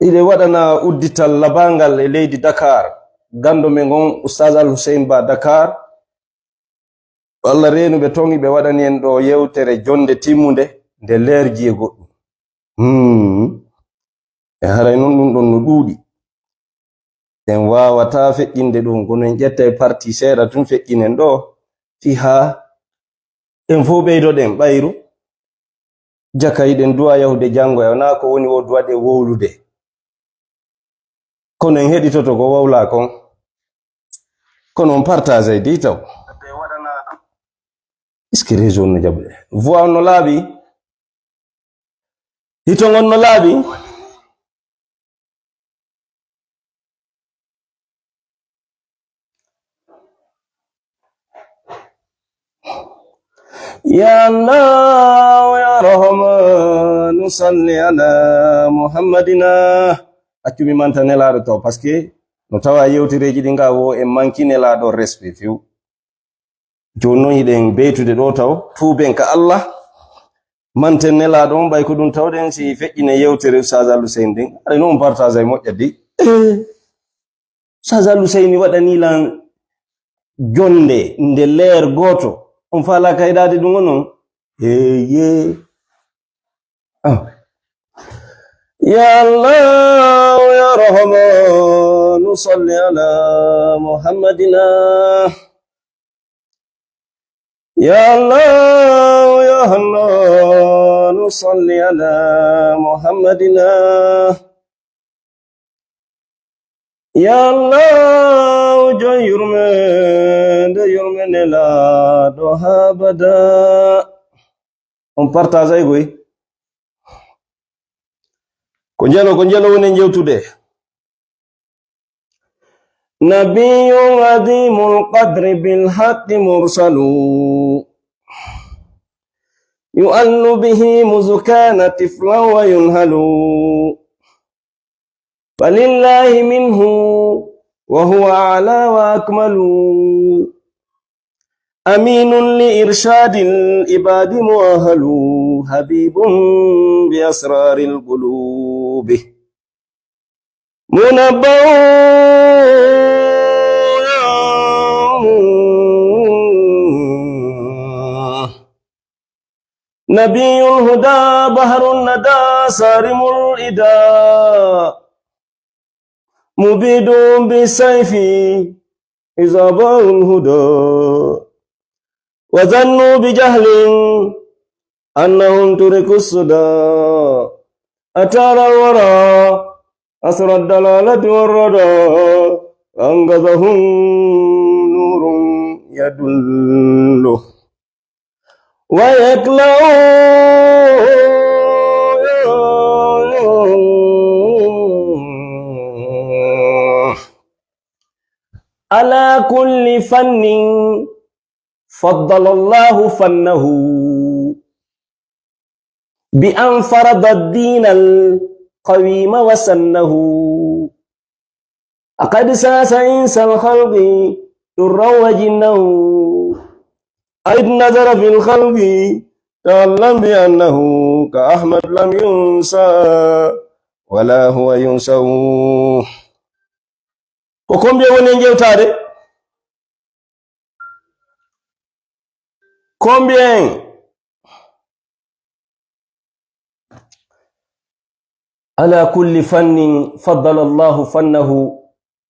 ide waɗana uddital labangal e leydi Dakar. Gando men gon Oustaz Al Hussein Ba Dakar. Allah renuɓe tongi ɓe waɗani en ɗo yewtere jonde timmude nde leerji e goɗɗum. E haray non ɗum ɗon no ɗuuɗi. En wawata feƴƴinde ɗum kono en ƴetta e parti seeɗa tun feƴƴinen ɗo fi ha en fo ɓeydoɗen ɓayru jaka yiɗen duwa yahude jango na ko woni o duwaɗe wowlude kono en heɗitoto ko wowla kon kono on partage di taw iski région no jaɓe voix no laaɓi hitongon no laaɓi يا الله يا رحمن صل على محمدنا accumi manta nelaɗo taw parce que no tawa yewtereji ɗi nga wo en manki nelaɗo respect few joni noon yiɗen beytude ɗo taw tuuben ka Allah manten nelaɗo on ɓay ko ɗum tawɗen si feƴƴine yewtere Oustaz Al Hussein ɗin aɗa noon partage e moƴƴa di Oustaz Al Hussein waɗanilan jonde nde leer goto on faala kaydade ɗum onon ye يا الله يا رحمن صل على محمدنا يا الله يا حنان صل على محمدنا يا الله يرمن لا دوها بدا on partage ay goy ko jelo wonen jewtude nabiyyun adimul qadri bil haqqi mursalu yu'allu bihi muzkana tiflan wa yunhalu falillahi minhu wa huwa a'la wa akmalu aminun li irshadil ibadi mu'ahalu habibun bi asraril qulubi munabbahu nabiyul huda bahrun nada sarimul ida mubidun bisayfi izabul huda وظنوا بجهل أنهم تركوا الصدى أتارى الورى أسر الدلالة والردى أنقذهم نور يدل ويكلأ على كل فن فضل الله فنه بأن فرض الدين القويم وسنه أقد ساس إنسى الخلق ترا وجنه أيد نظر في الخلق تعلم بأنه كأحمد لم ينسى ولا هو ينسى وكم بيونين جوتاري Combien? على كل فن فضل الله فنه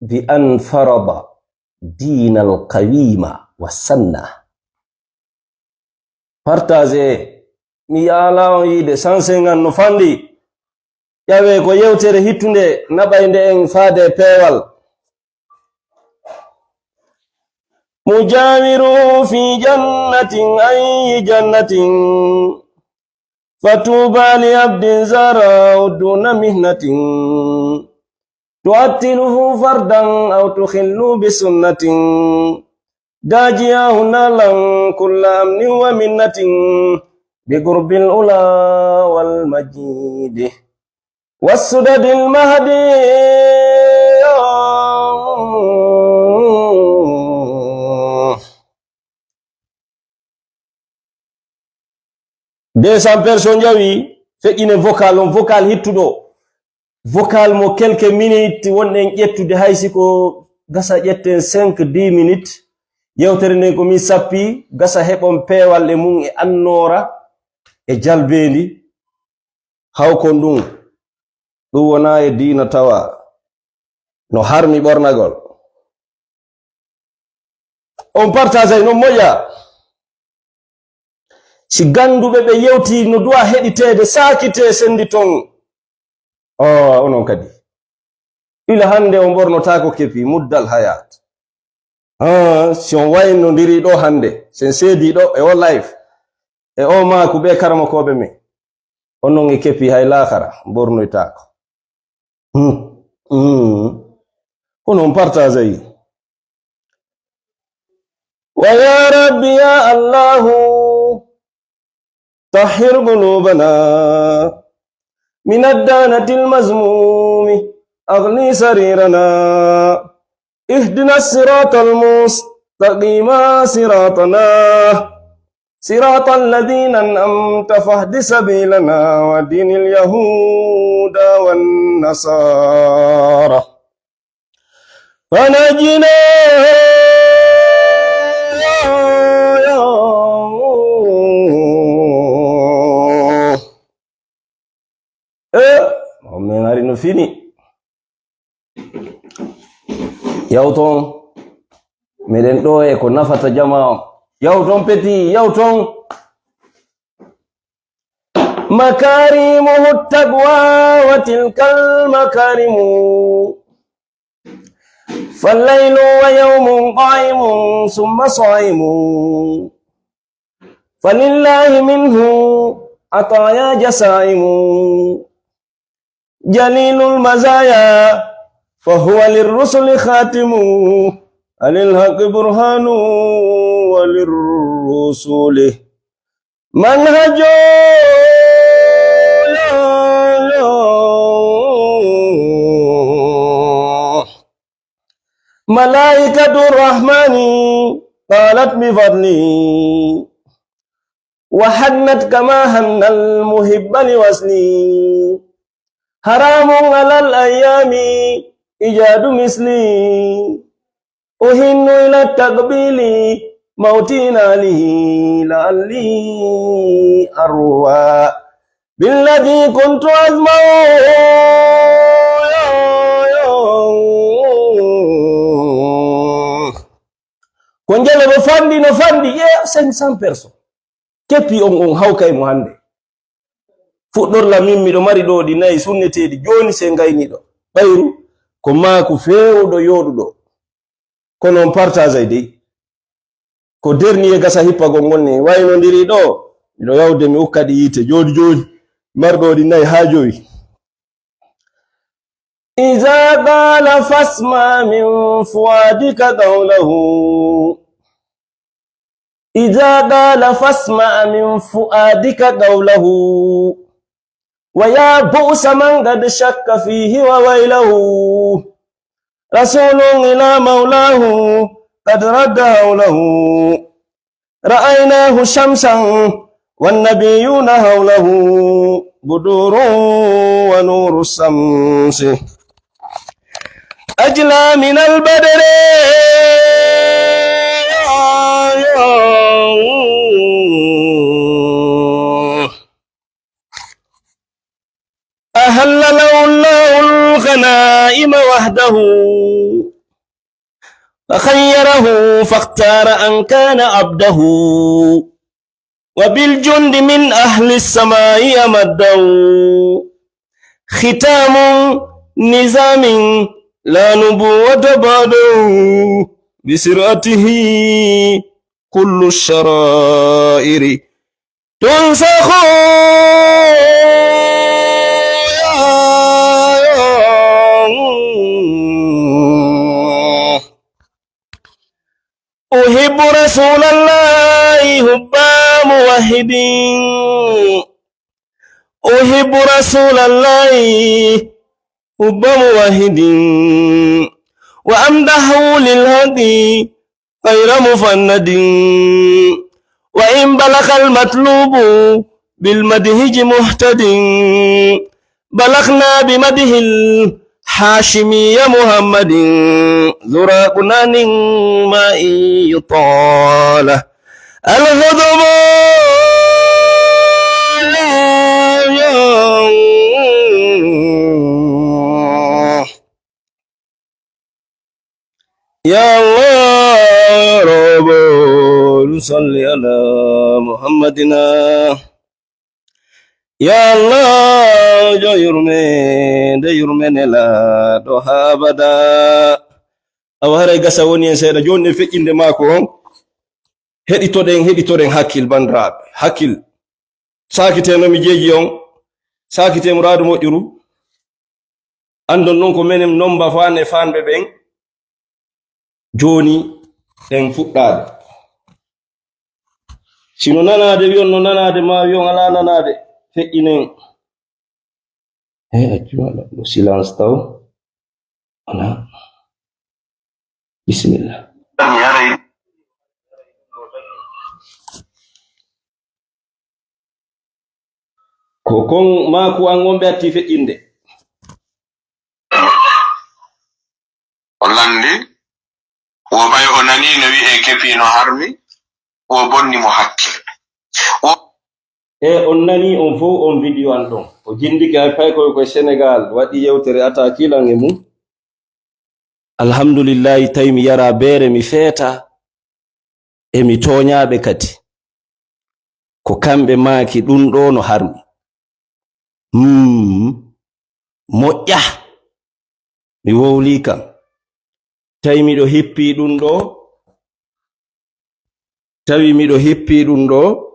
بأن فرض دين القويم والسنة. Partage mi yala yide sansengan no fandi yawe ko yewtere hittunde naɓayde en faade peewal مجاور في جنة أي جنة فتوبى لعبد زرع دون مهنة تؤتله فردا أو تخل بسنة داجياه نالا كل أمن ومنة بقرب الأولى والمجيد والسدد المهدي Des personnes jawi feƴƴine vocal on vocal hittuɗo vocal mo quelques minutes wonnen ƴettude haysi ko gasa ƴetten 5-10 minutes yewtere nden ko mi sappi gasa heɓon peewal e mum e annora e jalbendi haw ko ɗum wona e diina tawa no harmi ɓornagol on partage ay non moƴƴa si ganduɓe ɓe yewti no duwa heɗitede sakite sendi ton onon kadi ila hande on ɓornota ko kepi muddal hayat si on waynodiri ɗo hande sen seedi ɗo e o life e o maku ɓe karamakoɓe men onon e kepi hay lahara bornoytako hono on partage ay wa ya rabbi ya allahu tahhir qulubana من الدانة المزموم أغني سريرنا اهدنا الصراط المستقيم صراطنا صراط الذين أنعمت فاهد سبيلنا ودين اليهود والنصارى فنجنا men ari no fini yawton meden ɗo e ko nafata jama yawton peti yawton makarimuhu taqwa wa tilkal makarimu fallaylu wa yawmun qa'imun summa sa'imun falillahi minhu ataya jasaimu جليل المزايا فهو للرسل خاتم للحق برهان وللرسل منهج ملائكة الرحمن قالت بفضلي وحنت كما هن المحب لوصلي حرام على الأيام إيجاد مثلي أهن إلى التقبيل موتنا لي لعلي أروى بالذي كنت أسمع konjele no fandi ye 500 personnes kepi on hawkay mo hande fuɗɗorla min miɗo mari ɗo ɗi nayi sunneteɗi joni se ngayniɗo ɓayru ko maku fewɗo yoɗuɗo kono on partage ay dey ko dernier gasa hippagol ngolni waynodiri ɗo miɗo yawde mi ukkadi yite joni marɗo ɗi nayi ha joyi iza qala fasma min fuadika qawlahu iza qala fasma min fuadika qawlahu ويا بؤس من قد شك فيه وويله رسول إلى مولاه قد رد هوله رأيناه شمسا والنبيون هوله بدور ونور الشمس أجلى من البدر أهل له الله الغنائم وحده فخيره فاختار أن كان عبده وبالجند من أهل السماء أمده ختام نظام لا نبوة بعده بسرعته كل الشرائر تنسخ أحب رسول الله حب موحد أحب رسول الله حب موحد وأمدحه للهدي غير مفند وإن بلغ المطلوب بالمدهج مهتد بلغنا بمده الحاشمي محمد ذرى كنان ما يطال الهضم يا الله رب صل على محمدنا يا الله جو يرمن لا دوها بدا aware gasa woni en seeda joni feƴƴinde maako on heɗitoɗen hakkil bandiraɓe hakkil sakiteno mi jeeji on sakite muradu moƴƴuru andon non ko menem nomba fane fanɓe ɓen joni en fuɗɗade sino nanade wiyon no nanade ma wiyon ala nanade feƴƴinen accuwaɗa ɗo silence taw ana bismillah ko kon maku an wonɓe atti feƴƴinde o landi wo ɓay o nani no wi'e kepino harmi o bonni mo hakkil on nani on fof on vidéo an ɗon o jindiki hay pay koye Sénégal waɗi yewtere ata kilan e mum alhamdulillahi tawi mi yara beere mi feeta e mi toñaɓe kadi ko kamɓe maaki ɗum ɗo no harmi moƴƴa mi wowli kam tawi miɗo hippi ɗum ɗo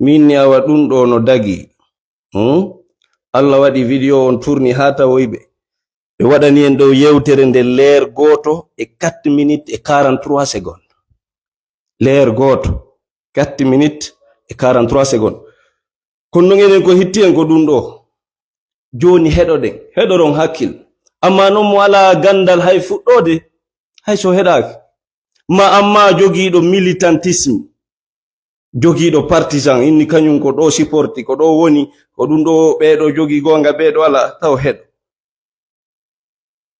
minni awa ɗum ɗo no dagi Allah waɗi vidéo on tourni ha tawoyɓe ɓe waɗani en ɗo yewtere nde leer goto e 4 minutes et 43 secondes leer goto 4 minutes et 43 secondes kono enen ko hitti en ko ɗum ɗo joni heɗoron hakkil amma non mo ala gandal hay fuɗɗode hay so heɗaki ma amma jogiiɗo militantisme jogiiɗo partisan inni kañum ko ɗo supporti ko ɗo woni ko ɗum ɗo ɓeɗo jogi gonga ɓeɗo ala taw heɗo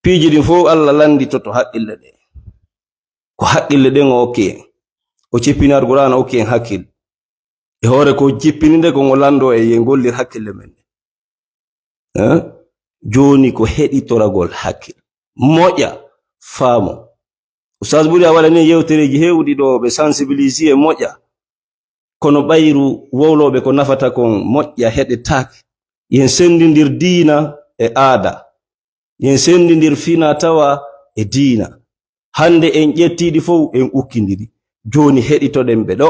piiji ɗin fof Allah landi to haqqille ɗe ko haqqille ɗen o okki en o cippini Alqur'an o okki en hakkil e hoore ko jippininde ko ngo lando e ye gollir hakkille men joni ko heɗitoragol hakkil moƴƴa faamo Oustaz Buri a waɗani yewtereji hewɗi ɗo ɓe sensibilise e moƴƴa kono ɓayru wowloɓe ko nafata kon moƴƴa heɗetake yen sendidir diina e aada yen sendidir fina tawa e diina hande en ƴettiɗi fof en ukkidiri joni heɗitoɗen ɓe ɗo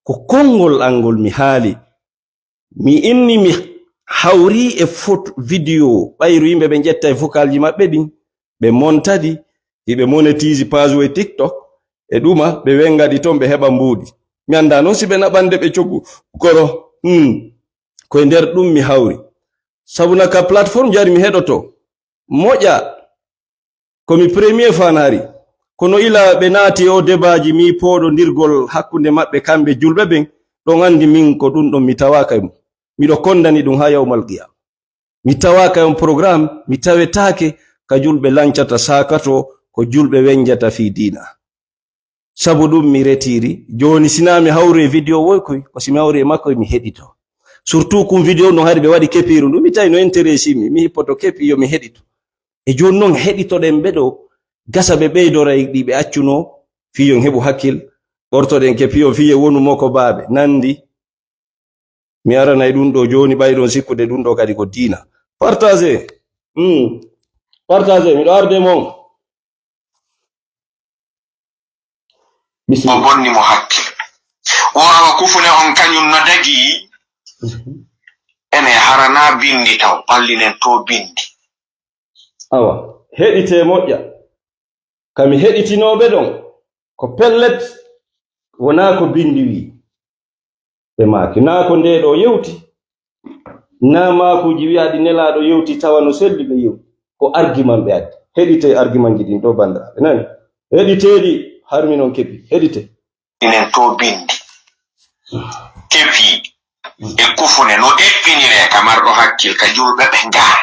ko konngol angol mi haali mi inni mi hawri e photo vidéo ɓayru yimɓe ɓe jetta e vocalji maɓɓe ɗin ɓe montadi ɓe monetise page e TikTok e ɗuma ɓe wengaɗi ton ɓe heɓa mbuuɗi mi anda noon si ɓe naɓande ɓe coggu koro koye nder ɗum mi hawri sabu naka plateforme jari mi heɗoto moƴƴa komi premier fanari kono ila ɓe naati o débatji mi poɗodirgol hakkunde maɓɓe kamɓe julɓe ɓen ɗon andi min ko ɗum ɗon mi tawaka e mum miɗo kondani ɗum ha yawmal qiyam mi tawaka on programme mi tawetake ka julɓe lancata sakato ko julɓe wenjata fi diina sabu ɗum mi retiri joni sina mi hawri e vidéo woykoy ko simi hawri e makkoy mi heɗito surtout kum vidéo no hari ɓe waɗi kepiru ɗum mi tawi no intéressé mi hippoto kepi yo mi heɗito e joni noon heɗitoɗen ɓeɗo gasa ɓe ɓeydora ɗi ɓe accuno fiyon heɓu hakkil ɓortoɗen kepiyon fiye wonumo ko baaɓe nandi mi aranay ɗum ɗo joni ɓayɗon sikkude ɗum ɗo kadi ko diina partage miɗo arde mon o bonni mo hakkil o awa kufune on kañum no dagi ene harana bindi taw ballinen to bindi awa heɗite moƴƴa kami heɗitinoɓe ɗon ko pellet wona ko bindi wi ɓe maki na ko nde ɗo yewti na makuji wiyaɗi nelaɗo yewti tawa no selli ɓe yewti ko argument ɓe addi heɗite argument ji ɗin ɗo bandiraɓe nani heɗiteɗi harmi noon keɓi heɗite inen to bindi kepi e kufune no eɓɓinire ka marɗo hakkil ka julɓe ɓe ngaa.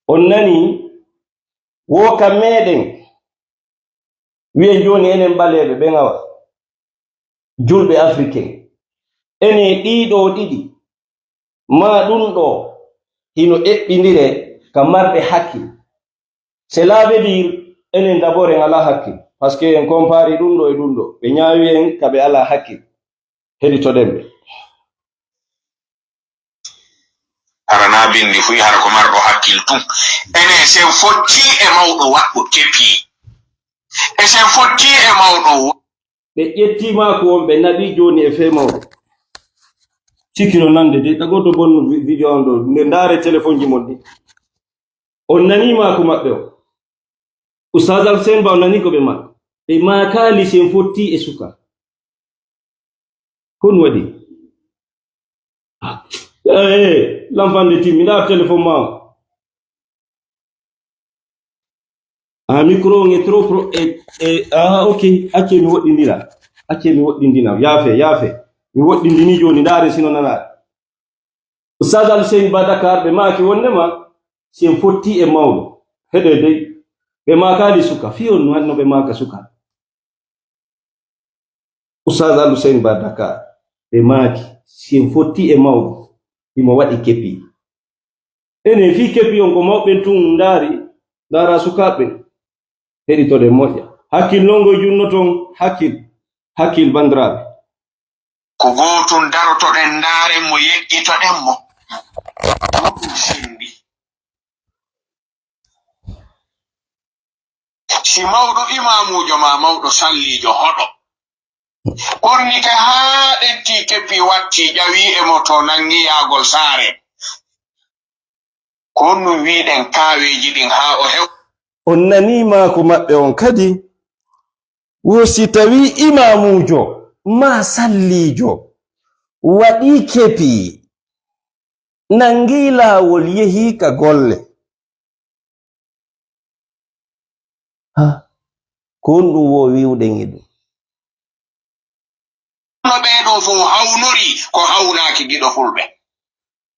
On nani wo kam meɗen wiye joni enen ɓaleɓe ɓe ngawa julɓe africain ene ɗiɗo ɗiɗi ma ɗum ɗo hino eɓɓindire ka marɓe hakkil. Cela veut dire enen d'abord en ala hakkil parce que en compari ɗum ɗo e ɗum ɗo ɓe ñaawi en kaɓe ala hakkil heɗitoɗen ɓe. Arana bindi fuyi hara ko marɗo hakkil tun enen sen fotti e mawɗo waɗɗo keppi e sen fotti e mawɗo ɓe ƴettima ko on ɓe naɓi joni e fe mawɗo cikino nande de tagoto bon vidéo on ɗo nde ndaare téléphone ji mon ɗi on nanima ko maɓɓe o Oustaz Alsen Ba on nani ko ɓe ma ɓe makali sen fotti e suka kon waɗi l'enfant de timmi nda téléphone ma micro on est trop pro ok acce mi woɗɗindina yaafe mi woɗɗindini joni ndaare sino nanare Oustaz Alsen Ba Dakar ɓe maki wondema sen fotti e mawɗo heɗe dey ɓe makali suka fiyon no hanno ɓe maka suka Oustaz Alsen Ba Dakar ɓe maki sen fotti e mawɗo imo waɗi keppi enen fi keppi on ko mawɓe tun ndara sukaɓe heɗitoɗe moƴƴa hakkil nongo junnoton hakkil bandiraɓe ko gotum darotoɗen ndaren mo yeƴƴitoɗen mo ɗum sindi si mawɗo imamujo ma mawɗo sallijo hoɗo ɓorni ka haa ɗetti keppi watti ƴawi e mo to nangi yaagol saare ko num wiɗen kaaweji ɗin haa o hew on nanima ko maɓɓe on kadi wo si tawi imamujo ma sallijo waɗi keppi nangi laawol yehi ka golle ko on ɗum wo wiwɗen e ɗum no ɓeɗo fof hawnori ko hawnaki giɗo fulɓe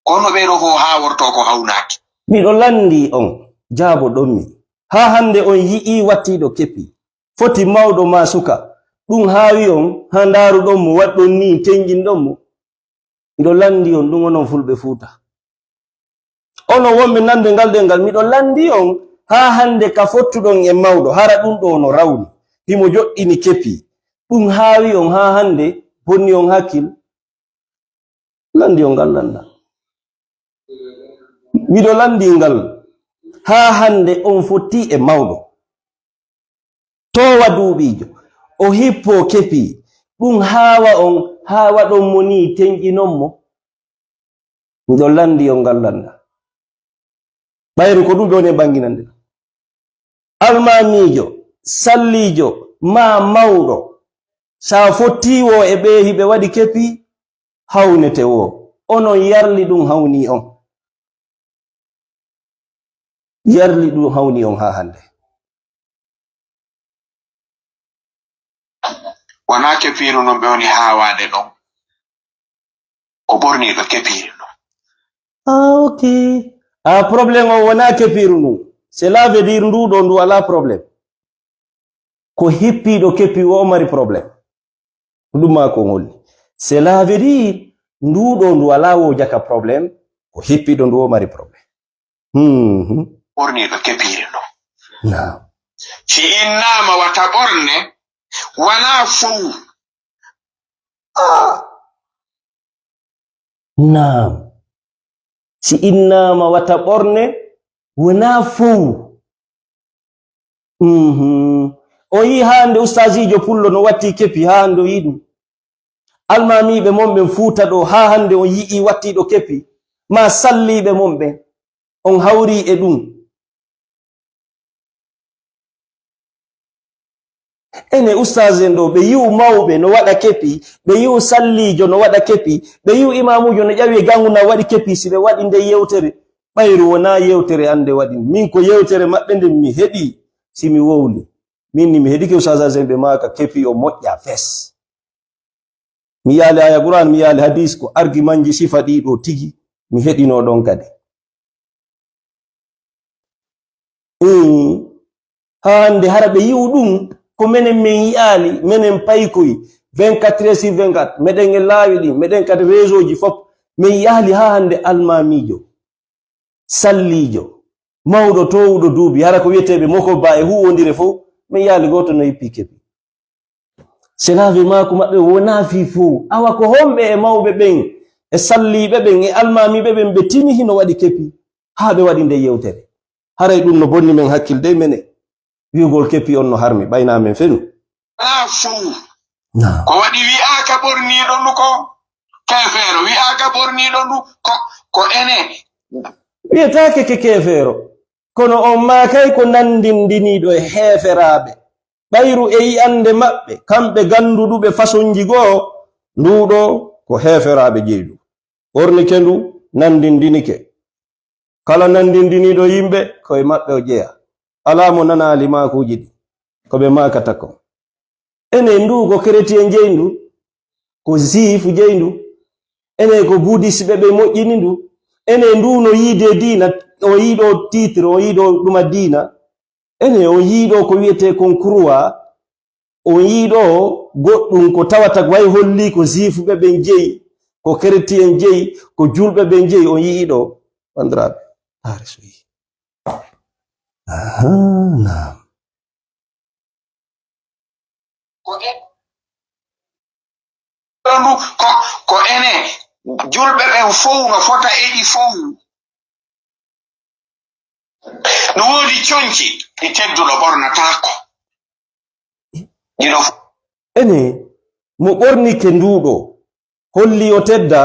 kono ɓeɗo fof haworto ko hawnaki miɗo landi on jaabo ɗonmi ha hande on yi'i wattiɗo keppi foti mawɗo ma suka ɗum haawi on ha ndaruɗon mo waɗɗon ni tenjinɗon mo miɗo landi on ɗum onon fulɓe Fuuta onon wonɓe nande ngal ɗe ngal miɗo landi on ha hande ka fottuɗon e mawɗo hara ɗum ɗo no rawni himo joɗɗini keppi ɗum haawi on ha hande bonni on hakkil landi on ngal landa miɗo landi ngal ha hande on fotti e mawɗo towa duuɓijo o hippo keppi ɗum haawa on ha waɗon mo ni tenƴinon mo miɗo landi on ngal landa ɓayri ko ɗum ɗon e banginande almamijo sallijo ma mawɗo sa fottiwo e ɓe hiɓe waɗi keppi hawnete wo onon yarli ɗum hawni on ha hande wona keppiru non ɓe woni hawade ɗon ko ɓorniɗo keppiri ɗon ok probléme o wona keppiru ndu cela veut dire nduɗo ndu ala probléme ko hippiɗo keppi o mari probléme ɗum ma ko ngolli cela veut dire nduɗo ndu ala wo jaka probléme ko hippiɗo ndu o mari probléme ɓorniɗo keppiri ɗon si innama wata ɓorne wala fow naam si innama wata ɓorne wona fow o yi hande ustazijo pullo no watti keppi ha hande o yi ɗum almamiɓe mon ɓen Fuuta ɗo ha hande on yi'i wattiɗo keppi ma salliɓe mon ɓen on hawri e ɗum ene ustaz en ɗo ɓe yi'u mawɓe no waɗa keppi ɓe yi'u sallijo no waɗa keppi ɓe yi'u imamujo no ƴawi ganguna waɗi keppi si ɓe waɗi nde yewtere ɓayru wona yewtere ande waɗi min ko yewtere maɓɓe nde mi heɗi simi wowli min ni mi heɗike ustaz en ɓe maka keppi o moƴƴa fes mi yaali aya Qur'an mi yaali hadis ko argument sifa ɗiɗo tigi mi heɗino ɗon kadi hande hara ɓe yi'u ɗum ko menen min yi'ali menen paykoy 24/24 meɗen e laawi ɗi meɗen kadi réseau ji fof min yi'ali ha hande almamijo sallijo mawɗo towuɗo duubi hara ko wiyeteɓe mokoba e huwodire fof min yaali goto no yippi keɓi senavi mako maɓɓe wona fi fo awa ko homɓe e mawɓe ɓen e salliɓe ɓen e almamiɓe ɓen ɓe tini hino waɗi kepi ha ɓe waɗi nde yewtere haray ɗum no bonni men hakkilde mene wi'ugol kepi on no harmi ɓayna men fenu fou ko waɗi wi'aka ɓorniɗo ndu ko kefeero wi'aka ɓorniɗo ndu ko ene wiyetake ke kefeero kono on ma kay ko nandindiniɗo e heferaɓe ɓayru e yi'ande maɓɓe kamɓe ganduɗuɓe façonji goo nduɗo ko heferaɓe jeyɗu ɓornike ndu nandindinike kala nandindiniɗo yimɓe koye maɓɓe o ƴeya ala mo nanali makuji ɗi ko ɓe makata ko ene ndu ko chrétien jeyndu ko juif jeyndu ene ko bouddhisɓe ɓe moƴƴini ndu ene ndu no yiide dina o yiiɗo titre o yiiɗo ɗuma dina ene o yiiɗo ko wiyete kon croix o yiiɗo goɗɗum ko tawata way holli ko juif ɓe ɓen jeyi ko chrétien jeyi ko julɓe ɓen jeyi o yiiɗo bandiraɓe haare so yi nam ko ene julɓe ɓen fow no fota eɗi fow no woodi coñci ɗi tedduɗo ɓornatako ɗiɗo ene mo ɓornike nduɗo holli o tedda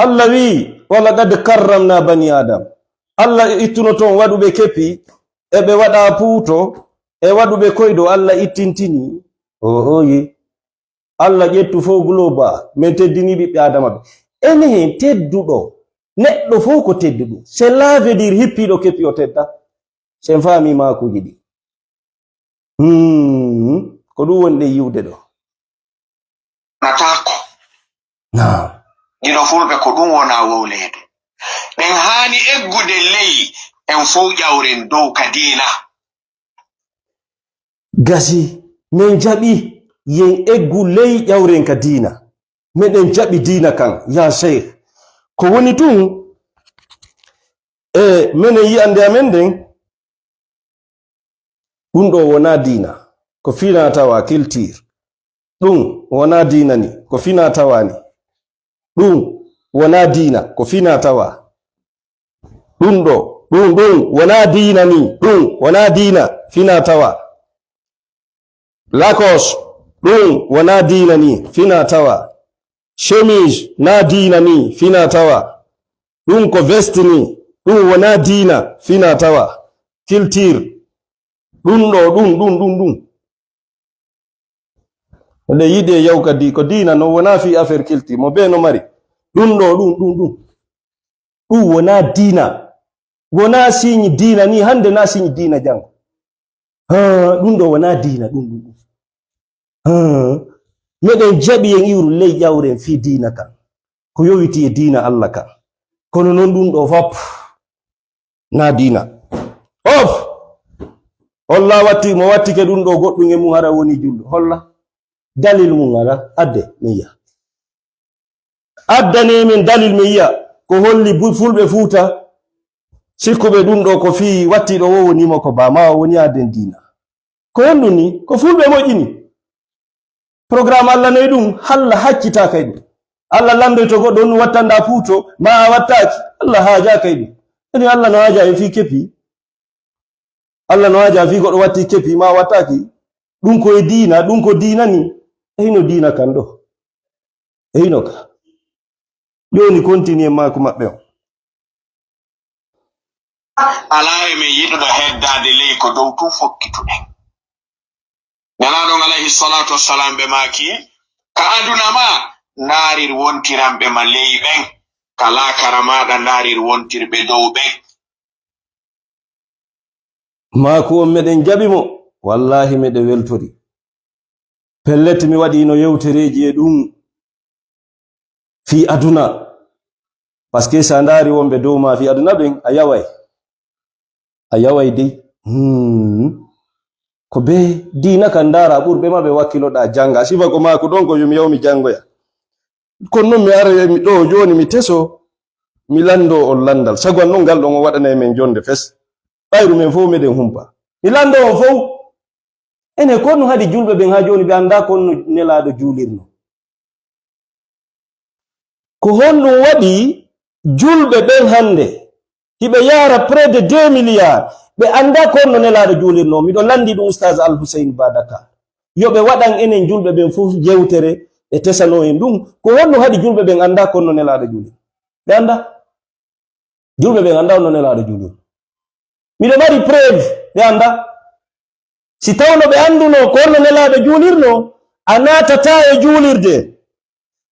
Allah wi wala qad karramna bani adam Allah ittuno toon waɗuɓe kepi eɓe waɗa puuto e waɗuɓe koyɗo Allah ittintini oyi Allah ƴettu fof global min teddini ɓiɓɓe adama ɓe ene tedduɗo neɗɗo fof ko tedduɗo c'est la veut dire hippiɗo kepi o tedda sen faami makuji ɗi ko ɗum woni ɗe yiwde ɗo natako ɗiɗo fulɓe ko ɗum wona wowleede ɓen haani eggude ley en fof ƴawren dow ka diina gasi min jaɓi yen eggu ley ƴawren ka diina meɗen jaɓi diina kan ya cheikh ko woni tun e minen yi'ande amen nden ɗum ɗo wona diina ko fina tawa culture ɗum wona diina ni ko fina tawa ni ɗum wona diina ko fina tawa ɗum ɗo ɗum wona diina ni ɗum wona diina fina tawa lakos ɗum wona diina ni fina tawa chemise na diina ni fina tawa ɗum ko veste ni ɗum wona diina fina tawa culture ɗum ɗo ɗum nde yiɗi e yaw kadi ko diina no wona fi affaire culture mo be no mari ɗum ɗo ɗum wona diina wona signe diina ni hande na signe diina jango ɗum ɗo wona diina ɗum meɗen jaɓi en iwru ley ƴawren fi diina kan ko yowiti e diina Allah kan kono noon ɗum ɗo fop na diina of holla watti mo wattike ɗum ɗo goɗɗum e mum hara woni julɗo holla dalil mum ala adde min yiya addane min dalil min yiya ko holli fulɓe fuuta sikkuɓe ɗum ɗo ko fi wattiɗo wo wonimo ko ba ma woni aden diina ko honɗum ni ko fulɓe moƴƴini programme Allah nayi ɗum halla haccita kay ɗum Allah lamdoy to goɗɗo on wattanda puuto ma a wattaki Allah haaja kay ɗum eni Allah no haaja e fi kepi Allah no haaja fi goɗɗo watti kepi ma wattaki ɗum koye diina ɗum ko diina ni hino diina kan ɗo hino ka joni continue mako maɓɓe on alaare min yiɗuɗo heddade ley ko dow tun fokkituɗen nelaɗon alayhi salatu wassalam ɓe maki ka aduna ma naarir wontiranɓe ma ley ɓen ka laakara maɗa naarir wontirɓe dow ɓen mako on meɗen jaɓi mo wallahi meɗe weltori pellete mi waɗino yewtereji e ɗum fi aduna parce que sa ndari wonɓe dow ma fi aduna ɓen a yaway dey ko be dina kan ndara ɓurɓe ma ɓe wakkiloɗa janga sifa ko mako ɗon ko yomi yawmi jangoya kono noon mi ara mi ɗo joni mi teso mi lando on landal sagoan noon ngal ɗon o waɗana men jonde fes ɓayru men fof meɗen humpa mi lando on fof ene ko no hadi julɓe ɓen ha joni ɓe anda konno nelaɗo julirno ko honɗum waɗi julɓe ɓen hande hiɓe yara près de 2 milliards ɓe anda konno nelaɗo julirno miɗo landi ɗum oustage Al Hussein Ba Dakar yoɓe waɗan enen julɓe ɓen fof yewtere e tesano en ɗum ko honno haɗi julɓe ɓen anda konno nelaɗo julir ɓe anda julɓe ɓen anda onno nelaɗo julir miɗo mari preuve ɓe anda si tawno ɓe anduno konno nelaɗo julirno a natata e julirde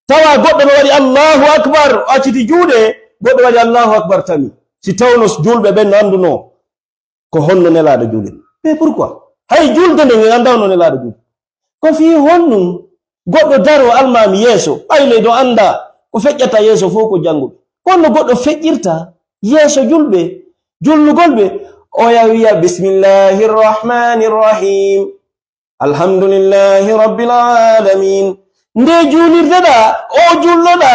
tawa goɗɗo no waɗi Allahu akbar o acciti juuɗe goɗɗo waɗi Allahu akbar tami si tawno julɓe ɓen no anduno ko honno nelaɗo julir mais pourquoi hay julde nden en anda onno nelaɗo julir ko fi honnum goɗɗo daro almami yeeso ɓayle ɗo anda ko feƴƴata yeeso fof ko janguɓe konno goɗɗo feƴƴirta yeeso julɓe jullugolɓe o wiya bismillahi rrahmani rrahim alhamdulillahi rabbil alamin nde julirdeɗa o julloɗa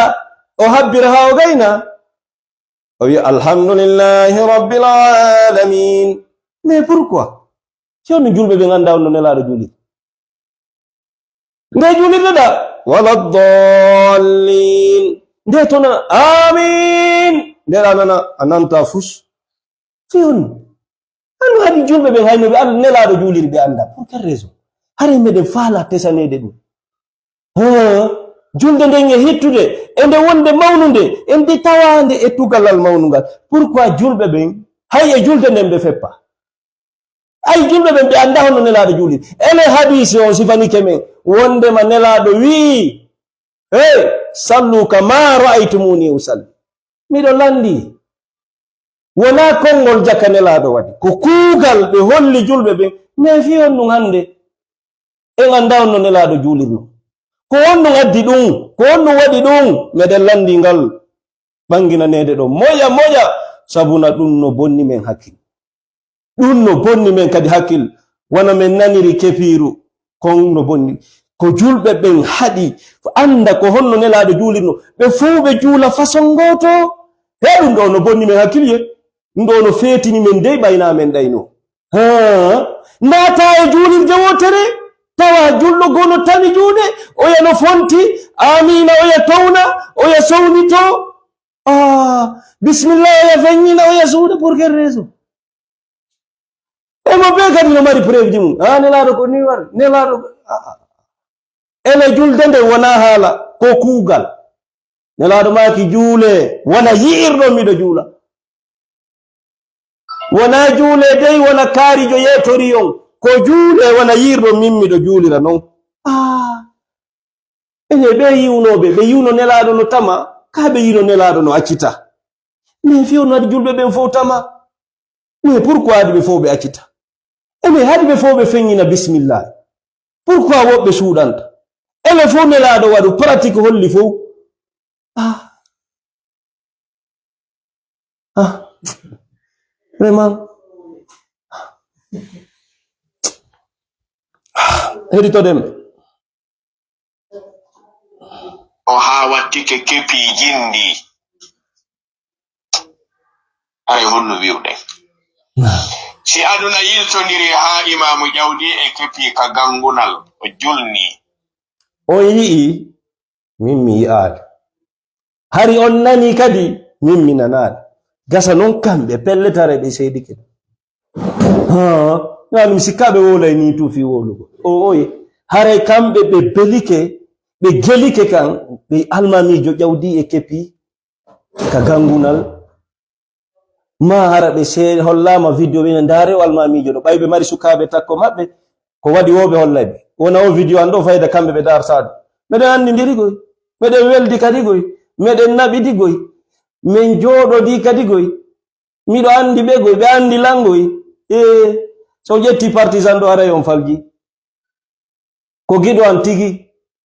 o habbira ha o gayna o wiya alhamdulillahi rabbil alamin mais pourquoi sewno julɓe ɓe ganda onno nelaɗo julir nde julirdeɗa wala dallin nde to nana amin ndeɗa nana a nanta fus fiyon andu haɗi julɓe ɓen hayno ɓe nelaɗo juliri ɓe anda pour quelle raison hare meɗen faala tesanede ɗum julde nden e hittude e nde wonde mawnude e nde tawande e tugalal mawnugal pourquoi julɓe ɓen hay e julde nden ɓe feppa ay julɓe ɓen ɓe anda honno nelaɗo juliri ele hadisi on sifanike men wondema nelaɗo wii sallu kama ra'aytumuni usalli miɗo landi wona konngol jakka nelaɗo waɗi ko kuugal ɓe holli julɓe ɓen mais fi on ɗum hande en anda onno nelaɗo julirno ko honɗum addi ɗum ko honɗum waɗi ɗum meɗen landi ngal ɓanginanede ɗo moƴa sabuna ɗum no bonni men hakkil ɗum no bonni men kadi hakkil wona men naniri kefiru kon no bonni ko julɓe ɓen haɗi anda ko honno nelaɗo julirno ɓe fuu ɓe juula façon goto he ɗum ɗo no bonni men hakkilye ɗum ɗo no fetini men dey ɓayna men ɗayno nata e julirde wotere tawa julɗo gono tami juuɗe oya no fonti amina oya towna oya sownito bisimillah oya feññina oya suuɗa pour quelle raison emo ɓe kadi no mari preuve ji mum nelaɗo ko ni war nelaɗo ene julde nde wona haala ko kuugal nelaɗo maki juule wona yi'irɗo miɗo juula wona juule dey wona kaarijo yetori on ko juule wona yi'irɗo min miɗo juulira noon ene ɓe yiwnoɓe ɓe yiwno nelaɗo no tama ka ɓe yino nelaɗo no accita mais fiyo no haɗi julɓe ɓen fof tama mais pourquoi haɗi ɓe fof ɓe accita ene haɗi ɓe fof ɓe feññina bisimillah pourquoi woɓɓe suuɗanta ele fof nelaɗo waɗu pratique holli fof vraiment heɗitoɗen o ha wattike kepi jindi hay honno wiwɗen si aduna yiltodiri ha imamu ƴawdi e kepi ka gangunal o julni on yi'i min mi yi'aade hari on nani kadi min mi nanaade gasa non kamɓe pelletare ɓe seydike mi sikkaɓe wolay ni tuufi wolugo o oye haray kamɓe ɓe belike ɓe gelike kan ɓe almamijo ƴawdi e kepi ka gangunal ma hara ɓe hollama vidéo ɓe ndaare o almamijo ɗo ɓayɓe mari sukaɓe takko maɓɓe ko waɗi woɓe hollayɓe wona o vidéo an ɗo fayda kamɓe ɓe darsaɗo meɗen andidiri goy meɗen weldi kadi goy meɗen naɓidi goy min jooɗodi kadi goy miɗo andi ɓe goy ɓe andi langoy so ƴetti partisan ɗo aray on falji ko gido an tigi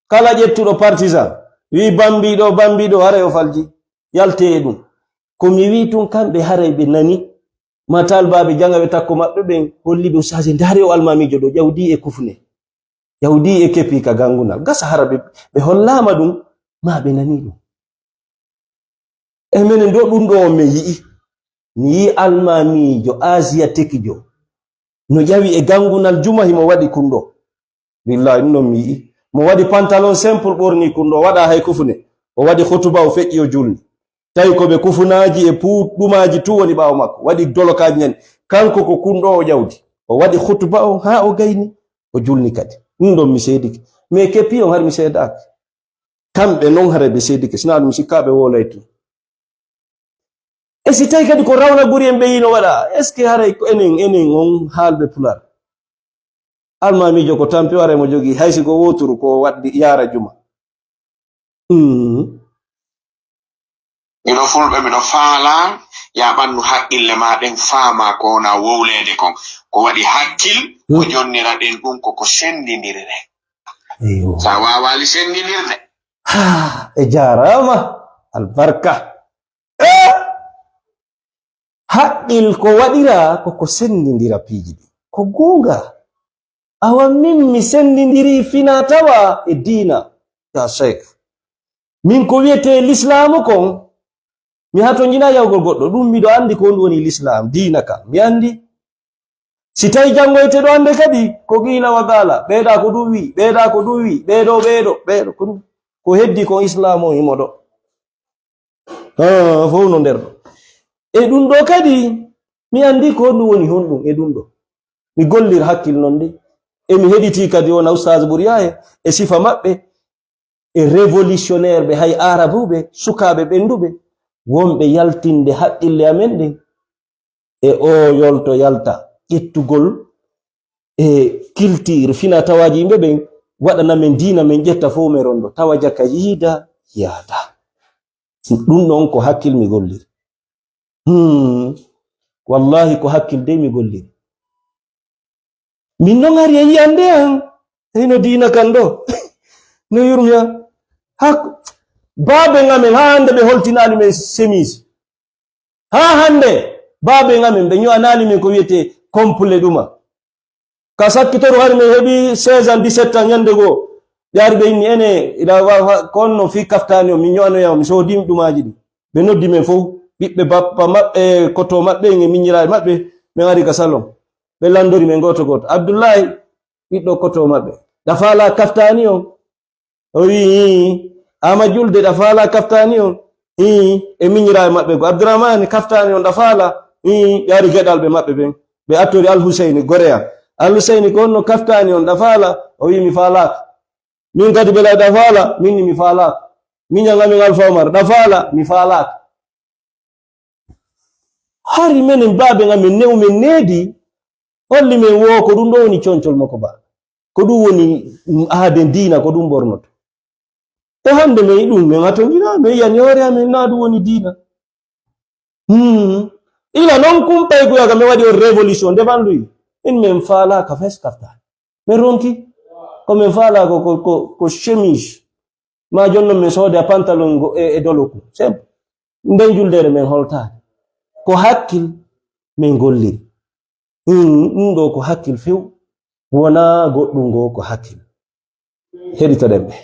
kala ƴettuɗo partisan wi bambiɗo haray o falji yalte ɗum ko mi wi tun kamɓe haray ɓe nani matal baɓe janga ɓe takko maɓɓe ɓen holli ɓe ustase ndari o almamijo ɗo ƴawdi e kufne ƴawdi e kepi ka gangunal gasa hara ɓe hollama ɗum ma ɓe nani ɗum e minen do ɗum ɗo on min yi'i mi yi almamijo asiatique jo no ƴawi e gangunal juma himo waɗi kunɗo billahi ɗum ɗon mi yi'i mo waɗi pantalon simple ɓorni kunɗo waɗa hay kufne o waɗi hutuba o feƴƴi o julni tawi ko ɓe kufunaji e puɗɗumaji tu woni ɓawo makko waɗi dolokaji ñani kanko ko kunɗo o ƴawdi o waɗi hutuba o ha o gayni o julni kadi ɗum ɗon mi seedike mais keppi on har mi seedaki kamɓe non hara ɓe seedike sina ɗum sikkaɓe wolay tu e si tawi kadi ko rawna ɓuri en ɓe yino waɗa est ce que haray enen on haalɓe pular almamijo ko tampi wara mo jogi haysi ko woturu ko waɗɗi yara juma miɗo fulɓe miɗo faala ya ɓandu haqqille ma ɗen faama ko wona wowlede kon ko waɗi hakkil ko jonnira ɗen ɗum koko sendidirde sa wawali sendidirde e jarama albarka haqqil ko waɗira koko sendidira piiji ɗi ko gonga awa min mi sendidiri fina tawa e diina ya sheikh min ko wiyete l'islamu kon mi hato jina yawgol goɗɗo ɗum miɗo andi ko woni l'islam diina ka mi andi si tawi jangoyte ɗo ande kadi ko qila wa qala ɓeeɗa ko ɗum wi ɓeeɗa ko ɗum wi ɓeeɗo ko ɗum ko heddi ko islam o himo ɗo fof no nder ɗo e ɗum ɗo kadi mi andi ko ɗum woni honɗum e ɗum ɗo mi gollir hakkil non de e mi heɗiti kadi wona oustage Bouriyaye e sifa maɓɓe e révolutionnaire ɓe hay arabuɓe sukaɓe ɓenduɓe wonɓe yaltinde haqqille amen ɗen e o yolto yalta ƴettugol e culture fina tawaji yimɓe ɓen waɗana men diina men ƴetta fof me rondo tawa jaka yiida yaada ɗum ɗon ko hakkil mi golliri wallahi ko hakkil de mi golliri min non ari e yiyande an hino diina kan ɗo no yurmiya baabe ngamen ha hande ɓe holtinali men semise ha hande baabe ngamen ɓe ño'anali men ko wiyete complet ɗuma ka sakkitoro hari min heɓi 16 ans 17 ans ñande goo ɓe ari ɓe inni ene konno fi kaftani o min ño'anoyama mi soodimi ɗumaji ɗi ɓe noddi men fof ɓiɓɓe bappa maɓɓe koto maɓɓe e miñiraɓe maɓɓe min ari ka salon ɓe landori men goto goto Abdoullahi ɓiɗɗo koto maɓɓe ɗafala kaftani on o wi ama julde ɗafala kaftani on e miñiraɓe maɓɓe go Abdourahmane kaftani on ɗafala ɓe ari geɗal ɓe maɓɓe ɓen ɓe attori Al-Husseini Goréa Al-Husseini ko onno kaftani on ɗafala o wi mi falaka min kadi ɓela ɗafala minni mi falaka miñagamin Alpha Omar ɗafala mi falaka hari menen baabe ngamen new men needi holli men wo ko ɗum ɗo woni concol makko ba ko ɗum woni aade diina ko ɗum bornoto e hande men ɗum men hato gina men yani hoore amen na ɗum woni diina ila non kumpay ko yaga men waɗi on révolution nde banduyi in men falaka fes kafta men ronki ko men falaka ko chemise ma jonnon men soode a pantalon e doloku simple nden juldere men holtade ko hakkil min golliri ɗum ɗo ko hakkil few wona goɗɗum ngo ko hakkil heɗitoɗen ɓe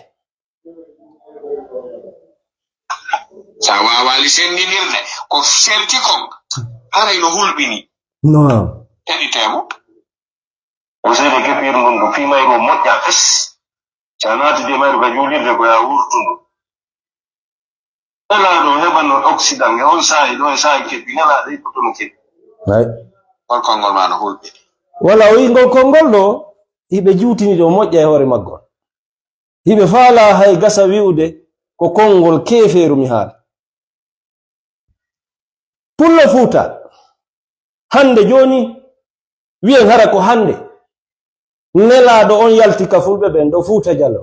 sa wawali sendinirde ko serti kon haray no hulɓini non heɗitemo o seyde kepir ndun ɗo fimayro moƴƴa fes sa natide mayro ka julirde ko ya wurtundu nelaɗo heɓano occident e on saahi ɗo e saahi keɓi nelaɗo yippotono keɓi hol konngol ma no hulɓini wala o wi ngol konngol ɗo hiɓe juutini ɗo moƴƴa e hoore maggol hiɓe faala hay gasa wi'ude ko konngol keeferu mi haala pullo Fuuta hande joni wi'en hara ko hande nelaɗo on yalti ka fulɓe ɓen ɗo Fuuta Jallo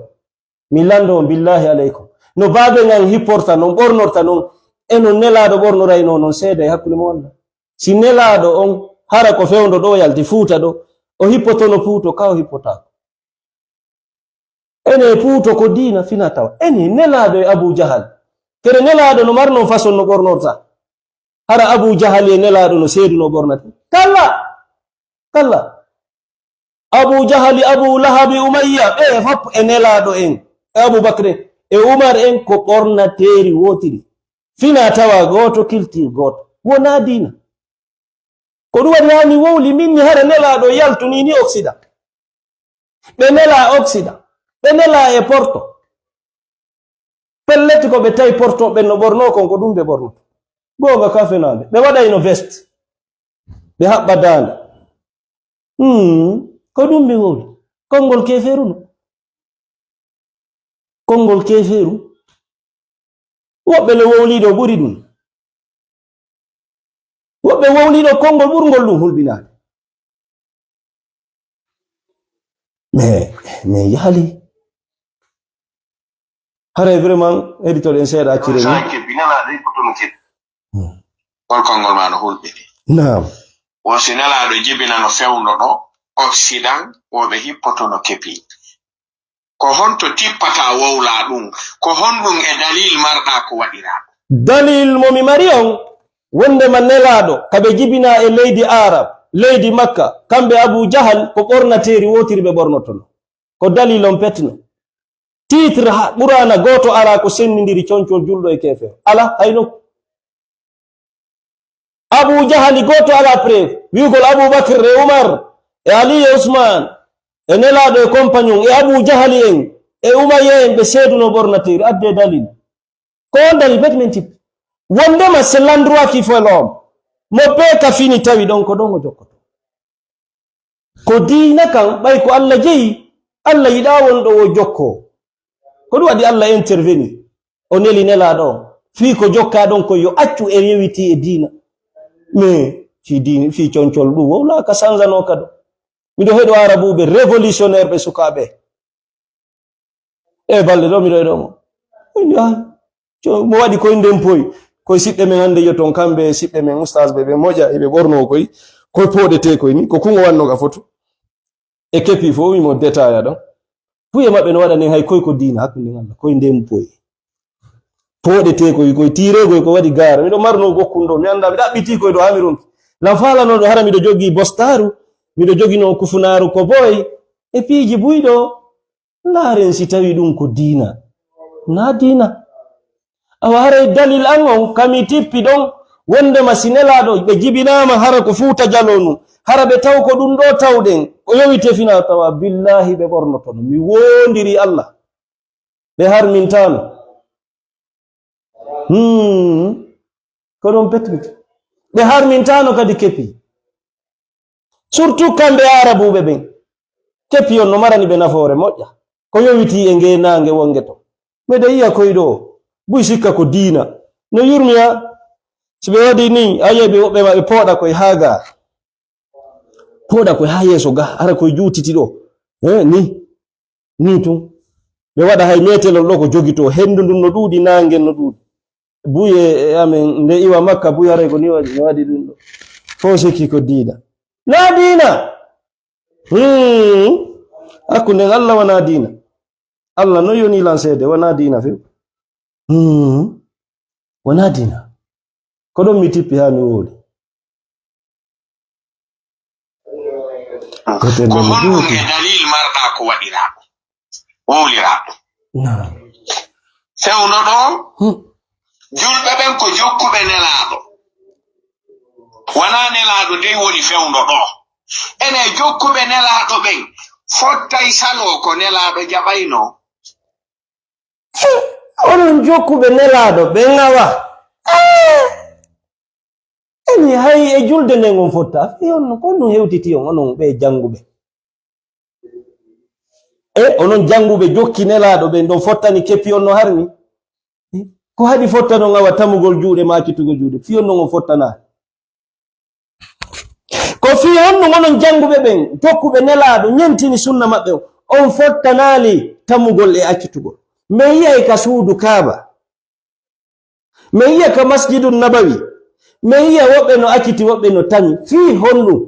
mi lando on billahi aleykum no baabe ngan hipporta non ɓornorta non eno nelaɗo ɓornorayno non seeda e hakkude mo walla si nelaɗo on hara ko fewndo ɗo yalti Fuuta ɗo o hippotono Puuto ka o hippotako ene puuto ko diina fina tawa ene nelaɗo e Abu Jahal kere nelaɗo no marno façon no ɓornorta hara Abu Jahal e nelaɗo no seedu no ɓornata kalla Abu Jahali, Abu Lahabi, Umayya ɓe fop e nelaɗo en e Abu Bakre e Umar en ko ɓornateeri wotiri fina tawa goto kiltir goto wona diina ko ɗum waɗi hani wowli minni hara nelaɗo yaltuni ni Occident ɓe nela Occident ɓe nela e Porto pelleti ko ɓe tawi Porto ɓe no ɓorno kon ko ɗum ɓe ɓornoto gonga kafenade ɓe waɗayno veste ɓe haɓɓa dande ko ɗum ɓe wowli konngol keferu no konngol keferu woɓɓe no wowliɗo ɓuri ɗum woɓɓe wowliɗo konngol ɓurgol ɗum hulɓinade mais yahali haray vraiment éditoɗen seeɗa accire ni wol konngol ma no hulɓini naam wosi nelaɗo jibina no fewno ɗo Occident woɓe hippotono kepi ko honto tippata wowla ɗum ko honɗum e dalil marɗa ko waɗira dalil momi mari on wondema nelaɗo kaɓe jibina e leydi Arab leydi Makka kamɓe Abu Jahal ko ɓornateeri wotiri ɓe ɓornotono ko dalil on petno titre ɓurana goto ara ko sennidiri concol julɗo e kefer ala hayno Abu Jahali goto ala preuve wiugol Abu Bakr e Umar e Ali e Usman e nelaɗo e compagnon e Abu Jahali en e Umayya en ɓe seeduno ɓornateeri adde dalil ko on dalil bet men tippi wondema c'est l'endroit qui fait l'homme mo be ka fini tawi ɗon ko ɗon o jokkoto ko diina kan ɓay ko Allah jeyi Allah yiɗa wonɗo o jokko ko ɗum waɗi Allah interveni o neli nelaɗo o fii ko jokka ɗon ko yo accu e yewiti e diina mais fi diini fi concol ɗum wowlaka sanzano kado miɗo heɗo arabuɓe révolutionnaire ɓe sukaɓe e balɗe ɗo miɗo heɗomo mo waɗi koye ndempoyi koye siɓɓe men hannde yoton kamɓe siɓɓe men oustage ɓe moƴa eɓe ɓorno koye poɗete koye ni ko kungo wannoga foto e kepi fo wimo détail ɗon puye maɓɓe no waɗani hay koye ko diina hakkunde Allah koye ndempoyi poɗete koye tiregoy ko waɗi gara miɗo marno gokkundo mi anda mi ɗaɓɓiti koye ɗo hamirunki lam falanoɗo hara miɗo jogi bostaru miɗo jogino kufunaru ko boy e piiji buyɗo laaren si tawi ɗum ko diina na diina awa haray dalil an on kami tippi ɗon wondema si nelaɗo ɓe jibinama hara ko fuuta jalonu hara ɓe taw ko ɗum ɗo tawɗen o yowite fina tawa billahi ɓe ɓornotono mi wondiri Allah ɓe harmintano ko ɗon petmiti ɓe harmintano kadi kepi surtout kamɓe arabuɓe ɓen kepi on no marani ɓe nafoore moƴƴa ko yowiti e ngenange wonge to mbeɗa yiya koye ɗo buy sikka ko diina no yurmiya so ɓe waɗi ni ayeɓe woɓɓe maɓe pooɗa koye ha ga pooɗa koye ha yeeso ga ara koye juutiti ɗo ni tun ɓe waɗa hay metelol ɗo ko jogito hendu ndun no ɗuuɗi nangen no ɗuuɗi buye amen nde iwa Makka buy haray ko ni waɗi ɗum ɗo fo sikki ko diina na diina hakkunden Allah wona diina Allah no yoni lansede wona diina few wona diina ko ɗon mi tippi ha mi woodi ko honɗum e dalil marɗa ko waɗiraɗo wowliraɗo fewno ɗo julɓe ɓen ko jokkuɓe nelaɗo wona nelaɗo dey woni fewno ɗo ene jokkuɓe nelaɗo ɓen fottay salo ko nelaɗo jaɓayno onon jokkuɓe nelaɗo ɓen awa eni hay e julde nden on fotta fiyon ko ɗum hewtiti on onon ɓe janguɓe onon janguɓe jokki nelaɗo ɓen ɗon fottani keppi on no harmi ko haɗi fotta non awa tamugol juuɗe makitugo juuɗe fiyon non on fottana ko fi honɗum onon janguɓe ɓen jokkuɓe nelaɗo ñentini sunna maɓɓe on fottanali tamugol e accitugol min yiyay ka suudu Kaaba min yiya ka masjidun Nabawi min yiya woɓɓe no acciti woɓɓe no tami fi honɗum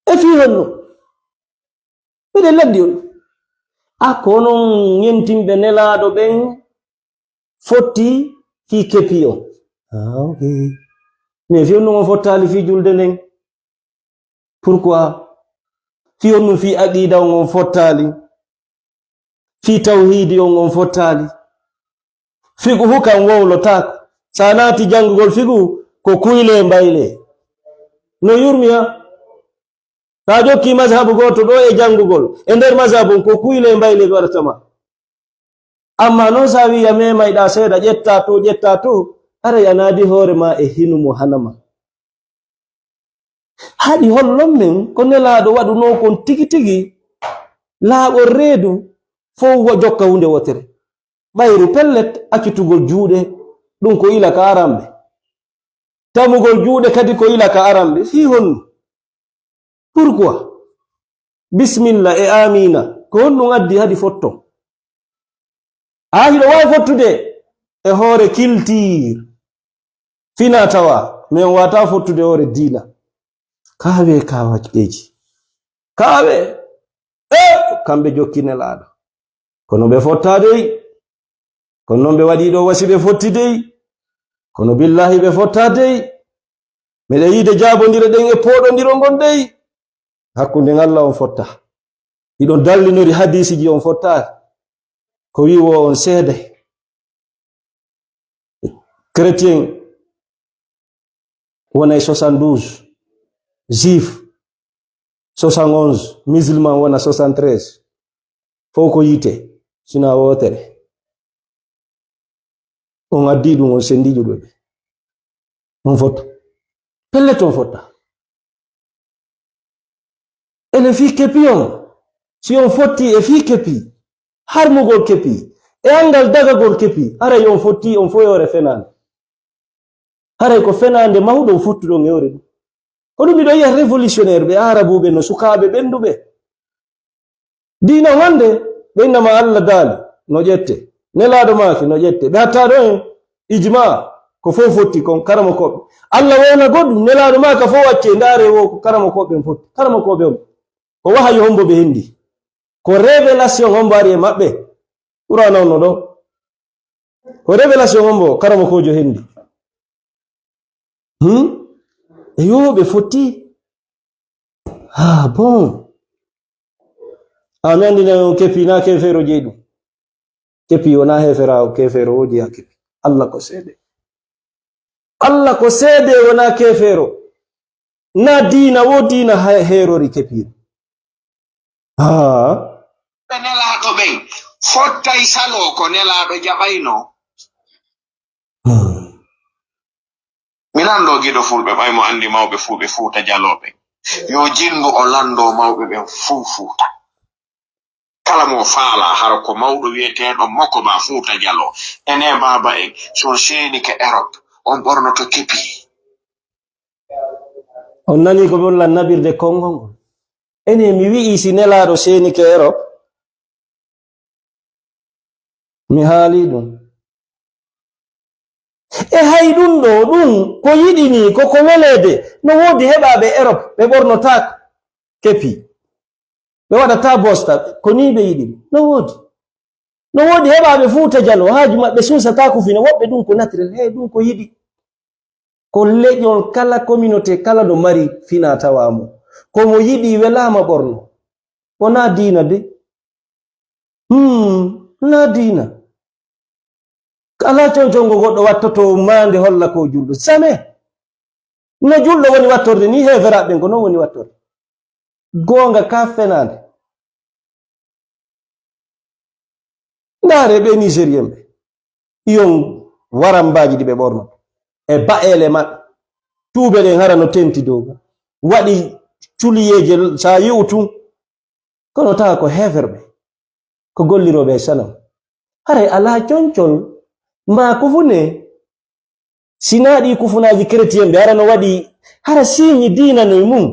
e fi honɗum ɓeɗe laddi on konon yentimɓe nelaɗo ɓen fotti fi kepi on okay. Mais fi on ɗum on fottali fi julde nden pourquoi fi on ɗum fi aqida on fottali fi tawhidi on fottali figu hukan wowlotako sa naati jangugol figu ko kuyle mbayle no yurmiya ta jokki mazhabu goto ɗo e jangugol e nder mazhabu ko kuyle mbayle waɗatama amma non sa wi a memayɗa seeɗa ƴetta to ara a naadi hoore ma e hinumo hanama haɗi hollon men ko nelaɗo waɗuno kon tigi tigi laaɓol reedu fo jokka hunde wotere ɓayru pellet accitugol juuɗe ɗum ko ila ka aramɓe tamugol juuɗe kadi ko ila ka aramɓe fi honnu pourquoi bismillah e amina ko honɗum addi hadi fotton hiɗo wawi fottude e hoore kiltir fina tawa min wata fottude hoore diina kawe kawaƴƴeji kawe kamɓe jokki nelaɗo kono ɓe fottadey kono noon ɓe waɗi ɗo wasi ɓe fotti dey kono billahi ɓe fotta dey meɗe yiide jabodire ɗen e poɗodiro gon dey hakkunde Allah on fotta ɗiɗon dallinori hadisiji on fottaki ko wiwo on seeday chrétien wona 72 juif 71 musulman wona 73 fof ko yite sina wotere on addi ɗum on sendijo ɗo ɓe on fotta pellet on fotta ene fi kepi on si on fotti e fi kepi harmugol kepi e angal dagagol kepi aray on fotti on foyore fenande haray ko fenande mawɗo on fottuɗon ewre ɗum ko ɗum miɗo yiya révolutionnaire ɓe arabuɓe no sukaɓe ɓenduɓe dina wonde ɓe innama Allah daali no ƴette nelaɗo maki no ƴette ɓe hatta ɗo en ijma ko fof fotti kon karama koɓe Allah wona goɗɗum nelaɗo maka fof wacce ndaare wo ko karama koɓe fotti karama koɓe on ko wahayi hombo ɓe hendi ko révélation hombo ari e maɓɓe ɓurana onno ɗo ko révélation hombo karama kojo hendi e yo ɓe fotti bon mi andina kepi na kefero jeyi ɗum kepi wona heferawo kefero woji ha kepi Allah ko seede wona kefero na dina wo dina herori kepi ɓe nelaɗo ɓen fottay salo ko nelaɗo jaɓayno minan ɗo giɗo fulɓe ɓaymo andi mawɓe fuu ɓe fuuta jaloɓe yo jinnu o lando mawɓe ɓen fuu fuuta kala mo faala hara ko mawɗo wiyeteɗo makko ma fuuta jalo ene baba en son seeni ke Europe on ɓornoto kepi on nani ko ɓe nabirde konngol ngol ene mi wi'i si nelaɗo seeni ke Europe mi haali ɗum e hay ɗum ɗo ɗum ko yiɗini koko welede no woodi heɓaɓe Europe ɓe ɓornotako kepi ɓe waɗata bosta ko ni ɓe yiɗi no woodi heɓaɓe fuuta jalo haaju maɓɓe susata kufina woɓɓe ɗum ko naturel ɗum ko yiɗi ko leƴol kala communauté kala ɗo mari fina tawamo komo yiɗi welama ɓorno wona diina de na diina ala concongo goɗɗo wattoto mande holla ko julɗo jamais no julɗo woni wattorde ni heferaɓe ko non woni wattorde gonga ka fenande ndaare ɓe nigérien ɓe iyon warambaji ɗi ɓe ɓorno e ba'ele maɓɓe tuube ɗen hara no tenti dow waɗi culiyeje sa yi'utu kono tawa ko heferɓe ko golliroɓe e sanam haray ala concol ma kufune sinaɗi kufunaji chrétien ɓe hara no waɗi hara signe dina noye mum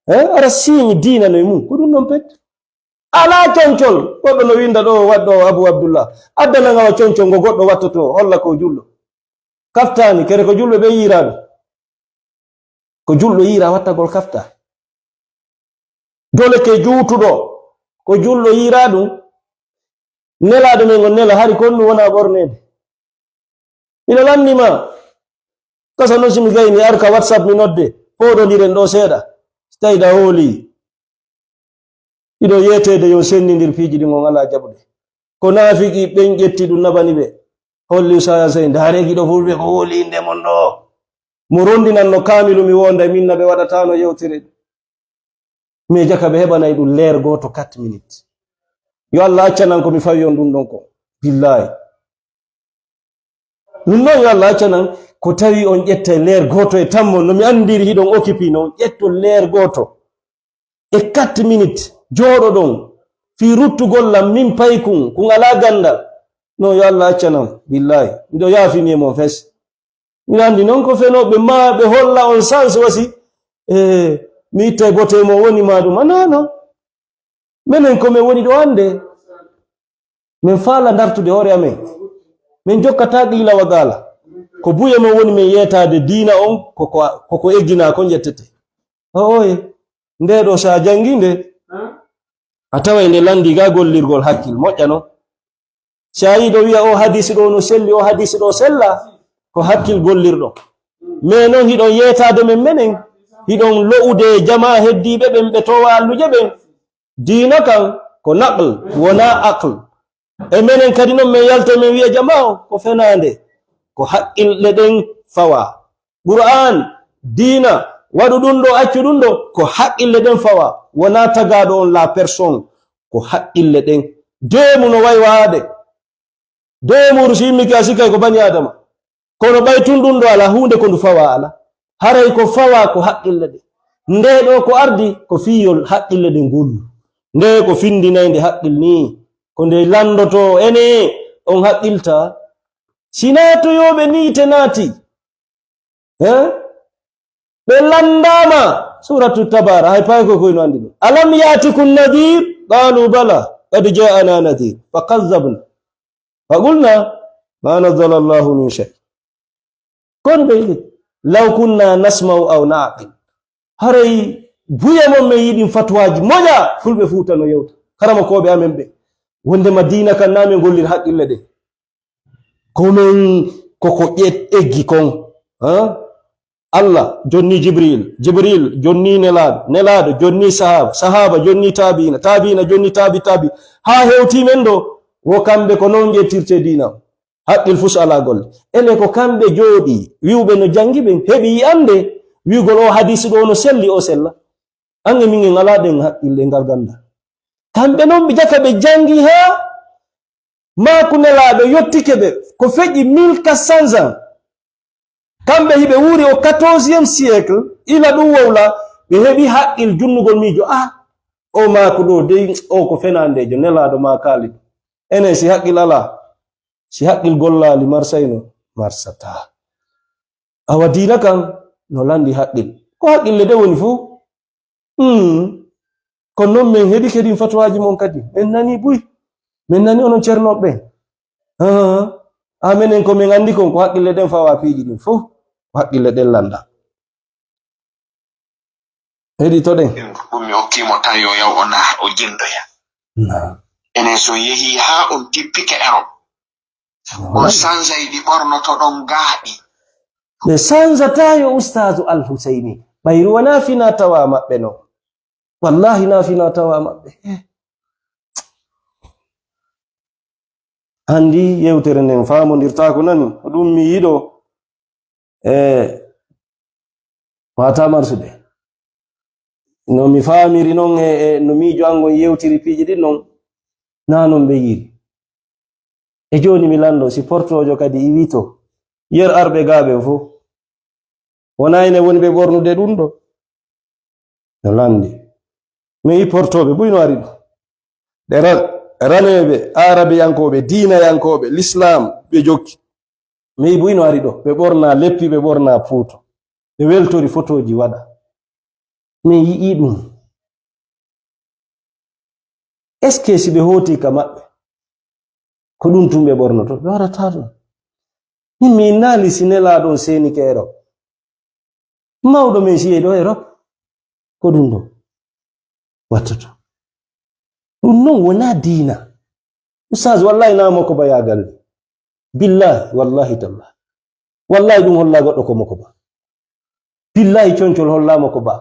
hara signe dina noye mum ko ɗum non pet ala concol goɗɗo no winda ɗo waɗɗo Abou Abdullah addanagawa concol ngo goɗɗo wattoto holla ko julɗo kaftani kere ko julɓe ɓe yiraɗo ko julɗo yira wattagol kafta dole ke juutuɗo ko julɗo yira ɗum nelaɗo men on nela hari konnu wona ɓornede miɗo landima kasa noon simi gayni arka whatsapp mi nodde poɗodiren ɗo seeɗa tawi da hooli ɗiɗo yetede yo sendidir piiji ɗi gon ala jaɓude ko naafiki ɓen ƴetti ɗum nabani ɓe holli usaya sey dareki ɗo fulɓe ko hooli inde mon ɗo mo rondinanno kamilu mi wonda minna ɓe waɗatano yewtere mi jaka ɓe heɓanayi ɗum leer goto 4 minutes yo Allah accanan ko mi fawi on ɗum ɗon ko billahi ɗum noon yo Allah accanan ko tawi on ƴetta leer goto e tammo no mi andiri hiɗon occupi no ƴetto leer goto e 4 minutes jooɗo ɗon fi ruttugolla min paykun kun ala gandal no yo Allah accanan billahi miɗo yaafini e mon fes mi andi noon ko fenoɓe ma ɓe holla on sans wasi mi itta e bote mo woni maɗum anano minen komin woni ɗo hande min faala dartude hoore amen min jokkata qiila gala ko buye men woni min yetade diina on koko eggina ko jettete oye nde ɗo sa jangi nde a tawa nde landi ga gollirgol hakkil moƴƴa non sa yi ɗo wiya o hadisi ɗo no selli o hadisi ɗo sella ko hakkil gollirɗo mais noon hiɗon yetade men menen hiɗon lo'ude jama heddiɓe ɓen ɓe towa alluje ɓen diina kan ko naql wona aql e menen kadi noon min yalto min wiya jama o ko fenande ko haqqilɗe ɗen fawa qur'an diina waɗu ɗum ɗo accu ɗum ɗo ko haqqille ɗen fawa wona tagaɗo on la personne ko haqqille ɗen demu no wayi waade demuru so yimmiki a sikkay ko bani adama kono ɓaytun ɗum ɗo ala hunde ko ndu fawa ala haray ko fawa ko haqqille ɗe nde ɗo ko ardi ko fiyol haqqille ɗe ngollu nde ko findinayde haqqil ni ko nde landoto ene on haqqilta sina to yoɓe niite naati ɓe landama suratu tabara hay pay ko koyno andi ɗum alam yatikum nadir qalu bala qad ja'ana nadir fakazzabna faqulna ma nazzala Allahu min shay kono ɓe yiɗi law kunna nasma'u aw naqil haray buya mon min yiɗin fatwaji moƴa fulɓe futano yewta karama koɓe amen ɓe wonde madina kan namin gollir haqqille ɗe komin koko eggi kon Allah jonni jibril jonni nelaɗo jonni sahaba jonni tabina jonni tabi ha hewti men ɗo wo kamɓe ko non jettirte dina haqqil fus ala golle ene ko kamɓe jooɗi wiwɓe no jangi ɓen heɓi ande wiugol o hadisi ɗo no selli o sella ange mingen ala ɗen haqqille ngal ganda kamɓe noon ɓe jaka ɓe jangi ha maku nelaɗo yottike ɓe ko feƴƴi 1400 ans kamɓe hiɓe wuri au 14e siècle ila ɗum wowla ɓe heɓi haqqil junnugol miijo o maku ɗo dey o ko fenandejo nelaɗo ma kaali enen si haqqil ala si haqqil gollali marsayno marsata awa diina kan no landi haqqil ko haqqille de woni fuu kono noon min heɗi kadi fatwaji mon kadi min nani buy min nani onon ceernoɓe minen ko min andi kon ko haqqille ɗen fawa piiji ɗin fuu ko haqqille ɗen landa heɗi to ɗen ɗum mi hokkimo tan yo yaw o naha o jindoya enen so yehi ha on tippike ero on sansay ɗi ɓornoto ɗon gaaɗi ɓe sansatayo ustazu Al-Husayni ɓayru wona fina tawa maɓɓe no wallahi na fina tawa maɓɓe andi yewtere nden famodirtako nani ɗum mi yiɗo wata marsude no mi famiri noon no miijo angon yewtiri piiji ɗin noon na non ɓe yiri e joni mi lando si portojo kadi iwito yer arɓe gaɓe fo wona ene woni ɓe ɓornude ɗum ɗo no landi mi yi portoɓe buyno ari ɗo ɗe raneɓe arabe yankoɓe diina yankoɓe l'islam ɓe jokki mi yi buyno ari ɗo ɓe ɓorna leppi ɓe ɓorna puuto ɓe weltori photoji waɗa mi yi'i ɗum est ce que si ɓe hoti ka maɓɓe ko ɗum tum ɓe ɓornoto ɓe waɗata ɗum min mi innali si nelaɗon seni ke Europe mawɗo men siye ɗo Europe ko ɗum ɗo wattoto non wona dina. Ustaz wallahi na mako ba yagal billahi wallahi talla wallahi dum holla goddo ko mako ba billahi choncol holla mako ba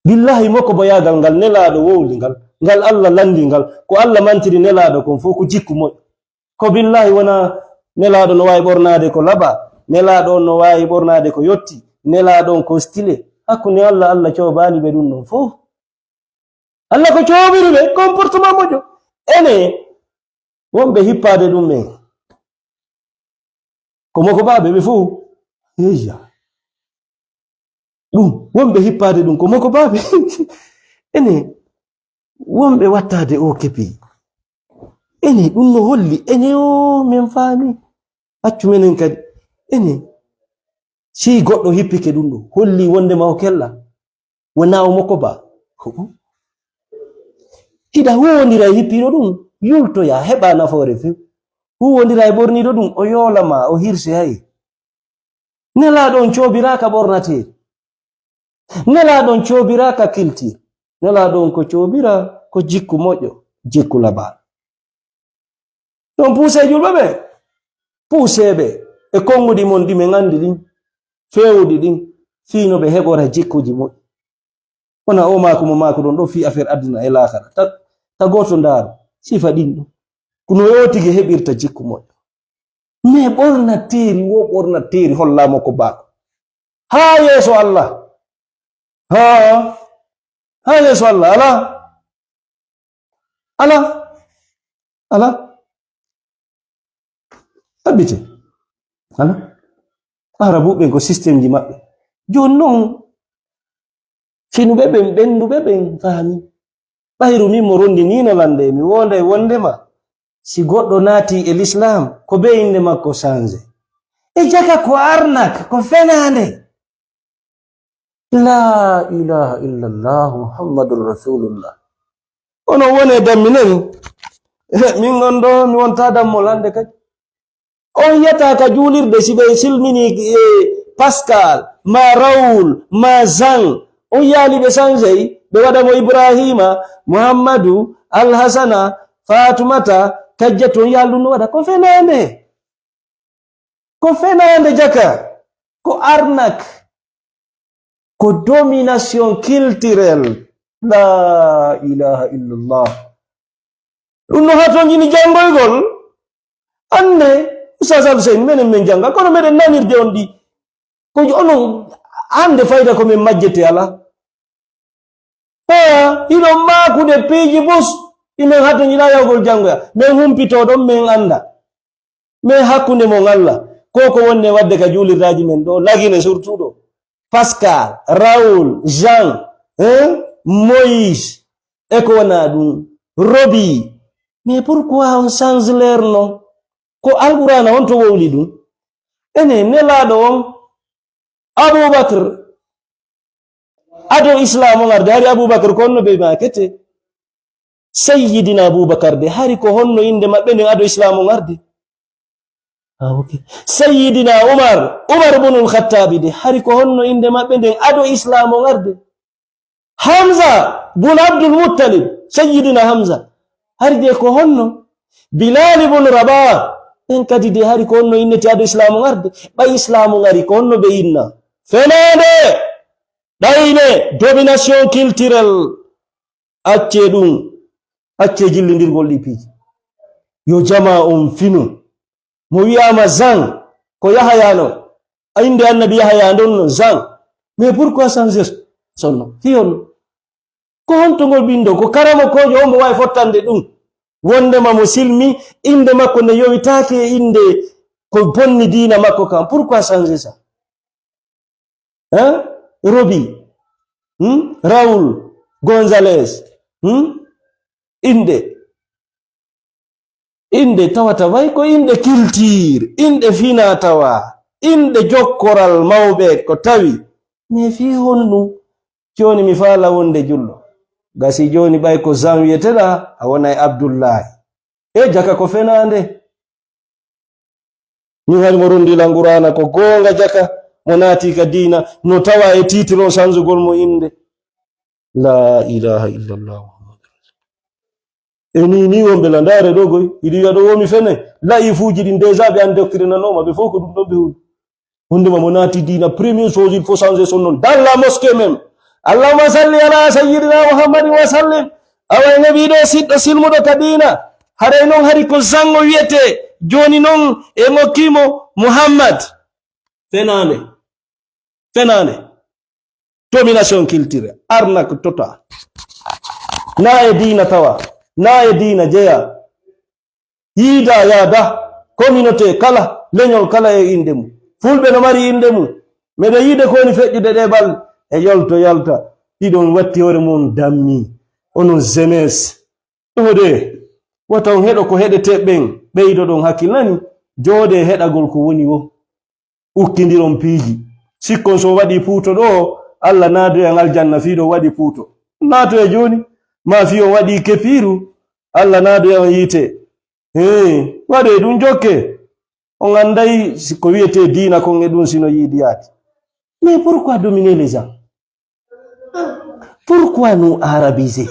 billahi mako ba yagal ngal nelado wowli ngal Allah landi ngal ko Allah mantiri nelado kon fo ko jikku mo ko billahi wona nelado no wawi bornade ko laba nelado no wawi bornade ko yotti nelado ko style hakkunde Allah cobali be dum non fo Allah ko cobiri be comportement mojo ene wonbe hippade dum men ko moko babe be fu yeya dum wonbe hippade dum ko moko babe ene wonbe wattade o kepi ene dum no holli ene o men fami accu menen kadi ene si goddo hippike dum do holli wonde ma o kella wona o moko ba ida huwondira hippiro dum yulto ya heba nafoore fe huwondira bornido dum o yolama o hirse hay nela don cobiraka bornate nela don cobiraka kilti nela don ko cobira ko jikku mojo jikku laba don puse julbe pusebe e kongudi mon di men andi din fewudi din fino be hebora jikkuji mo ona o mako don do fi affaire aduna e lakhara ta goto ndar sifa din kuno yotige hebirta jikku mo me borna teri hollamo ko ba ha yeso Allah ha yeso Allah ala abite ala arabu ben ko system ji mabbe jonnon finu beben bendu beben fami bayru ni morondi ni na lande mi wonda e wondema si goddo nati e l'islam ko be inde makko sanje e jaka ko arnak ko fenande la ilaha illallah muhammadur rasulullah ono wone damminen min gondo mi wonta dammo lande kadi on yata ka julirde sibe silmini Pascal ma Raoul ma Zang on yali be sanjay be wada mo Ibrahima Muhammadu Al-Hasana Fatumata kajjato yalu no wada ko fenande jaka ko arnak ko domination culturelle la ilaha illallah unno hato ngini jangoygol ande Ustaz Hussein men janga kono meden nanirde on di ko onon ande fayda ko men majjete ala ino makude piji bus imen hato nyina yawgol jangoya men humpito don men anda men hakkunde mo Allah ko wonne wadde ka julirdaji men do lagine surtout do Pascal Raoul Jean Moïse e ko wana dum Robi mais pourquoi on change l'air non ko alqur'ana on to wowli dum ene nelado on Abubakar ado islam ngarde hari Abubakar ko honno be makete sayyidina Abubakar de hari ko honno inde mabbe den ado islam ngarde okay sayyidina Umar ibn al-Khattab de hari ko honno inde mabbe den ado islam ngarde Hamza ibn Abdul Muttalib sayyidina Hamza hari de ko honno Bilal ibn Rabah en kadi de hari ko honno inde ado islam ngarde ba islam ngari ko honno be inna fenade dayne domination culturelle acce dum acce jillindirgol lipiji yo jama on finu mo wiyama Zang ko Yahayano inde annabi Yahaya don Zang mais pourquoi changer sonno fiyon ko honto ngol bindo ko karamo kojo ombo way fottande dum wonde ma muslimi inde makko ne yowitaake inde ko bonni dina makko kam pourquoi changer ça Robi Raoul Gonzalez inde tawata way ko inde culture inde fina tawa inde jokkoral mawbe ko tawi me fi honnu joni mi fala wonde jullo gasi joni bay ko zanwiyeteda a wona Abdullahi e jaka ko fenande ni wari mo rondi langurana ko gonga jaka monati ka dina no tawa e titro sanzugol mo inde la ilaha illallah ni wombe landare dogo idi yado womi fene la ifuji din deja be andoctrina no ma be foko dum do be hunde ma monati dina premier chose il faut changer son nom dans la mosquée même. Allahumma salli ala sayyidina Muhammad wa sallim. Awa nabi do siddo silmudo kadina hare non hari ko zango wiete joni non e ngokimo Muhammad fenane domination culture arnak total na e dina tawa na e dina jeya yida yada communauté kala leñol kala e indemu fulbe no mari indemu mede yide ko ni fejjude de bal e yolto yalta didon watti hore mun dammi ono jeunesse de woton hedo ko hedete ben beydo don hakkilani jode hedagol ko woni wo ukkindiron piiji sikkon so wadi puuto do Allah naado e aljanna fiido wadi puuto nato e joni ma fiyo wadi kepiru Allah naado e yite wade dun jokke on andai ko wiete dina ko ngedun sino yidiyati. Mais pourquoi dominer les gens? Pourquoi nous arabiser?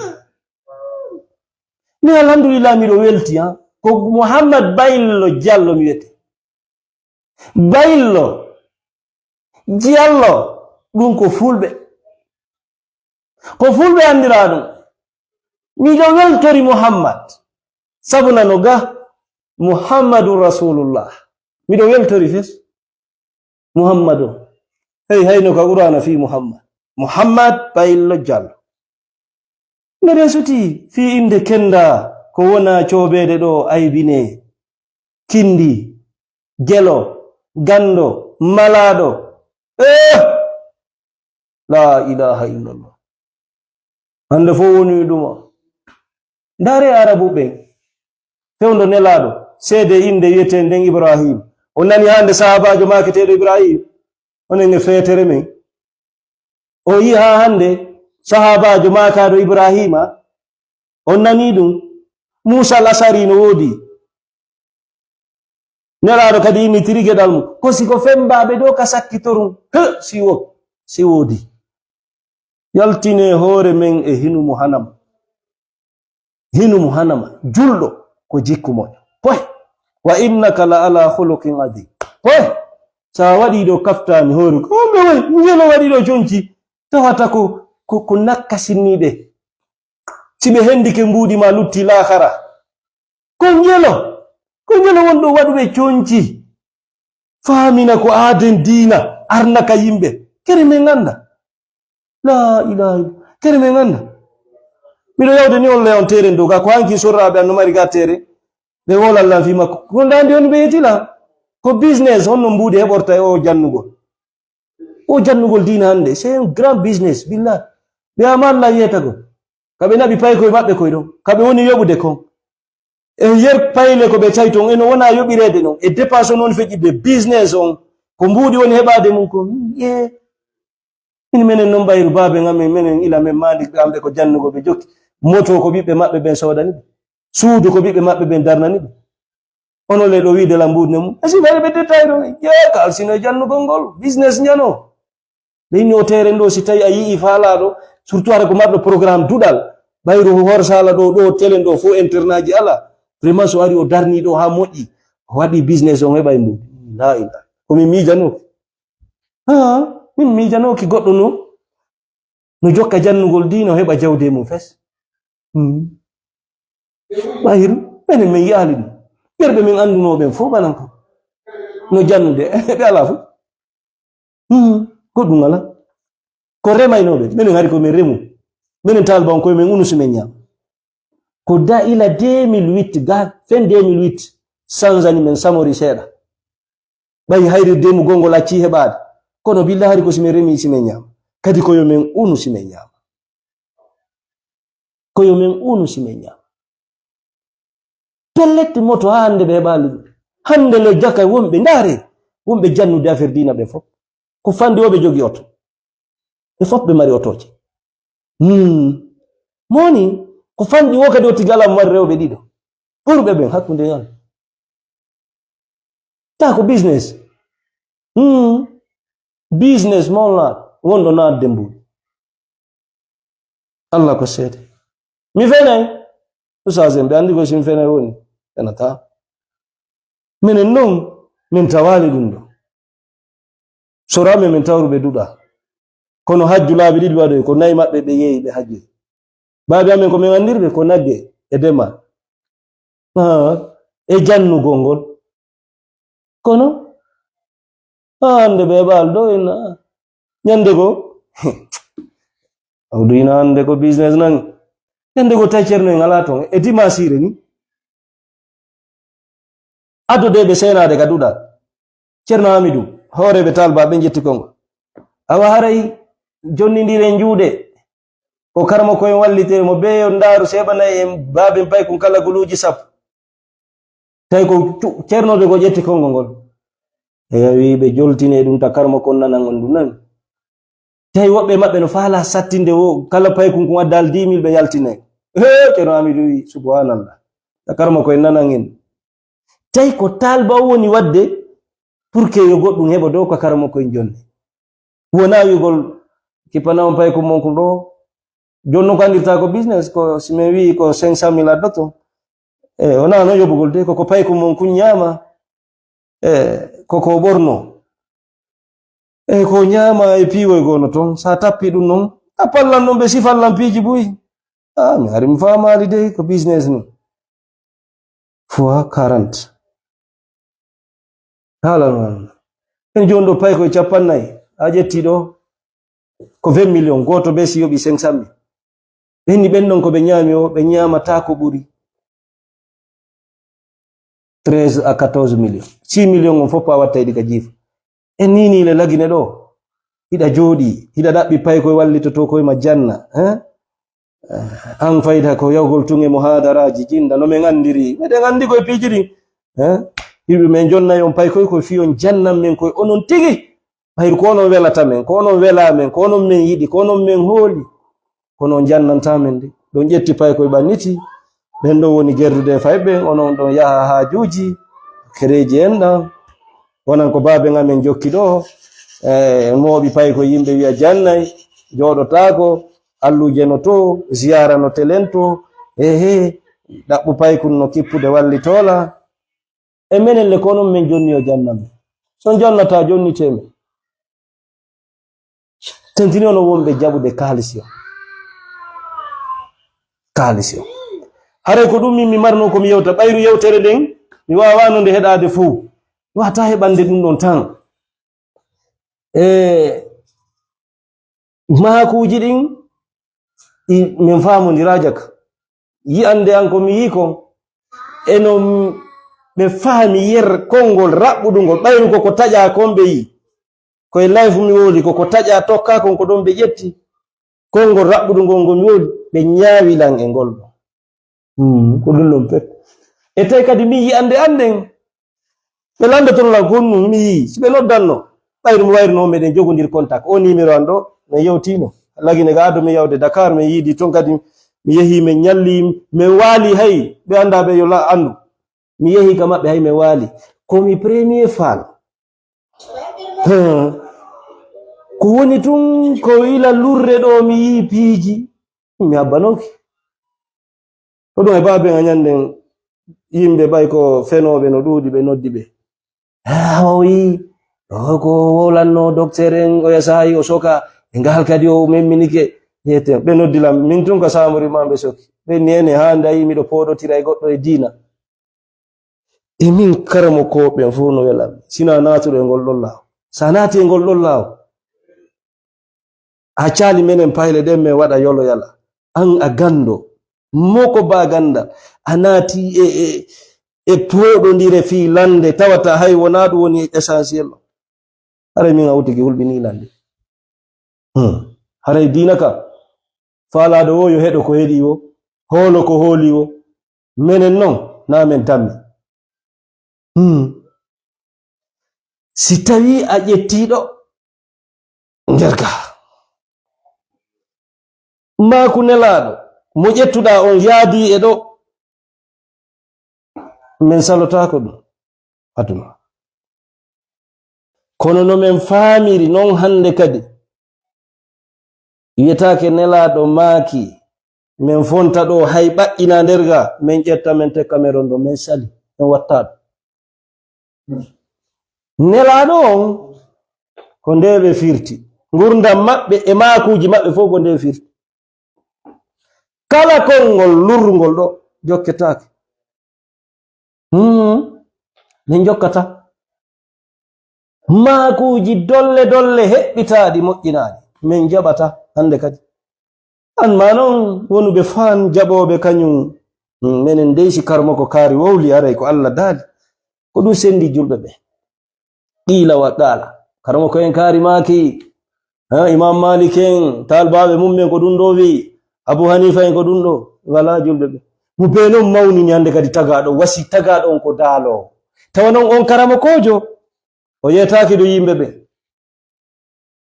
Mais alhamdulillah mi do welti ko Muhammad Baylo Diallo mi wete Baylo Diallo dun ko fulbe andira dum mi do weltori Muhammad sabuna no ga Muhammadur Rasulullah mi do weltori fes Muhammadu hayno ka qur'ana fi Muhammad Baylo Diallo ngare suti fi inde kenda ko wona coobede do aybine kindi gelo gando malado la ilaha illallah hande fo woni duma ndare arabu be fewndo nelado seede inde yete den Ibrahim on nani hande sahabajo maketedo Ibrahim onen feetere men o yi ha hande sahabajo makado Ibrahima on nani dum Musa lasari no wodi nelado kadi ni tirigedal mu ko siko fembabe do ka sakkitorum si wodi yaltine hore men e hinu muhanama juldo ko jikku mo poy wa innaka la ala khuluqin adi poy sa wadi do kaftani hore ko be way ngelo wadi do jonci tawata ko nakkasinide sibe hendike mbudi ma lutti l'akhara ko ngelo wondo wadube jonci famina ko aden dina arnaka yimbe kere men nganda la ilaha kere men nganda mido yawde ni on leon tere ndoga ko hanki sorrabe an mari gatere de wala la fi makko ko ndandi on be yetila ko business honno mbudi heborta o jannugol dina hande c'est un grand business billah be amalla yeta go kabe nabi pay ko mabbe ko do kabe woni yobude ko e yer payle ko be tayton eno wona yobirede non e dépense non fejide business on ko mbudi woni hebade mun ko min menen non bayru babe ngamen menen ila men mandi gambe ko jannugo be jokki moto ko bibbe mabbe ben sodani suudu ko bibbe mabbe ben darnani ono le do wiide la mbudne mum asi bare be detayro kal sino jannugo ngol business nyano be nyotere ndo si tay ayi falado surtout ara ko mabbe programme dudal bayru hor sala do tele ndo fo internaji ala vraiment so ari o darni do ha moddi wadi business on heba mbu la ila ko mi mijano min mijano ki goddo no jokka jannugol dino heba jawde mum fes bayru benen men yaali yerbe min anduno ben fo banan ko no jannude be ala fu goddu ngala ko remaynobe menen hari ko men remu menen talban ko men unusu men nyam ko da ila 2008 ga fin 2008 sanzani men samori seda bay hayri demu gongo la ci hebade kono billahi hari ko simen remi simen nyam kadi ko yo men unu simen nyam pellette moto hande be balu hande le jaka wombe ndare wombe jannude affaire dina be fop ko fandi wobe jogi oto be fop be mari otoje moni ko fandi wo kadi o tigala mar rewbe dido burbe ben hakkunde yon ta ko business business mola wondo na dembu Allah ko sede mi fene usazen be andi ko simfene woni enata minen non min tawali dum do sorame min tawrube duda kono hajju laabi didi wado ko nayi mabbe be yeyi be hajji baabi amen ko min andirbe ko nagge e dema e jannu gongol kono ande be baldo ina nyande go awdu ina ande ko business nan nyande go taccerno ngala ton e dimasire ni ado de be senade ga duda cerno amidu hore be talba be jetti kongo awa haray jonni ndire juude ko karmo ko en wallite mo be on daru sebana en babin pay kun kala guluji sap tay ko cerno de go jetti kongo ngol e wi be joltine dum ta karmo kon nanan on dum nan tay wobbe mabbe no faala sattinde wo kala pay kun ko waddal 10000 be yaltine cerno amidu wi subhanallah ta karmo ko en nanan en tay ko talba woni wadde pour que yo goddum hebo do ko karmo ko en jonne wona wigol kipana on pay ko mon ko do jonno ko andirta ko business ko sime wi ko 500,000 addoto ona no yobugol de ko pay ko mon kun nyama ko borno ko nyama e piwo gono ton sa tappi dum non apallan non be sifallan piji buyi mi ari mi famali de ko business ni fois 40 hala non en jondo pay ko capannay a jetti do ko 20 million goto be si yobi 500,000 benni bennon ko be nyami o be nyamata ko buri 13 à 14 million 6 million on fopa watta diga jif en nini le lagine do ida jodi ida dabbi pay ko wallito to ko ma janna an fayda ko yawgol tunge muhadaraji jinda no men andiri meden andi ko pijiri yibe men jonna yon pay ko fiyon janna men ko onon tigi hayr ko non welata men ko non wela men ko non men yidi ko non men holi ko non jannanta men de don jetti pay ko baniti ben do woni gerdude faybe onon don yaha hajuji kereji enda wonan ko baabe ngamen jokki do mobi pay ko yimbe wiya jannay jodotako alluje no to ziyara no telento dabbu pay kun no kippude wallitola e menen le kono men jonni o jannam son jonnata jonni teme tentini ono wombe jabude kalisio hare ko dum mi marno ko mi yewta bayru yewtere den mi wawano de hedade fu wata hebande dum don tan mahakuji din min famondiraajak yi ande an ko mi yi ko eno be fami yer kongol rabbudungol bayru ko taja kombe yi ko e life mi woli ko taja tokka ko don be jetti kongol rabbudungol ngol mi woli be nyaawi lan e ngol ko dum non pet e tay kadi mi yi ande be lande ton la gonnu mi yi sibe noddanno bayru mi wayruno meden jogondir contact o numéro ando me yewtino lagine gaado mi yawde Dakar mi yidi ton kadi mi yehi me nyalli me wali hay be anda be yo la andu mi yehi kama be hay me wali ko mi premier fan ko woni tun ko ila lurre do mi yi piji mi abanoki ko do e baabe nganyande yimbe bay ko fenobe no dudi be noddi be wi ko wolanno docteur en o yasayi o soka ngal kadi o memminike yete be noddilam min tun ko samuri mambe soki be nene handa yi mi do podotira e goddo e dina e min karamo ko be fu no welam sina natude ngol dollaw sanati ngol dollaw a chali menen payle dem me wada yolo yala an a gando moko ba ganda anati e podo ndire fi lande tawata hay wonadu woni essentiel are min awtigi hulbini lande hare dinaka fala do wo yo hedo ko hedi wo holo ko holi wo menen non na men tammi si tawi a jettido nderka ma ku nelado mo jettuda on yaadi e do men salota ko dum aduna kono no men famiri non hande kadi yetaake nelado maaki men fonta ɗo hay ɓaƴƴina nderga men ƴetta men tekka meron ɗo men sali en watta ɗum nelaɗo on ko nde ɓe firti gurdam maɓɓe e makuji maɓɓe fof ko nde firti kala konngol lurngol ɗo jokketake min jokkata makuji dolle dolle heɓɓitaɗi moƴƴinaɗi min jaɓata hande kadi an ma non wonuɓe fan jaɓoɓe kañum minen ndeysi karmo ko kaari wowli aray ko Allah daali ko ɗum sendi julɓe ɓe qila wa qala karmo ko en kaari maki imam malik en talbaɓe mummen ko ɗum ɗo wi Abu Hanifa en ko ɗum ɗo wala julɓe ɓe mo be non mawnini hande kadi tagaɗo wasi tagaɗo on ko daalo tawa non on karamo kojo o yetaki do yimɓe ɓe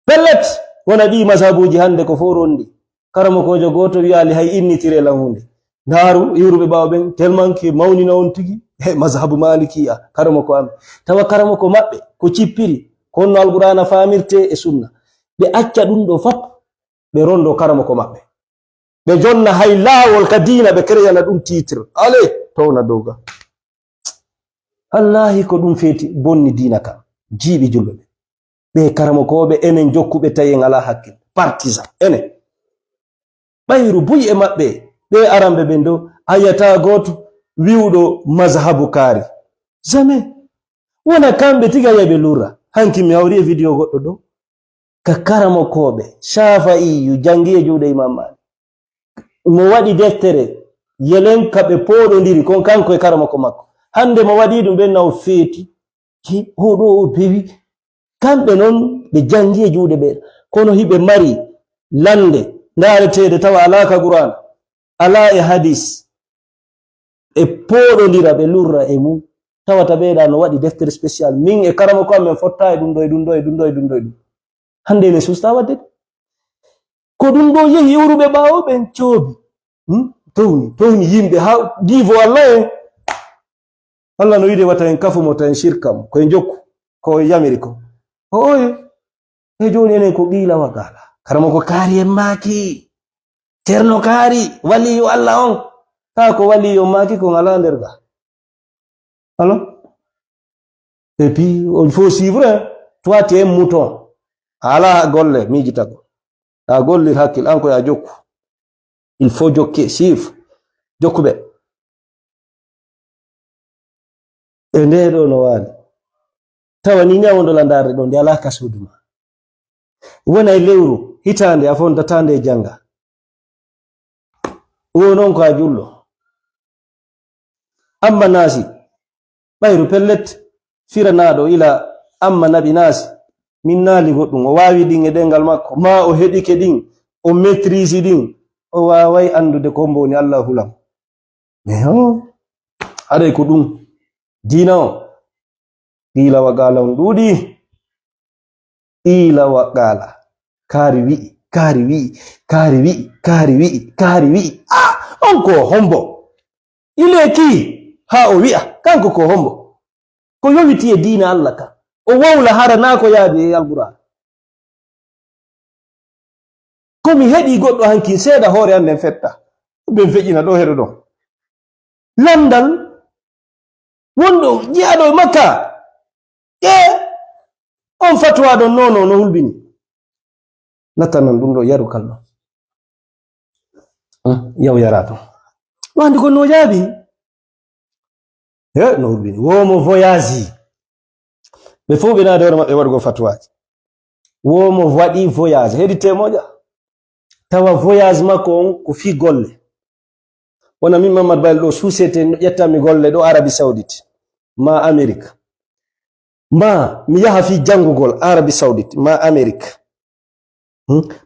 pellet wona ɗi masabuji hande ko fo rondi karamo kojo goto wiyali hay innitire lan hunde daru iwruɓe ɓawo ɓen tellement que mawnina on tigi mazhabu malikiya karamo ko am tawa karamo ko maɓɓe ko cippiri konno alqur'ana famirte e sunna ɓe acca ɗum ɗo fop ɓe rondo karamo ko maɓɓe ɓe jonna hay laawol ka diina ɓe créana ɗum titre ale towna dowga wallahi ko ɗum feeti bonni diina kam jiiɓi julɓe ɓe karamo koɓe enen jokkuɓe tawi en ala hakkil partisan enen ɓayru buy e maɓɓe ɓe aramɓe ɓen dow ayata goto wiwɗo mazhabu kaari jamais wona kamɓe tiga yaɓe lura hanki mi hawri e vidéo goɗɗo ɗo ka karamo koɓe Shafi'iyu jangi e juuɗe Imam Malik mo waɗi deftere yelen kaɓe poɗodiri kon kanko e karamo ko makko hande mo waɗi ɗum ɓen naw feeti oɗo o bewi kamɓe noon ɓe jangi e juuɗe ɓe kono hiɓe mari lande ndaretede tawa ala ka Qur'an ala e hadis e poɗodira ɓe lurra e mum tawata ɓeɗa no waɗi deftere spécial min e karamo ko amen fotta e ɗum ɗo e ɗum ɗo e ɗum ɗo e ɗum ɗo e ɗum hande ne susta wadde ko ɗum ɗo yehi iwruɓe ɓawo ɓen coobi towni yimɓe ha divo Allah en Allah no wiide wata en kafumo ta en shirkam koye jokku ko yamiri ko oye e joni enen ko qila wa qala karamo ko kaari en maaki ceerno kaari waliyo Allah on ka ko waliyo maaki ko ala nder ga alors et puis il faut suivre toi tu es mouton ala golle mijita ko a gollir hakkil an ko ya jokku il faut jokke suivre jokkuɓe e nde ɗo no waali tawa ni ñawodola ndarde ɗo nde ala ka suudu ma wona e lewru hitande a fontatande e janga wo noon ko a jullo amma naasi ɓayru pellet firanaɗo ila amma naɓi naasi min naali goɗɗum o wawi ɗin e ɗengal makko ma o heɗike ɗin o maîtrise ɗin o wawai andude ko mboni Allah hulam mais haɗay ko ɗum diina o qila wa qala on ɗuuɗi qila wa qala kaari wi'i kaari wi'i kaari wi'i kaari wi'i kaari wi'i on ko hombo ile ki ha o wi'a kanko ko hombo ko yowiti e diina Allah ka o wowla hara na ko yaadi e alqur'an komi heɗi goɗɗo hanki seeɗa hoore an nden fetta ɓen feƴƴina ɗo heɗo ɗon landal wonɗo jiyaɗo e makka on fatwa ɗon nono no hulbini nattanan ɗum ɗo yaru kalɗo yaw yara ton wandi ko no jaabi no hulbini womo voyage ɓe fof ɓe naade hoore maɓɓe waɗugo fatwaji womo waɗi voyage heɗite moƴa tawa voyage makko on ko fi golle wona min Mamadou Baylo ɗo société ƴettami golle ɗo Arabie Saoudite ma Amérique ma mi yaha fi jangugol Arabie Saoudite ma Amérique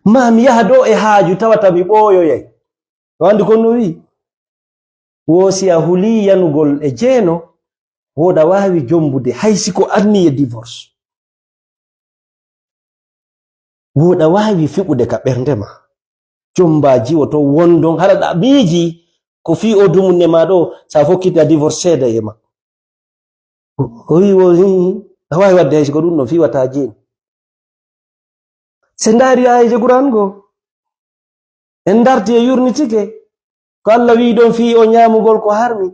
ma mi yaha ɗo e haaju tawata mi ɓooyoyay wandi kon no wi woosi a huli yanugol e jeeno woɗa wawi jombude haysi ko anni e divorce woɗa wawi fiɓude ka ɓerdema jombaji o to wondon haɗaɗa miiji ko fi o dumunne ma ɗo sa fokkita divorce seeda e ma o wi wo a wawi wadde haysi ko ɗum no fiwata jeen se ndaari ayije Qur'an go en darti e yurnitike ko Allah wi don fi o nyamugol ko harmi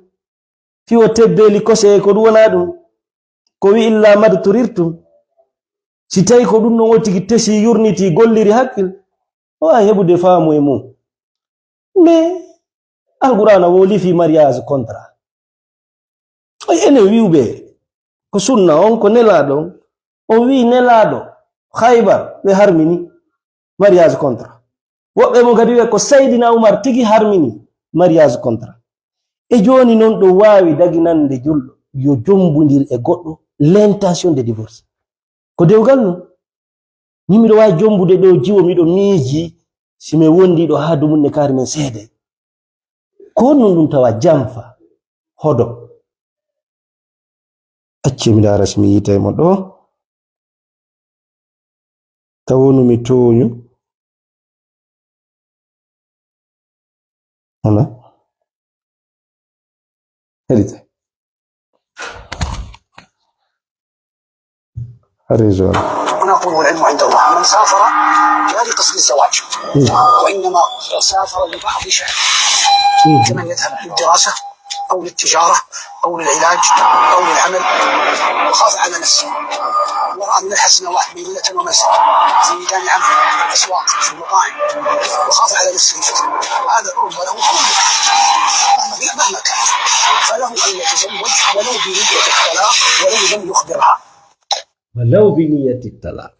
fi o tebbeli kose ko duwana dum ko wi illa madturirtum si tay ko dum no woti tesi yurniti golliri hakkil o hebude faamu e mum mais alqur'ana woli fi mariage contrat ene wiwbe ko sunna on ko nelado o wi nelado khaybar be harmini mariage contrat wobbe mo gadi ko sayyidina umar tigi harmini mariage contrat e joni non do wawi daginande juldo yo jombundir e goddo l'intention de divorce ko dewgal no ni mi do wawi jombude do jiwo mi do miiji si me wondi do ha dumunne kari men seede ko non dum tawa jamfa hodo acci mi dara mi yitay mo do tawonu mi toñu ana هريته الرجال أنا أقول والعلم عند الله من سافر لا لقصد الزواج وإنما سافر لبعض شأن كمن يذهب للدراسة أو للتجارة أو للعلاج أو للعمل وخاف على نفسه ورأى من الحسن واحد ميلة ومسا في ميدان عمل في الأسواق في المطاعم وخاف على نفسه فتنة هذا ربما له مهما كان فله أن يتزوج ولو بنية الطلاق ولو لم يخبرها ولو بنية الطلاق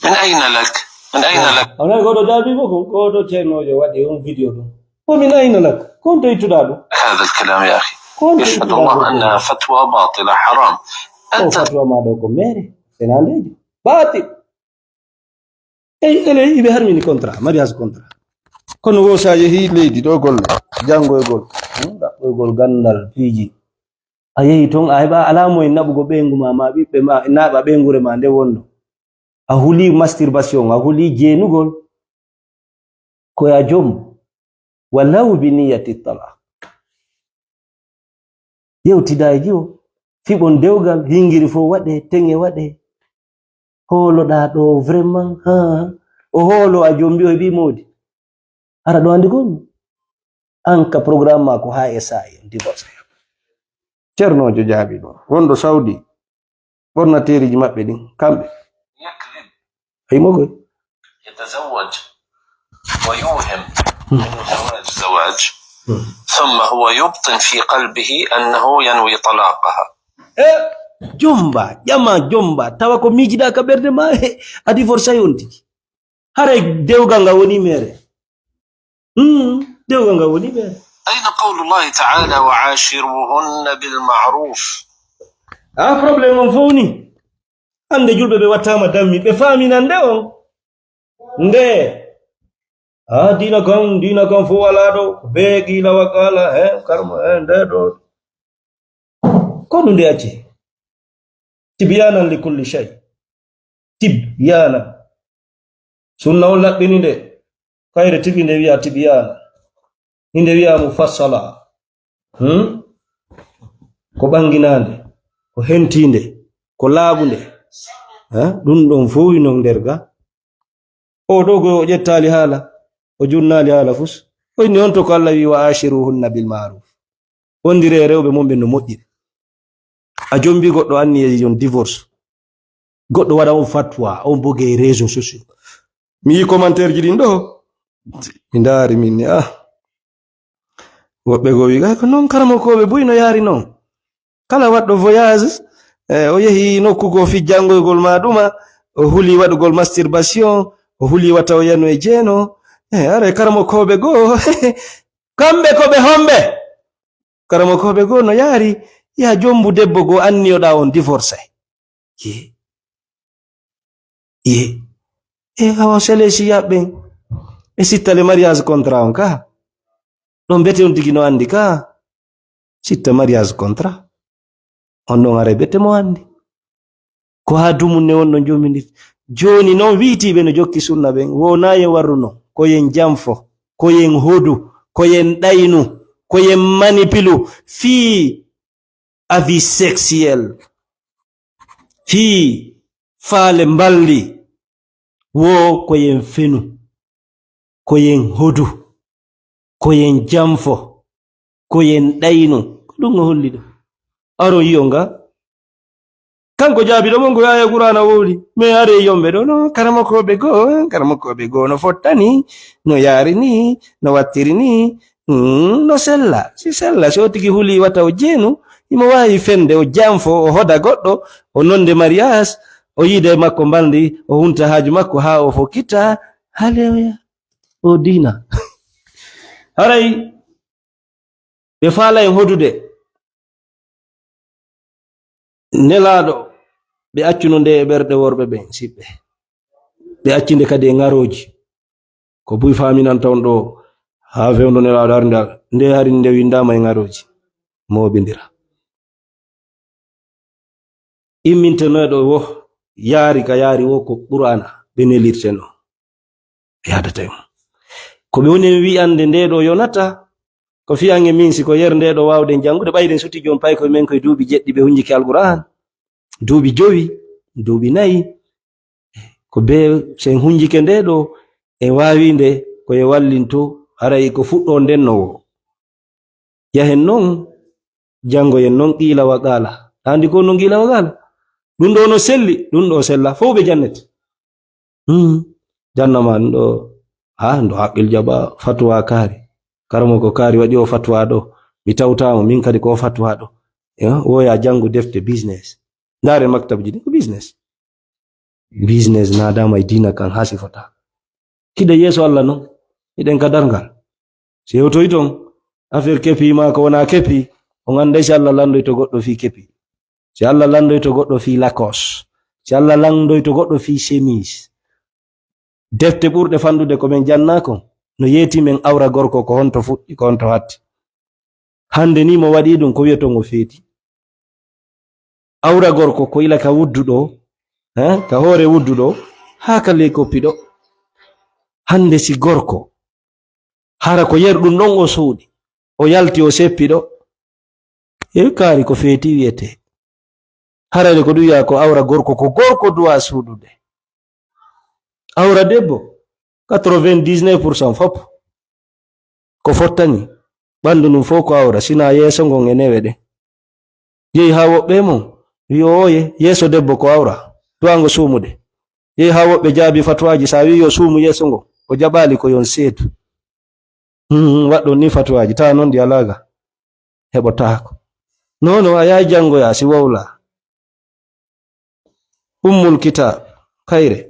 من أين لك؟ من أين لك؟ أنا أقول دابي بكم كودو تشينو جوادي فيديو دو ومن أين لك؟ كنت يتدابو هذا الكلام يا أخي يشهد الله أنها فتوى باطلة حرام أنت فتوى ما دوكم ميري سناندي باطل ele ibe harmini contrat mariage contrat kono wo saje hi leydi do gol jango e gol dabbo gol gandal fiji ayi ton ayba alamo en nabugo bengu ma bibbe ma naba bengure ma nde wonno a huli masturbation a huli jenugol ko ya jom walau bi niyyati talaq yewtidaaji o fibon dewgal hingiri fo wade tenge wade holo da do vraiment ha o holo a jombi o bi modi ara do andi gon anka programme mako ha esay divorce cerno jo jabi do wondo saudi bornateeri ji mabbe din kambe يكذب ay mogo يتزوج ويوهم انه زواج ثم هو يبطن في قلبه انه ينوي طلاقها jomba jama jomba tawa ko mijida ka berde ma a divorce yonti hare dewgal nga woni mere dewgal nga woni mere أين قول الله تعالى وعاشروهن بالمعروف problem foni ande julbe be watama dammi be fami nan de on nde dina kan fo wala do be gila wakala karma nde do kono nde aci tibyanan li kulli shay tibyana sunna wala bini de kayre tibi nde wiya tibyana inde wiya mufassala ko banginande ko hentinde ko laabunde dum don fo ino derga o dogo jettali hala o junnali hala fus o ni on to ko Allah wi wa ashiruhunna bil ma'ruf wondire rewbe mombe no moddi a jombi goddo anni e yon divorce goddo wada on fatwa on boge réseaux sociaux mi yi commentaire ji din do indari minni wobbe go wi ko non karamo ko be buyno yari non kala waddo voyage o yehi nokkugo fi jangoygol maduma o huli wadugol masturbation o huli wata o yanu e jeno are karamo kobe go kambe ko be hombe karamo kobe go no yari ya jombu debbo go anni oda on divorce hawa selesi yabbe e sittale mariage contrat on ka don bete on digino andi ka sitta mariage contrat on non are bete mo andi ko ha dumunne wonno jomini joni non wiitibe no jokki sunna ben wonaye waruno ko yen jamfo ko yen hodu ko yen daynu ko yen manipilu fi avis sexuel fi faale mballi wo ko yen fenu ko yen hodu koyen jamfo koyen ɗayno ko ɗum o holli ɗo aro yiyonga kanko jaabi ɗo mongo yaya qur'ana wowli mais are yombe ɗo no karamakoɓe goo no fottani no yaari ni no wattiri ni no sella si sella so tigi huli wata o jeenu imo wawi fende o jamfo o hoda goɗɗo o nonde mariage o yide makko baldi o hunta haaju makko ha o fokkita haleoya o dina haray ɓe faala en hodude nelaɗo ɓe accuno nde e ɓerɗe worɓe ɓen siɓɓe ɓe accinde kadi e ŋaroji ko buy faminan tawn ɗo ha fewndo nelaɗo arnda nde hari nde windama e ŋaroji mobidira immintenoɗo wo yaari ka yaari wo ko qur'ana ɓe nelirteno ɓe yadata e mum ko ɓe woni wi'ande nde ɗo yonata ko fiyange min si ko yer nde ɗo wawden jangude ɓayden suti jon pay koye men koye duuɓi jeɗɗi ɓe hunjiki alquran duuɓi 5 duuɓi 4 ko be sen hunjike nde ɗo e wawinde koye wallinto haray ko fuɗɗo ndennowo yahen noon jangoyen noon qila wa qala andi ko no qila wa qala ɗum ɗo no selli ɗum ɗo sella fof ɓe jannete jannama ɗum ɗo ndo haqqil jaɓa fatwa kaari karamo ko kaari waɗi o fatwa ɗo mi tawtamo min kadi ko fatwa ɗo woya jangu defte business ndare maktabji ɗin ko business na dama e dina kan ha sifata kiɗa yeeso Allah noon eɗen ka darngal so yewtoyi ton affaire kepi ma ko wona kepi on anda si Allah landoy to goɗɗo fi kepi si Allah landoy to goɗɗo fi lakos si Allah landoy to goɗɗo fi chemise defte ɓurɗe fandude ko men jannakon no yeeti men awra gorko ko honto fuɗɗi ko honto hatti hande ni mo waɗi ɗum ko wiyaton o feeti awra gorko ko ila ka wudduɗo ka hoore wudduɗo ha ka ley koppiɗo hande si gorko hara ko yerɗum ɗon o suuɗi o yalti o seppiɗo e kaari ko feeti wiyete harale ko ɗum wiya ko awra gorko ko gorko duwa suuɗude awra debbo 99% fop ko fottani ɓandu ɗum fof ko awra sina yeeso ngon e newe ɗen yehi ha woɓɓe mon wi oye yeeso debbo ko awra duwango suumude yehi ha woɓɓe jaabi fatwaji sa wi yo suumu yeeso ngo o jaɓali ko yon seedu waɗɗon ni fatwaji ta noon ndi alaga heɓotako nono a yahi jangoya si wowla ummul kitab kayre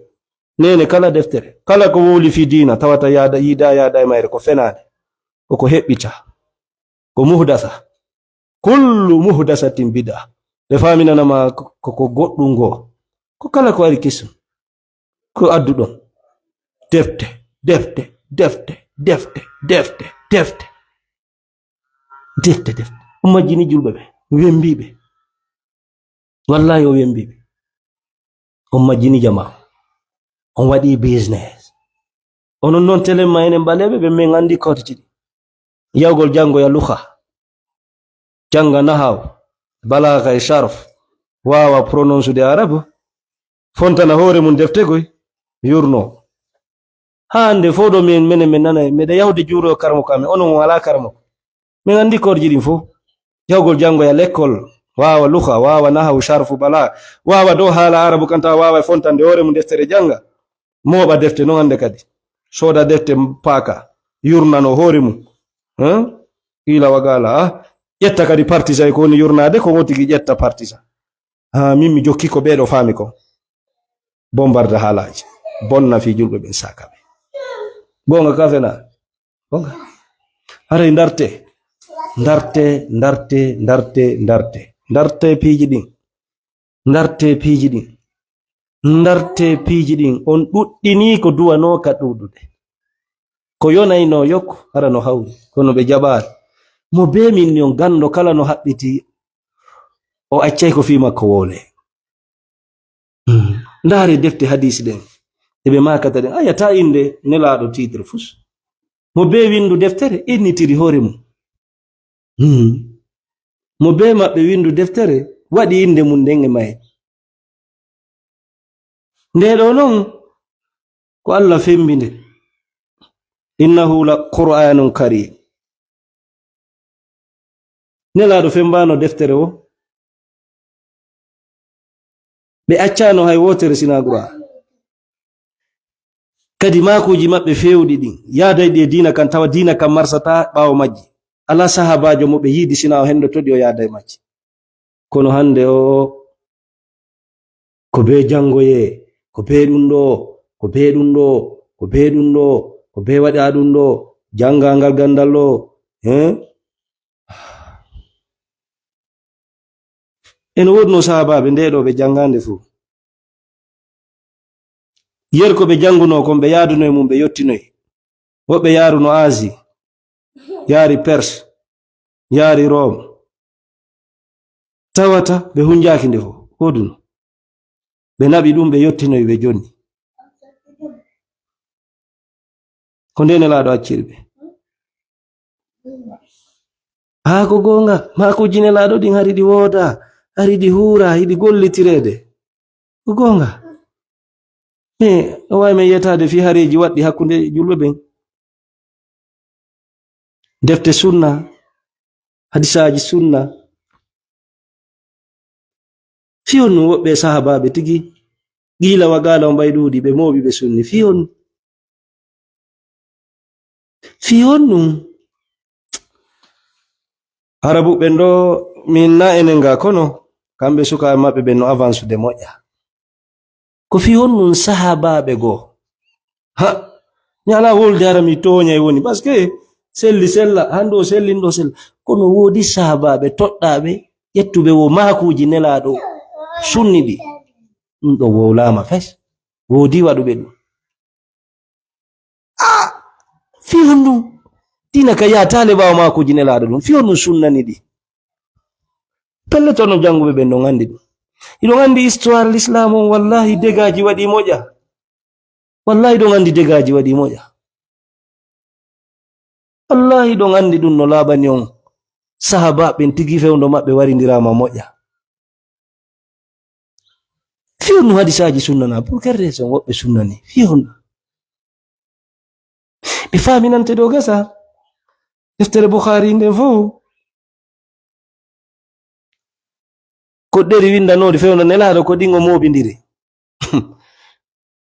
nene kala deftere kala ko wowli fi dina tawata yida e mayre ko fenade koko heɓɓita ko muhdasa kullu muhdasatin bid'a ɓe faminanama koko goɗɗum ngo ko kala ko ari kisum ko adduɗon defte o majjini julɓe ɓe wembiɓe wallahi o wembiɓe on majjini jama on waɗi business onon noon telemma enen ɓaleɓe ɓe min andi kotitiɗi yawgol jango ya luha janga nahaw balaga e sharf wawa prononce de arabe fontana hoore mum defte goy yurno hande fo ɗo min nana meɗa yawde juuro karmo kame onon wala karmo min andi korji ɗin fo yawgol jango ya l'école wawa luha wawa nahaw sharfu bala wawa dow haala arabu kanta wawa fontande hoore mum deftere janga moɓa defte non hande kadi soda defte paaka yurnano hoore mum ila wagala ƴetta kadi partisa e ko woni yurnade ko wotigi ƴetta partisa min mi jokki ko ɓeɗo faami ko bombarde haalaji bonna fi julɓe ɓen sakaɓe gonga kafena gonga haray ndarte piiji ɗin on ɗuɗɗini ko duwanoka ɗuɗude ko yonayno yokko hara no hawri kono ɓe jaɓaali mo be min yon gando kala no haɓɓiti o accay ko fi makko wole ndaare defte hadisi ɗen eɓe makata ɗen ayata inde nelaɗo titre fus mo be windu deftere innitiri hoore mum mo be maɓɓe windu deftere waɗi inde mum nden e maye nde ɗo noon ko Allah fembinde innahu la qur'anun karim nelaɗo fembano deftere o ɓe accano hay wotere sina Qur'an. Kadi makuji maɓɓe fewɗi ɗin yadayɗi e dina kan tawa dina kan marsata ɓawo majji ala sahabajo mo ɓe yiidi sina o hendo toɗi o yaada e majji. Kono hande o ko be jangoye, ko be ɗum ɗo, ko be ɗum ɗo, ko be ɗum ɗo, ko be waɗa ɗum ɗo, jangangal gandal ɗo en wodno sahabaɓe ndeɗo ɓe jangande fu yer ko ɓe janguno kon ɓe yaaduno e mum ɓe yottinoy. Woɓɓe yaaruno Asie, yaari Perse, yaari Rome, tawata ɓe hunjaki nde fo hoduno ɓe naɓi ɗum ɓe yottinoy ɓe jonni. Ko nde nelaɗo acciri ɓe. Ko gonga makuji nelaɗo ɗin hari ɗi wooda, hari ɗi hura, hiɗi gollitirede. Ko gonga o wawi men yetade fi hareji waɗɗi hakkunde julɓe ɓen. Defte sunna, hadisaji sunna fiyon nu woɓɓe sahabaɓe tigi qila wa qala o mbayɗuɗi ɓe moɓi ɓe sunni fiyon nu arabu ɓen ɗo min na enen ga kono kamɓe sukaɓe maɓɓe ɓen no avance de moƴƴa ko fiyon nun sahabaɓe go nyala wolde ara mi toña e woni parce que selli sella hande o sellin ɗo sella kono wodi sahabaɓe toɗɗaɓe ƴettuɓe wo makuji nelaɗo sunni ɗi ɗum ɗo wowlama fes wodi waɗuɓe ɗum fiyon nun dina ka yatale ɓawo makuji nelaɗo ɗum fiyon nun sunnani ɗi pelle to no janguɓe ɓen ɗon andi ɗum iɗon andi histoire l'islam on wallahi degaji waɗi moƴa wallahi ɗon andi degaji waɗi moƴa wallahi ɗon andi ɗum no laɓani on sahabaɓen tigi fewdo maɓɓe warindirama moƴa fiyon nu hadisaji sunnana pour quelle raison woɓɓe sunnani fiyon ɓe faminante dow gasa deftere Bukhari nden fo ko ɗeri windanode fewdo nelaɗo ko ɗin o moɓidiri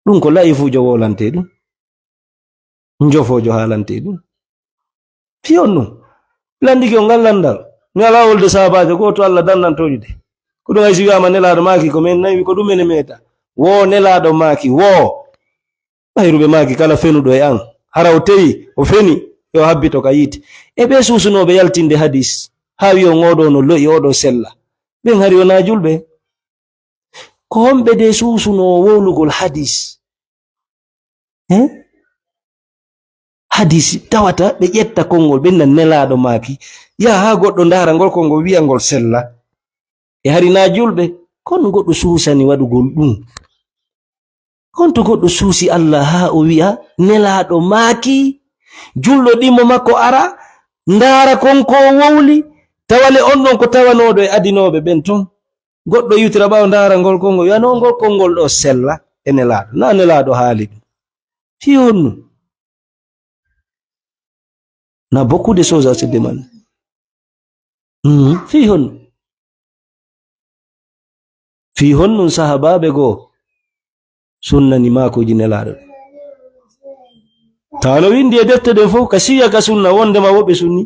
ɗum ko la'ifujo wolante ɗum jofojo haalante ɗum fiyon nu landiki o ngal landal mi ala wolde sahabajo goto Allah dandantoji de ko ɗum haysi wiyama nelaɗo maki ko men nayi ko ɗum ene meta wo nelaɗo maki wo ɓayruɓe maki kala fenuɗo e an hara o tewi o feni yo habbito ka yite e ɓe susunoɓe yaltinde hadis ha wi on oɗo no lo'i oɗo sella ɓen hari wona julɓe ko homɓe de susuno wowlugol hadis hadisi tawata ɓe ƴetta konngol ɓe nan nelaɗo maki ya ha goɗɗo ndara ngol konngol wi'a ngol sella e hari na julɓe kono goɗɗo susani waɗugol ɗum honto goɗɗo suusi Allah ha o wi'a nelaɗo maki julɗo ɗimo makko ara ndara konko wowli tawale on ɗon ko tawanoɗo e adinoɓe ɓen ton goɗɗo yutira ɓawo ndara ngol konngol wi'a no ngol konngol ɗo sella e nelaɗo na nelaɗo haali ɗum fiyonnu na beaucoup de choses à se demander fi honnun sahabaɓe goo sunnani makuji nelaɗo tawano windi e defte ɗen fof ka siya ka sunna wondema woɓɓe sunni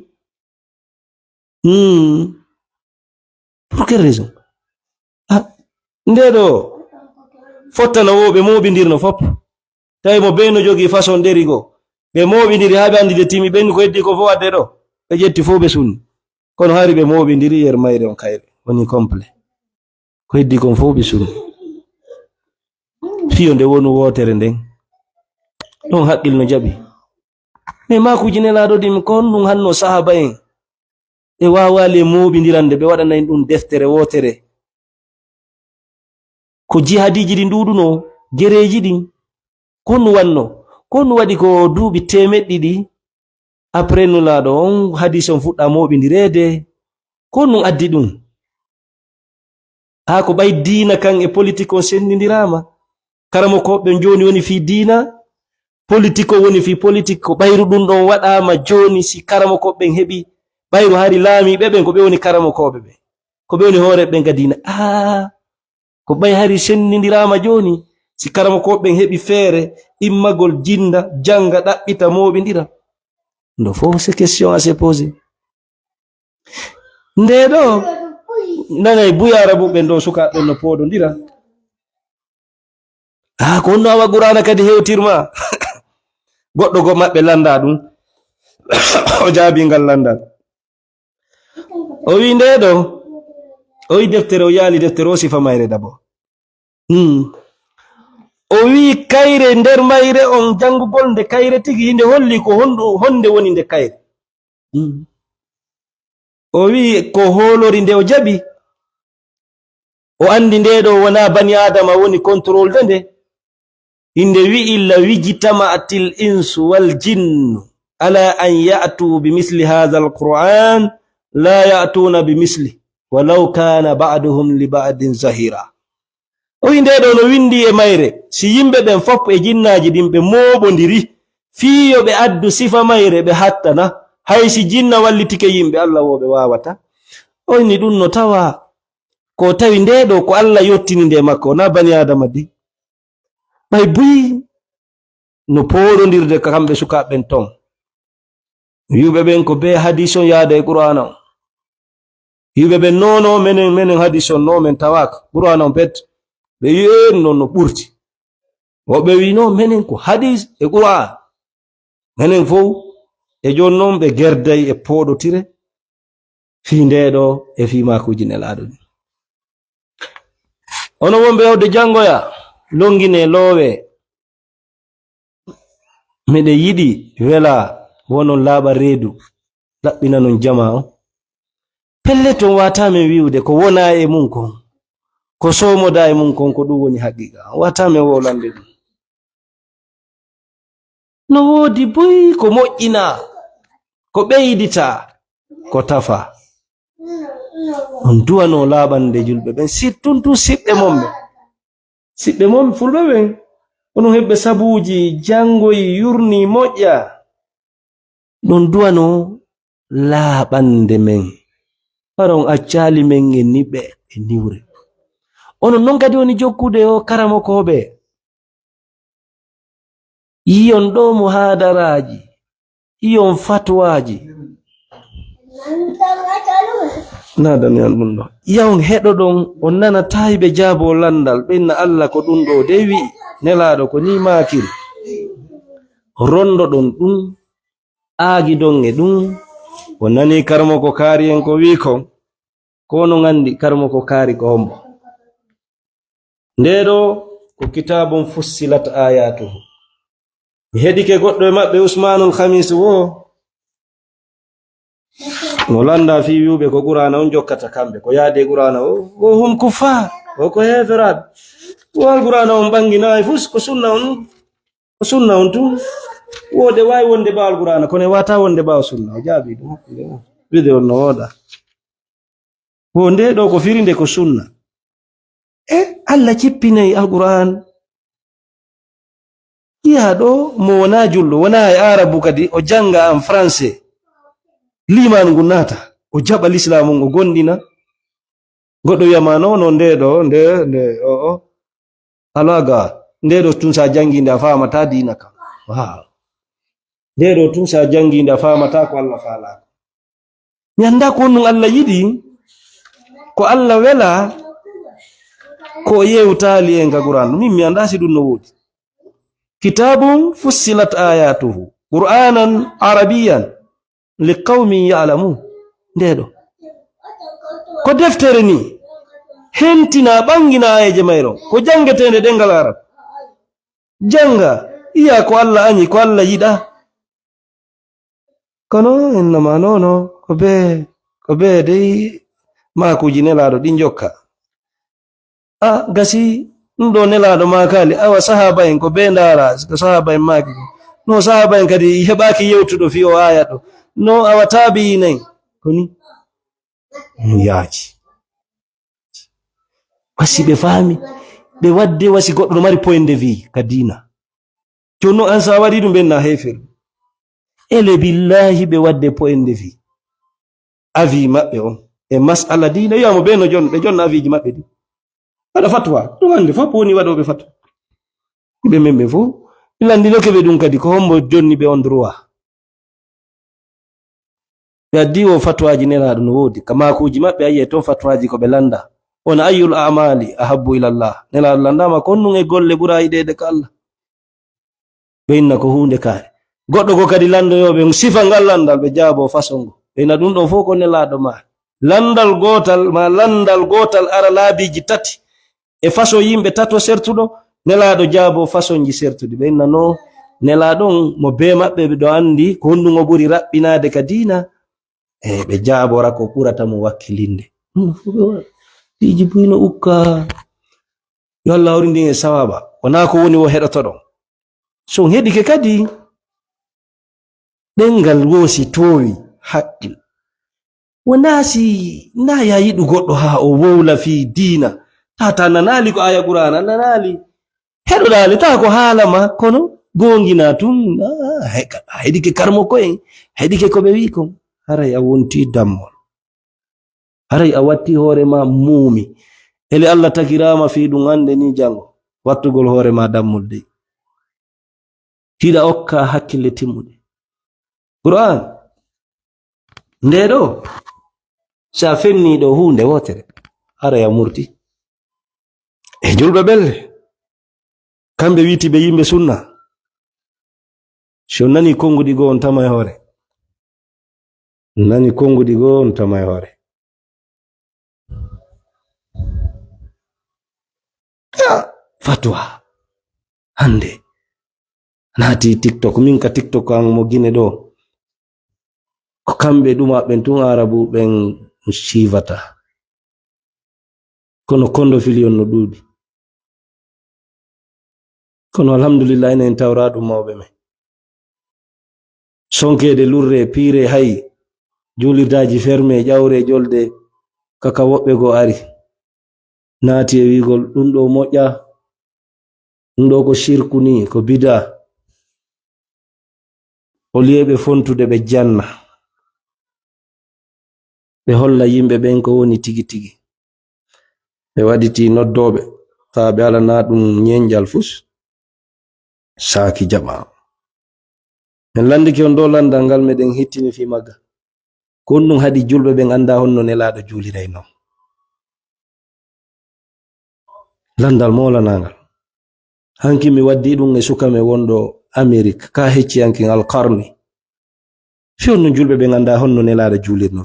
pour quelle raison ndeɗo fottana woɓe moɓidirno fop tawi mo beyno jogi façon ɗerigo ɓe moɓidiri ha ɓe andi de timi ɓenni ko heddi ko fo wadde ɗo ɓe ƴetti fo ɓe sunni kono hari ɓe moɓidiri yer mayre on kayre woni complet ko heddi kon fo ɓe sunni fiyo nde wonu wotere nden ɗon haqqil no jaɓi mais makuji nelaɗo ɗim ko honɗum hanno sahaba en e wawali e moɓidirande ɓe waɗana en ɗum deftere wotere ko jihadiji ɗi nduɗuno gereji ɗin konnu wanno konnu waɗi ko duuɓi temeɗɗiɗi après nulaɗo on hadis on fuɗɗa moɓidirede konnu addi ɗum ha ko ɓay diina kan e politique on sendidirama karamo ko ɓe joni woni fi diina politique o woni fi politique ko ɓayru ɗum ɗon waɗama joni si karamo ko ɓen heɓi ɓayru hari laamiɓe ɓen ko ɓe woni karamokoɓe ɓe ko ɓe woni hoore ɓe gadina ko ɓay hari sennidirama joni si karamokoɓe ɓen heɓi feere immagol jinda janga ɗaɓɓita moɓidira ndo fof c'est question à se poser nde ɗo nanay buyara bu ɓen ɗo sukaɓe no poɗodira ko honno awa qur'ana kadi hewtirma goɗɗo go maɓɓe landa ɗum o jaabi ngal landal o wi nde ɗo o wi deftere o yaali deftere o sifa mayre d'abord o wi kayre nder mayre on jangugol nde kayre tigi nde holli ko honde woni nde kayre o wi ko holori nde o jaɓi o andi nde ɗo wona bani adama woni contrôle de nde inde wi'i la wijtama'atil insu wal jinnu ala an ya'tu bimisli hadha alquran la ya'tuna bimisli walau kana ba'duhum li ba'din zahira o wi nde ɗo no windi e mayre si yimɓe ɓen fof e jinnaji ɗin ɓe moɓodiri fiyo ɓe addu sifa mayre ɓe hattana hay si jinna wallitike yimɓe Allah wo ɓe wawata o ni ɗum no tawa ko tawi nde ɗo ko Allah yottini nde makko na bani adama di ɓay buyi no poɗodirde kamɓe sukaɓen ton wiɓe ɓen ko be hadis on yaada e qur'ana o wiɓe ɓen nono menen hadis on no men tawaka qur'ana on pet ɓe wi non no ɓurti woɓɓe wi no menen ko hadis e qur'an menen fof e jon noon ɓe gerday e poɗotire fi nde ɗo e fi makuji nelaɗo ni ono wonɓe hewde jangoya longine loowe miɗe yiɗi wela wonon laaɓa reedu laɓɓina non jama o pelle ton watamen wiwde ko wona e mum kon ko somoda e mum kon ko ɗum woni haqiqa watamen wolande ɗum no woodi boy ko moƴƴina ko ɓeydita ko tafa on duwano laaɓande julɓe ɓen sirtuntu siɓɓe mom fulɓe ɓen onon heɓɓe sabuji jangoyi yurni moƴƴa ɗon duwano laaɓande men paron accali men e niɓe e niwre onon non kadi woni jokkude o karamokoɓe yiyon ɗo muhadaraji yiyon fatwaji nadamiyan ɗum ɗo yawn heɗo ɗon on nana tawiɓe jaabo landal ɓenna Allah ko ɗum ɗo de wi nelaɗo ko ni makiri rondo ɗon ɗum aagi don e ɗum o nani karmo ko kaari en ko wi ko no andi karmo ko kaari ko hombo nde ɗo ko kitabun fussilat ayatuhu mi heɗike goɗɗo e maɓɓe Usmanul Khamis wo mo landa fi wiwɓe ko qur'ana on jokkata kamɓe ko yaade qur'ana o hum kuffar o ko heferaɓe wal qur'ana on ɓanginayi fus ko sunna on tun wode wawi wonde ɓawal qur'ana kono wata wonde ɓawa sunna o jaabi ɗum wide on no woɗa wo nde ɗo ko firinde ko sunna Allah cippinayi alqur'an iya ɗo mo wona julɗo wona e arabu kadi o janga en français liman ngu nata o jaɓa l'islam o gondina goɗɗo wiyama no nde ɗo nde alaga nde ɗo tun sa janginde a famata dina kam nde ɗo tun sa janginde a famata ko Allah falaka mi anda ko honɗum Allah yiɗi ko Allah wela ko yewtali en ka qur'an min mi anda si ɗum no woodi kitabun fussilat ayatuhu qur'anan arabiyan liqaumin ya'lamun nde ɗo ko deftere ni hentina ɓangina ayeje mayron ko jangetende ɗengal arab janga iya ko Allah añi ko Allah yiɗa kono innama nono ko be dey makuji nelaɗo ɗin jokka gasi ɗum ɗo nelaɗo makali awa sahaba en ko be ndara ko sahaba en maki no sahaba en kadi heɓaki yewtuɗo fi o aya ɗo no awa tabi'inayi koni yaaji wasi ɓe faami ɓe wadde wasi goɗɗo no mari point de vue ka dina jonno an sa waɗi ɗum ɓen na hefir ele billahi ɓe wadde point de vue avi mabbe on e mas'ala diina yamo be no jon be jon aviji mabbe di wada fatwa dum ande fo woni wadobe fatwa be membe fo ilandino ke be dum kadi ko hombo jonni be on droit ya diwo fatwaji nela dum wodi kama kuji mabbe ayi ton fatwaji ko be landa on ayyul a'mali ahabbu ila Allah nela landa ma konnu e golle bura ide ka Allah beinna ko hunde kare goddo go kadi lando yobe sifa ngal landal be jaabo fasongo ena dum do fo ko nela do ma landal gotal ara laabiji tati e faso yimbe tato sertudo nelaado jaabo fasonji sertudi be nano nelaadon mo be mabbe be do andi ko hondugo buri rabbinaade ka diina e be jaabora ko purata mo wakkilinde fiji buino ukka yo Allah hawrindi e sawaba wana ko woni wo hedoto don so hedike kadi dengal wosi towi haqqil wonasi na ya yidu goddo ha o wowla fi diina tata nanali ko aya qur'ana nanali hedo dali ta ko halama kono gongina tun hedike karmo ko en hedike ko be wi ko haray a wonti dammol haray a watti hore ma mumi ele Allah takirama fi dum ande ni jango wattugol hore ma dammol de tida okka hakkille timmude qur'an ndedo sa femni do hunde wotere haray a murti e julbe belle kambe witi be yimbe sunna shonnani kongudi go on tama hore nani kongudi go on tama hore fatwa hande nati TikTok min ka TikTok an mo gine do ko kambe duma ben tun arabu ben shivata kono kondo filion no dudi kono alhamdulillah en tawradu mawbe me sonkede lurre pire hay julirdaji ferme jawre jolde kaka wobbe go ari nati e wigol dum do moƴƴa dum do ko shirku ni ko bida o liebe fontude be janna be holla yimbe ben ko woni tigi tigi be waditi noddobe fa be ala na dum nyenjal fus saaki jama en landiki on do landal ngal meden hittini fi magga konnum hadi julbe be anda honno nelaado juliray non landal molanangal hanki mi waddi dum e sukame wondo America ka hecci yankin alqarni fiyon julbe be anda honno nelaado julirno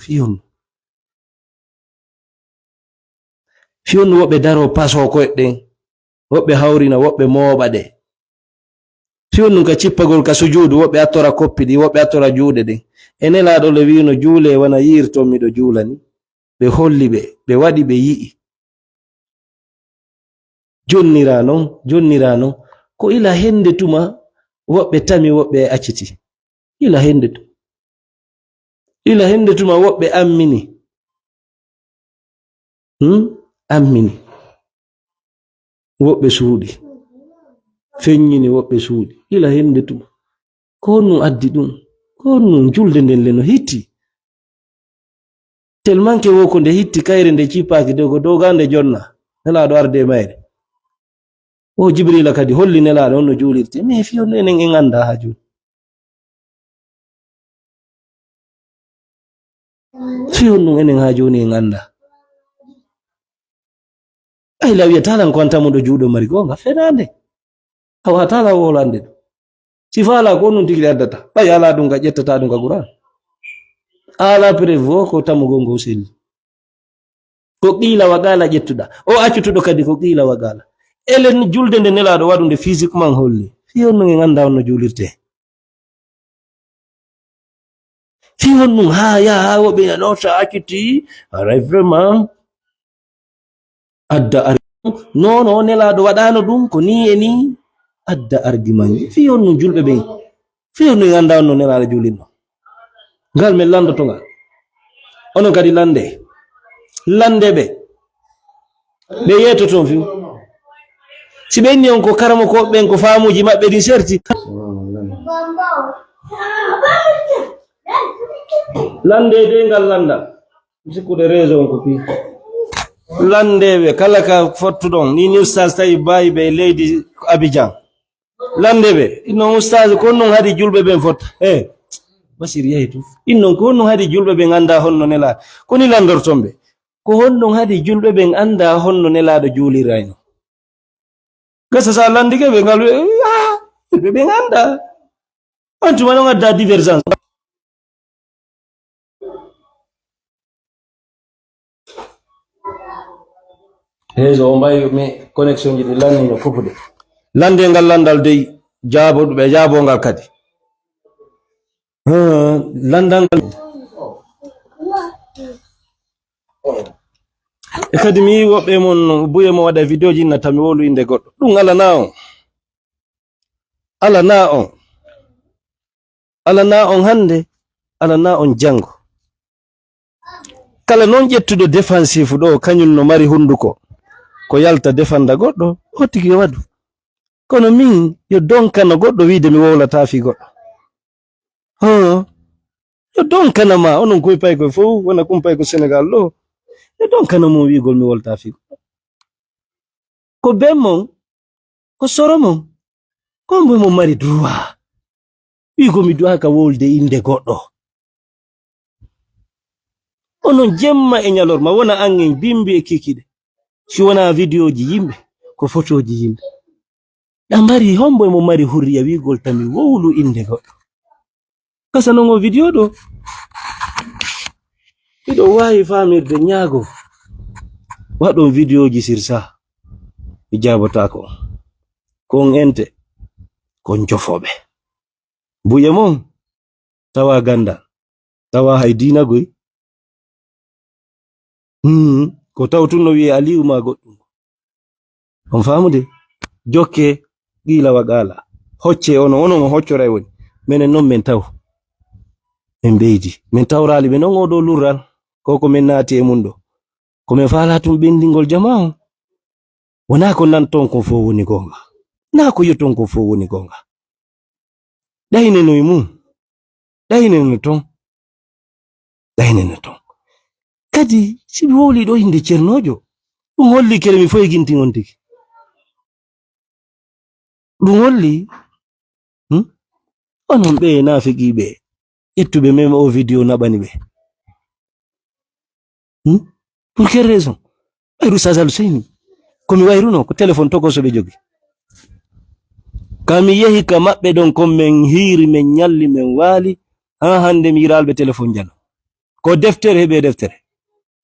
fiyon wobe daro paso ko den wobe hawrina wobe moobade fiyon ka cippagol ka sujudu wobe atora koppidi wobe atora juude den enelaado le wiino juule wana yirto mi do juulani be holli be wadi be yi jonnirano ko ila hende tuma wobe tami wobe acciti ila hende tuma wobe ammini ammini wobe suudi fenyini wobe suudi ila hende tuma ko nu addi dum ko nu julde den leno hitti telmanke woko nde hitti kayre nde cipaaki dogande jonna nelaado arde mayre o jibrila kadi holli nelaado on no juulirte me fiyo enen en anda ha juul fiyo nun enen ha joni en anda ay lawiya talan ko antamo do juudo mari gonga fenande hawa tala wolande sifala ko nun tigi addata bay ala dum ga jettata dum ga qur'an ala prevo ko tamu gongo sel ko qila wagala jettuda o accutudo kadi ko qila wagala elen julde nde nelaado wadunde physiquement holli fiyon no nganda on no julirte fiyon no ha ya wobe no sa acciti ara vraiment adda no nelaado wadano dum ko ni eni adda argument fiyon no julbe be fiyon no nganda on no nelaado julirno ngal me lando to ngal onon kadi lande be yeto ton fi si benni on ko karamo ko ben ko faamuji mabbe di serti lande de ngal landa Sikude rezo ko pi. Landeɓe kala ka fottuɗon ni ustaz tawi bayi ɓe leydi Abidjan. Landeɓe innon ustaz ko non hadi julɓe ɓen fotta. Basir yehitu. Innon ko non hadi julɓe ɓen anda honno nela. Ko ni landortonɓe. Ko honnon hadi julɓe ɓen anda honno nelaɗo juulirayno. Gasa sa landike ɓe ngal julɓe ɓen anda. Antuma non adda divergence. Hezo mbay me connection ji lanni no fofude. Lande ngal landal dey jaabo be jaabo ngal kadi. Landal e kadi mi woɓɓe mon buye mo waɗa video ji nata mi wolu inde goɗɗo ɗum ala na on hande ala na on jango kala non ƴettuɗo défensif ɗo kañum no mari hunduko ko yalta defanda goɗɗo o tigi wadu kono min yo donkana goɗɗo wiide mi wowlata fi goɗɗo yo donkana ma onon kumpay ko fof wona kumpay ko Sénégal ɗo yo donkana mo wiigol mi wolta fi goɗɗo ko bemmon ko soromon ko mboy mo mari droit wiigo mi duwaka wolde inde goɗɗo onon jemma e ñalorma wona angen bimbi e kikiɗe si wona video ji yimɓe ko photo ji yimɓe ɗa mari hombo mo mari hurriya wiigol tami wowlu inde goɗɗo kasa non o video ɗo ɗiɗo wawi famirde ñaago waɗon video ji sirsa mi jabotako kon ente kon jofoɓe buye mon tawa ganda tawa hay dinagoy ko tawtuno wiye Aliyu ma goɗɗum on famude jokke gila wagala hocce onon hoccoray woni menen non men taw men beydi men tawrali be non odo lurral ko men naati e mundo ko men faala tum bendingol jama'u wona ko nan ton ko fo woni gonga na ko yoton ko fo woni gonga dayne no mum dayne no ton kadi sibi wowli do hinde cernojo ɗum holli kere mi foy ginti on tigi ɗum holli onon ɓe nafiqiɓe ittuɓe mem o video naɓani ɓe pour quelle raison wayru sasal seyni komi wayruno ko téléphone tokoso ɓe jogi kami yehi ka maɓɓe ɗon kon men hiiri men ñalli men waali ha hande mi yiralɓe téléphone jano ko deftere heɓe deftere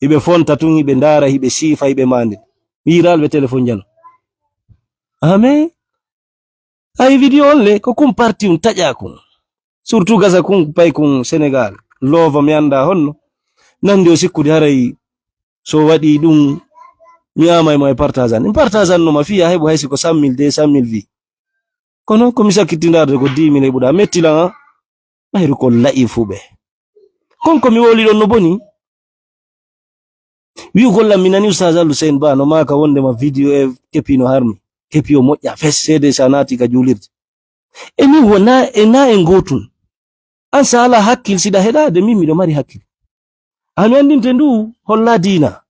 hiɓe fonta tun hiɓe ndaara hiɓe siifa hiɓe mande mi yiralɓe téléphone jano amen ay video olle ko kum parti un taƴa kun surtout gasa kun pay kun Sénégal lova mi anda honno nandi o sikkude haray so waɗi ɗum mi amay mo e partagean no ma fiya heɓo haysi ko 100 000 200 000 vi kono komi sakkitindarde ko 10 000 heɓuɗa mettilan mayru ko la'i fuɓe konko mi woli ɗon no boni wi'ugollam mi nani Ustaz Hussein Ba no maka wondema video e kepi no harmi kepi o moƴƴa fes seede sa naati ka julirde e min wona e na e gotum an sala hakkil sida heɗade min miɗo mari hakkil ami andinte ndu holla diina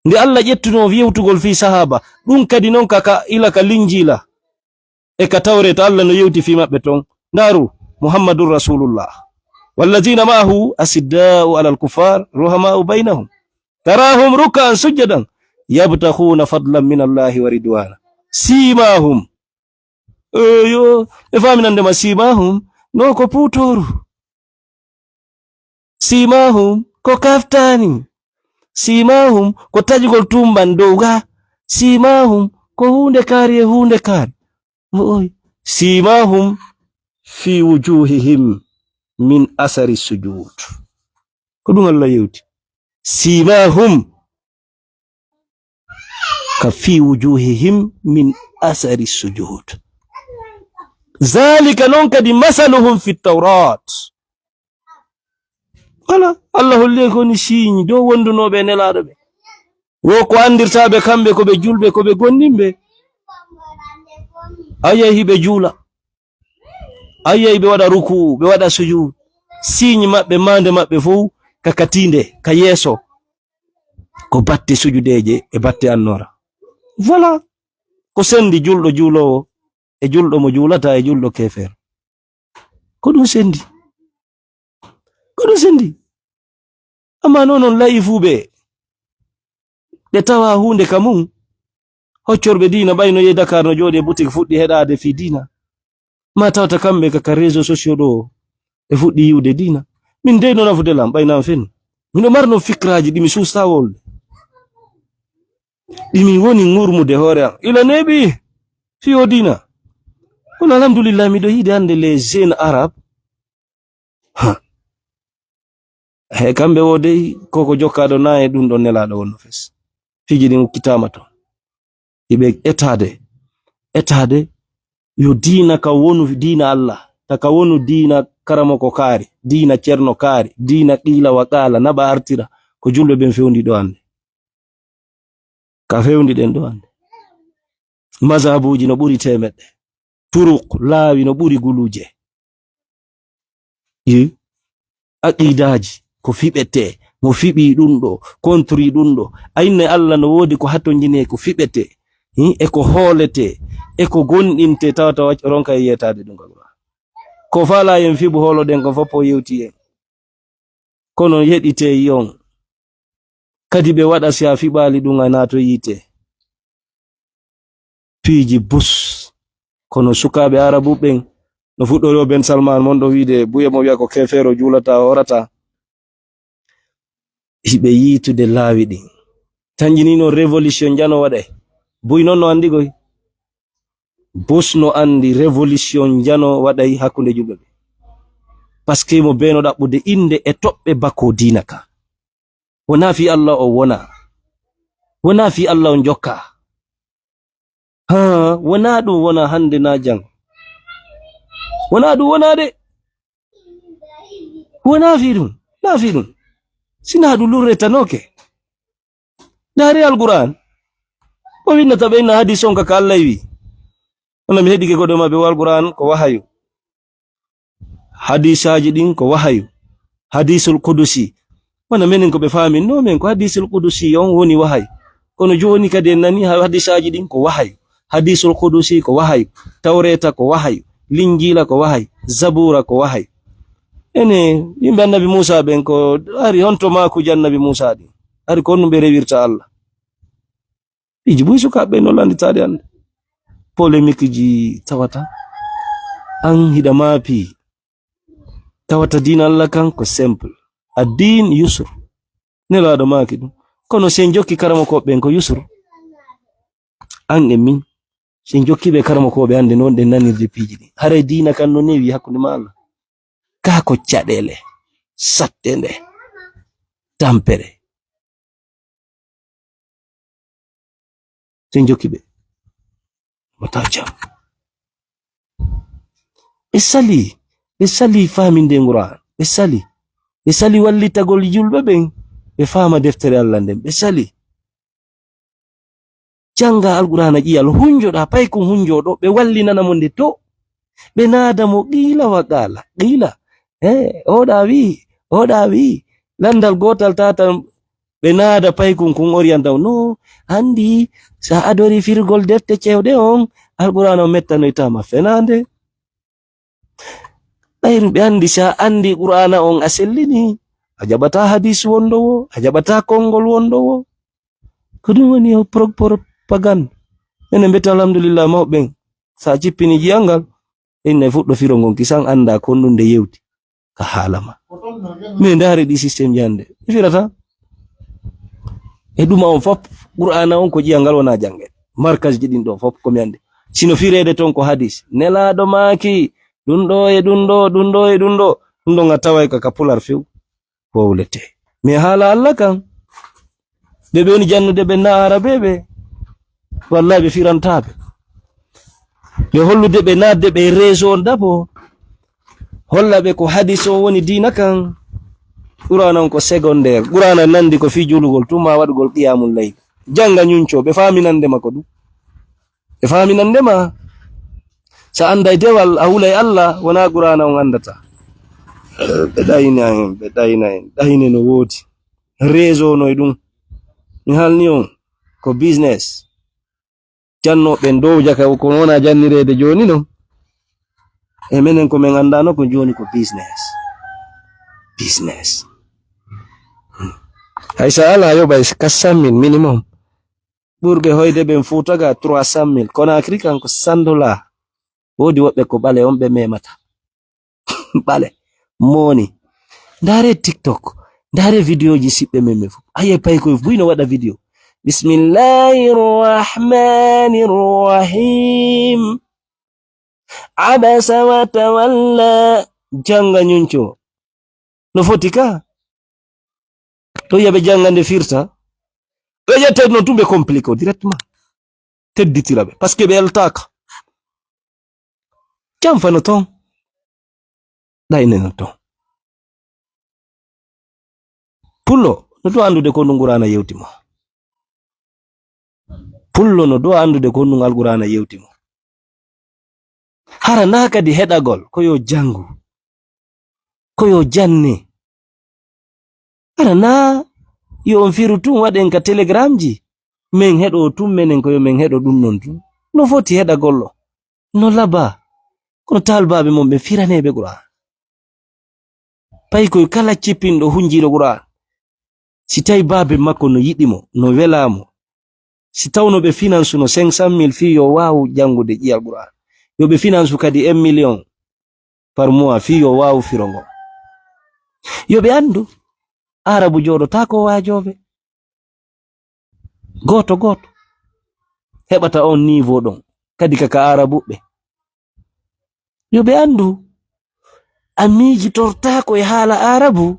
nde Allah ƴettuno yewtugol fi sahaba ɗum kadi non kaka ila ka linjila e ka tawreta Allah no yewti fi maɓɓe ton ndaru Muhammadur Rasulullah wallazina ma'ahu asidda'u 'alal kuffar ruhama'u bainahum tarahum ruk'an sujadan yabtaghuna fadlan min Allahi wa ridwana simahum yo e faminande ma simahum no ko putoru simahum ko kaftani simahum ko tajugol tumban dowga simahum ko hunde kari e hunde kari simahum fi wujuhihim min asari sujud ko ɗum Allah yewti simahum ka fi wujuhihim min asari sujud zalika non kadi masaluhum fi tawrat wala Allah holli ko ni signe do wondunoɓe nelaɗo ɓe wo ko andirtaɓe kamɓe ko ɓe julɓe ko ɓe gonnimɓe ayayi ɓe juula ayayi ɓe waɗa ruku ɓe waɗa sujud signe maɓɓe mande maɓɓe fof ka katinde ka yeso ko batte sujudeje e batte annora. Voilà ko sendi julɗo juulowo e julɗo mo juulata e julɗo kefer. Ko ɗum sendi, ko ɗum sendi. Amma nonon layi fuɓe ɓe tawa hunde kamum hoccorɓe dina ɓayno ye Dakar no jooɗi e boutique fuɗɗi heɗade fi dina, ma tawata kamɓe kaka réseaux sociaux ɗo e fuɗɗi yiwde dina. Min dey no nafudelam ɓaynam fen miɗo marno fikraji ɗimi susta wolde, ɗimi woni ngurmude hoore am ila neɓi fiyo dina. Kono alhamdulillah miɗo yiide hande les jeunes arabes he kamɓe wo dey koko jokkaɗo na e ɗum ɗon nelaɗo wonno fes fiji ɗin ukkitama ton iɓe etade yo dina ka wonu dina Allah taka wonu dina karamoko kaari, dina ceerno kaari, dina qila wa qala naɓa artira ko julɓe ɓen fewndi ɗo hande, ka fewndi ɗen ɗo hande. Mazhabuji no ɓuri temeɗɗe, turuk laawi no ɓuri guluje, aqidaji ko fiɓete, mo fiɓi ɗum ɗo kontri ɗum ɗo. Ayinne Allah no wodi ko hatto jine ko fiɓete e ko hoolete e ko gonɗinte tawata ronka e yetade ɗum kam. Ko fala en fibu holoɗen ko foppo yewti en kono yeɗite yon kadi ɓe waɗa si a fiɓali ɗum a nato yite piiji bus kono sukaɓe arabu ɓen no fuɗɗori o Ben Salman mon ɗo wiide buye mo wiya ko kefero juulata orata hiɓe yitude laawi ɗin tanjinino révolution jano waɗay buy noon no andi goy bus no andi révolution jano waɗay hakkunde julɓe ɓe parce que mo beno ɗaɓɓude inde e toɓɓe bako dina ka wona fi Allah o wona fi Allah on jokka wona ɗum wona hande na jang wona ɗum wona de wona fi ɗum na fi ɗum sina ɗum lurretanoke ndaari alquran o winnata ɓe inna hadis on kaka Allah wi ona mi heɗike goɗo maɓɓe alquran ko wahayu hadisaji ɗin ko wahayu hadisul qudusi wona menen ko ɓe famin no men ko hadisul qudusi on woni wahayu kono joni kadi en nani hadisaji ɗin ko wahayu hadisul qudusi ko wahayu tawreta ko wahayu linjila ko wahayu zabura ko wahayu ene yimɓe annabi Musa ɓen ko ari honto makuji annabi Musa ɗin ari ko honno ɓe rewirta Allah iji buy sukaɓe no landitade ande polémique ji tawata an hiɗa maapi tawata dina Allah kan ko simple ad-din yusr nelaɗo maki ɗum kono sen jokki karama koɓɓen ko yusr an e min sen jokkiɓe karama koɓe hande noon ɗe nanirde piiji ɗi haray dina kan no newi hakkunde ma Allah ka ko caɗele sattende tampere sen jokkiɓe mata jam ɓe sali faminde Qur'an ɓe sali wallitagol julɓe ɓen ɓe fama deftere Allah nden ɓe sali janga alqur'ana ƴiyal hunjoɗa paykum hunjoɗo ɓe wallinana mo nde to ɓe naada mo qila wa qala qila oɗa wi landal gotal tatan ɓe naada paykum kun oriyantaw no andi sa adori firgol defte cewɗe on alqur'ana o mettanoytama fenande ɓayru ɓe andi sa andi qur'ana on a sellini a jaɓata hadis wondowo a jaɓata konngol wondowo ko ɗum woni propagande enen mbetta alhamdulillah mawɓen sa cippini jiyangal inne fuɗɗo firo ngon kisan anda konnunde yewti ka haalama min ndaari ɗi systéme jande firata e ɗuma on fop qur'ana on ko ƴiyangal wona jange markas ji ɗin ɗo fop komi ande sino firede ton ko hadis nelaɗo maaki ɗum ɗo e ɗum ɗo ɗum ɗo e ɗum ɗo ɗum ɗo nga taway kaka pular few wowlete mais haala Allah kan ɓe woni jannude ɓe na arabeɓe wallahi ɓe firantaɓe ɓe hollude ɓe nadde ɓe réseau on dabo holla ɓe ko hadis o woni dina kan qur'ana on ko secondaire qur'ana nandi ko fi julugol tuma waɗugol qiyamul layl janga ñunco ɓe faminandema ko ɗum ɓe faminandema sa anda dewal a hulay Allah wona qur'ana on andata Be dayina no wodi réseau no dum mi halni on ko business janno ben dow jaka ko wona jannirede joni no e menen ko men andano ko joni ko business haysa ala yo bay 400,000 minimum burbe hoyde ben futaga 300,000 kono afrikan ko $100 wodi wobbe ko bale on be memata bale moni ndare TikTok ndare video ji sibbe memme fu aye pay ko buyno wada video bismillahir rahmanir rahim abasa wa tawalla janga nyuncho no fotika to yabe jangande firta be yete no tumbe compliqué directement tedditirabe parce que be eltaka jam fano ton dayne no ton pullo no do andude ko ngurana yewtimo pullo no do andude ko ngal qur'ana yewtimo hara na kadi hedagol ko yo jangu ko yo janni hara na yo on firu tum waden ka telegramji men hedo tum menen ko yo men hedo dum non tum no foti hedagollo no laba kono talbabe mon be firanebe qur'an pay ko kala cipindo hunjiro qur'an si tay babe makko no yidimo no welamo si tawno be finance no 500,000 fi yo wawu jangude iyal qur'an yo be finance kadi 1 million par mois fi yo wawu firongo yo be andu arabu jodo tako wajobe goto hebata on niveau don kadi kaka arabu be yo be andu amiji tortako e hala arabu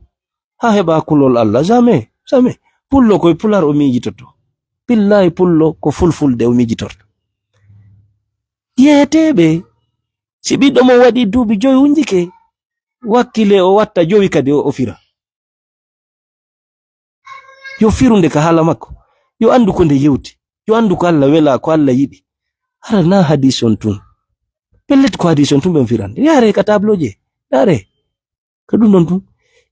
ha heba kulol Allah jamais pullo koy pular o miji toto billahi pullo ko fulfulde o miji torto yetebe si biddo mo wadi dubi joy hunjike wakile o watta jowi kadi o fira yo firunde ka hala makko yo andu ko nde yewti yo andu ko Allah wela ko Allah yidi hara na hadison tum pellet ko hadison tum ben firande yare ka tabloje yare ko dum non tum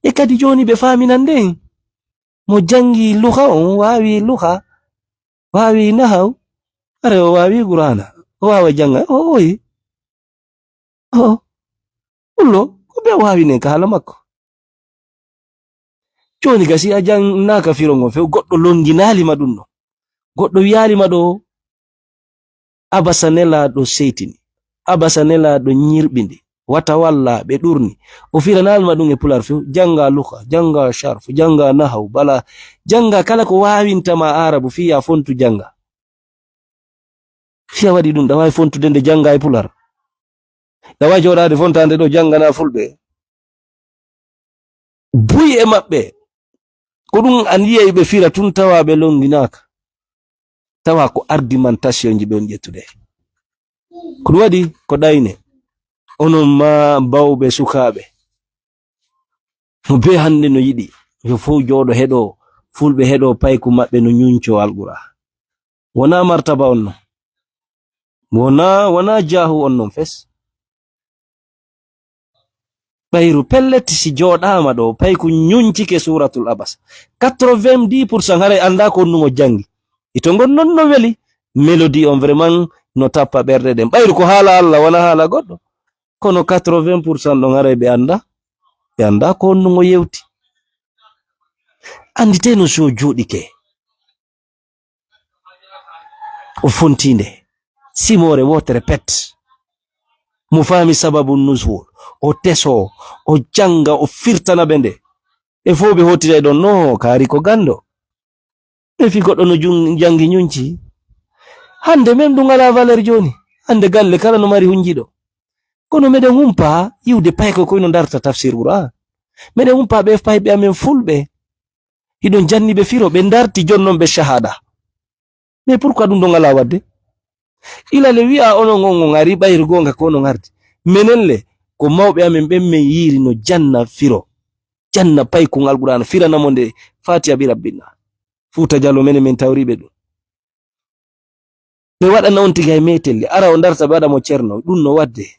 e kadi joni be faminande mo jangi lugha on wawi lugha wawi nahaw are o wawi qur'ana o wawa janga ullo ko be wawi ne ka hala makko joni gasi a jang naka firongo fe goddo longinali madunno goddo wiyali mado abasanela do setini abasanela do nyirbindi wata walla be durni o firanal madun e pular fe janga lugha janga sharf janga nahaw bala janga kala ko wawinta ma arabu fiya fontu janga fiya wadi dum da way fontu dende janga e pular da way jodade fontande do janga na fulbe buy e mabbe ko dum andiye be fira tun tawa be longinaka tawa ko argumentation ji be on jettude ko wadi ko dayne onon ma bawbe sukabe no be hande no yidi yo fu jodo hedo fulbe hedo payku mabbe no nyuncho alqura wona martaba onno wona jahu onnon fes bayru pellet si jodama do payku nyuncike suratul abas 90% hare anda ko numo jangi ito gonnon no weli melody on vraiment no tappa berde dem bayru ko hala Allah wala hala goddo kono 80% don hare be anda ko numo yewti andite no so jodike o fontinde simore wotere pet mo fami sababu nuzul o teso o janga o firtana bende e fobe hotire don no kari ko gando e fi goddo no jangi nyunci hande mem du ngala valeur joni hande galle kala no mari hunjido kono meden humpa yiwde payko ko no darta tafsir qur'an meden humpa be faybe amen fulbe idon janni be firo be darti jonnon be shahada mais pourquoi dum do ngala wadde ila le wi'a ono ngongo ngari bayir gonga ko no ngarti menenle ko mawbe amen be men yiri no janna firo janna payko ngal qur'an fira namonde fatiha bi rabbina futa jalo men tawribe dum be wada non tigay metel ara on darta bada mo cerno dum no wadde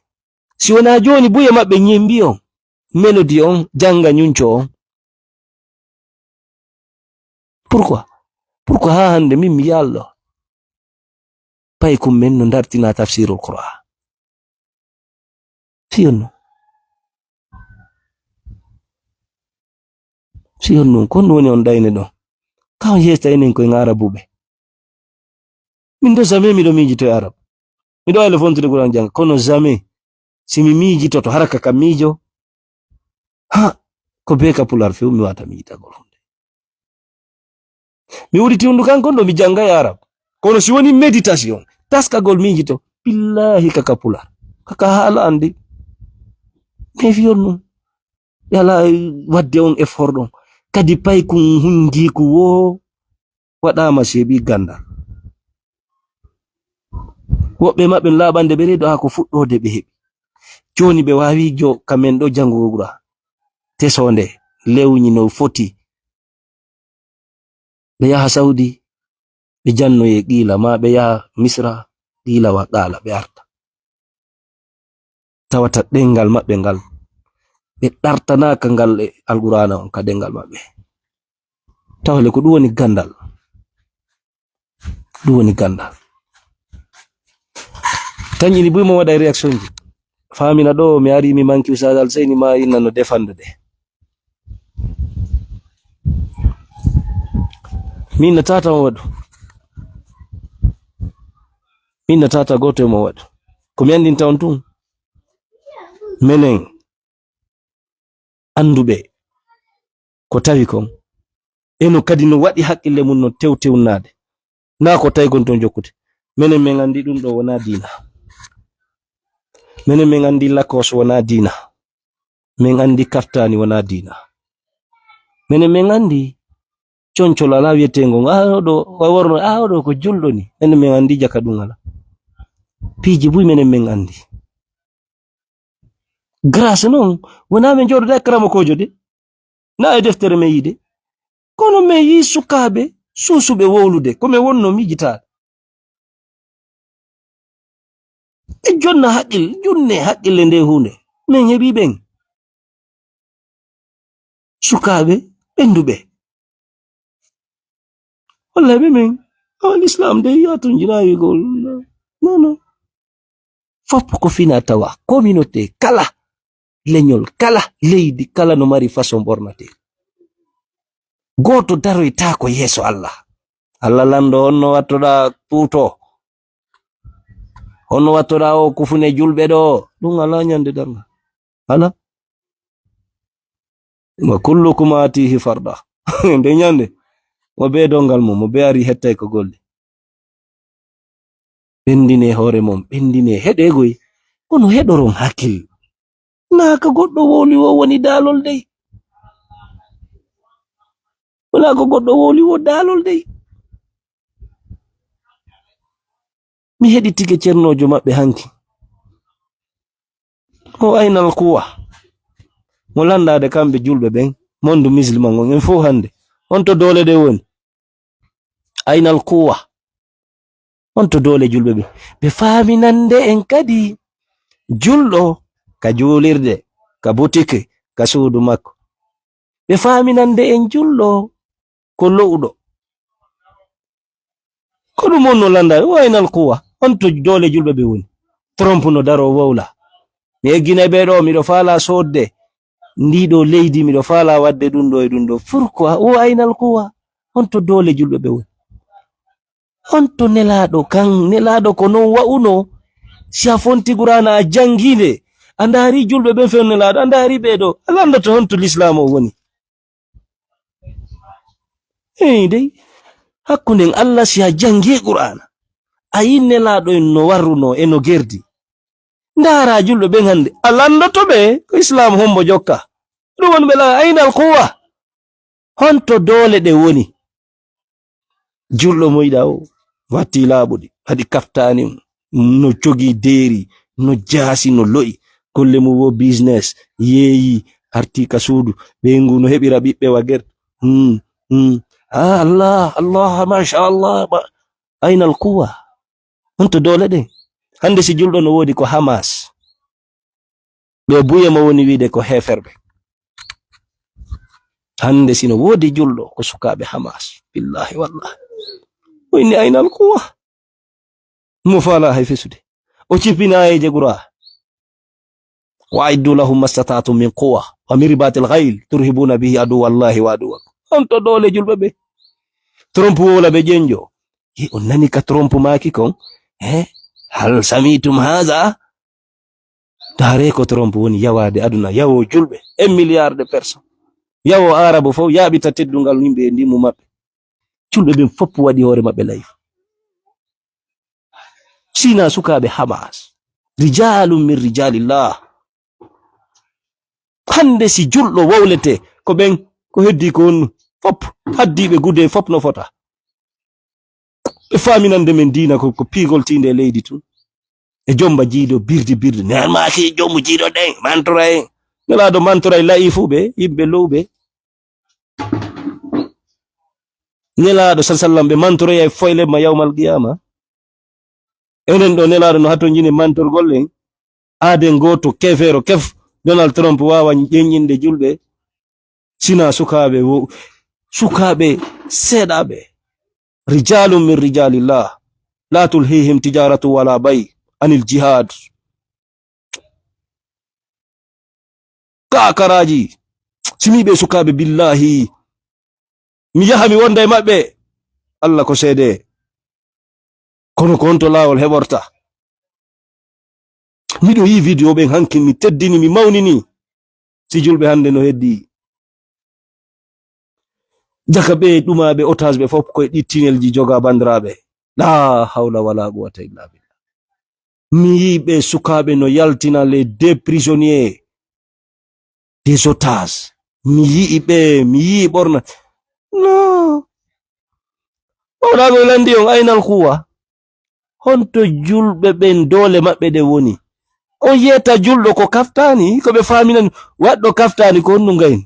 si wona joni buye mabbe nyembi on Mélodie on janga nyuncho on. Pourquoi ha hande min mi yallo pay kum men no dartina tafsirul Qur'an fiyon non kon woni on dayne do kaw yesta enen ko ngara bube min do jamais mi do miji to arab mi do ele fontude Qur'an janga kono jamais simi miji to haraka kam mijo ha ko be ka pular fi mi wata mi tagol mi wuri tiundu kan kondo mi janga arab kono si woni meditation taska gol miji to billahi kaka pular kaka hala andi me fiyon yala wadde on effort don kadi pay kun hungi ku wo wadama sebi gandal woɓɓe maɓɓe laɓande ɓe redo ha ko fuɗɗode ɓe heɓi joni ɓe wawi jo kamen ɗo jangugura tesonde lewñi no foti ɓe yaha Saudi ɓe jannoye qila ma ɓe yaha Misra qila wa qala ɓe arta tawata ɗengal maɓɓe ngal ɓe ɗartanaka ngal alqur'ana on ka ɗengal maɓɓe tawle ko ɗum woni gandal tañini buy mo waɗa réaction ji famina ɗo mi ari mi manki Ustaz Alseyni ma inna no defande de min na tata mo waɗu min na tata goto mo waɗu ko mi andinta on tun menen anduɓe ko tawi kon eno kadi no waɗi haqqille mum no tewtewnade na ko tawi gon ton jokkude menen min andi ɗum ɗo wona dina menen min andi lakos wona dina min andi kaftani wona dina menen min andi concol ala wiyetengo oɗo worno oɗo ko julɗo ni menen min andi jaka ɗum ala piiji buy menen min andi grâce non wona min joɗoɗa e karama kojo de na e deftere men yide kono min yi sukaɓe susuɓe wowlude ko min wonno mijitaɗe e jonna junne haqqille nde hunde min heɓi ɓen sukaɓe ɓenduɓe wallahi ɓe min l'islam de yaton jinayigol non foppo ko fina tawa communauté kala leñol kala leydi kala no mari façon ɓornate goto daroyta ko yeeso Allah lando honno wattoɗa puuto honno wattoɗa o kufune julɓe ɗo ɗum ala ñande darga ala wa kullukum atihi farda nde ñande mo be dongal mum mo be ari hettay ko golle ɓendine hoore mum ɓendine heɗegoy kono heɗoron hakkil naka goɗɗo woli wo woni dalol dey wala ko goɗɗo woli wo dalol dey mi heɗi tike cernojo maɓɓe hanki o aynal quwa mo landade kamɓe julɓe ɓen mondu musulman on en fo hande on to dole de woni aynal quwa on to dole julɓe ɓe faminande en kadi julɗo ka julirde ka boutique ka suudu makko ɓe faminande en julɗo ko lowɗo ko ɗum on no landade o aynal quwa on to dole julɓe ɓe woni trompe no daro wowla mi eggina ɓe ɗo miɗo faala sodde ndiɗo leydi miɗo faala wadde ɗum ɗo e ɗum ɗo pourquoi o aynal quwa on to dole julɓe ɓe woni on to nelaɗo ko non wa'uno si a fonti Qur'ana a jangide a ndaari julɓe ɓe fen nelaɗo a ndaari ɓe ɗo a landoto on to l'islam o woni dey hakkunden Allah si a jangi Qur'ana a yi nelaɗo en no warruno e no gerdi ndaara julɓe ɓen hande a landoto ɓe ko islam hombo jokka ɗum woni ɓe la aynal quwa honto dole ɗe woni julɗo moyiɗa o watti laaɓuɗi waɗi kaftani no jogi deeri no jaasi no lo'i golle mu wo business yeeyi arti ka suudu ɓe ngu no heɓira ɓiɓɓe wager Allah masha Allah aynal quwa honto dole ɗen hande si julɗo no wodi ko Hamas be buye ma woni wiide ko heferbe. Hande sino wodi julɗo ko sukaɓe Hamas, billahi wallahi o inni aynal quwa mo fala hay fesude o cipina e jegura wa'iddu lahum mastata'tum min quwa wa min ribatil ghayl turhibuna bihi adu wallahi wa aduwakum. On to dole julɓe ɓe Trump wola be jenjo on nani ka Trump maki kon hal samitum haza tare ko Trump woni yawade aduna yawo julɓe 1 milliard de personnes yawo arabu fo yaɓita teddungal yimɓe ndimu maɓɓe julɓe ɓen fopp waɗi hoore maɓɓe layif sina sukaɓe Hamas rijalum min rijalillah. Hande si julɗo wawlete ko ɓen ko heddi ko honnu fop haddiɓe gude fop no fota ɓe faminande men dina ko pigol tinde leydi tun e jomba jiiɗo birdi nermaki jommu jiiɗo ɗen mantora en nelaɗo mantora e layi fu ɓe yimɓe lowɓe nelaɗo sallam ɓe mantoroya e foyle ma yawmal qiyama. Enen ɗo nelaɗo no hatto jine mantorgol en aaden goto kefero kef Donald Trump wawa ƴeññinde julɓe sina sukaɓe seeɗaɓe rijalum min rijalillah la tulhihim tijaratu wala bay anil jihad. Kakaraji simiɓe sukaɓe billahi mi yaha mi wonda e maɓɓe Allah ko seede kono ko on to lawol heɓorta. Miɗo yi video ɓen hankin mi teddini mi mawnini si julɓe hande no heddi jaka ɓe ɗumaɓe otage ɓe fof koye ɗittinelji joga bandiraɓe la hawla wala quwwata illa billah. Mi yi ɓe sukaɓe no yaltina les 2 prisonniers des otages mi yi ɓorna no oɗago landi on aynal quwa honto julɓe ɓen dole maɓɓe ɗe woni o yeta julɗo ko kaftani ko ɓe faminani waɗɗo kaftani ko honnu ngayn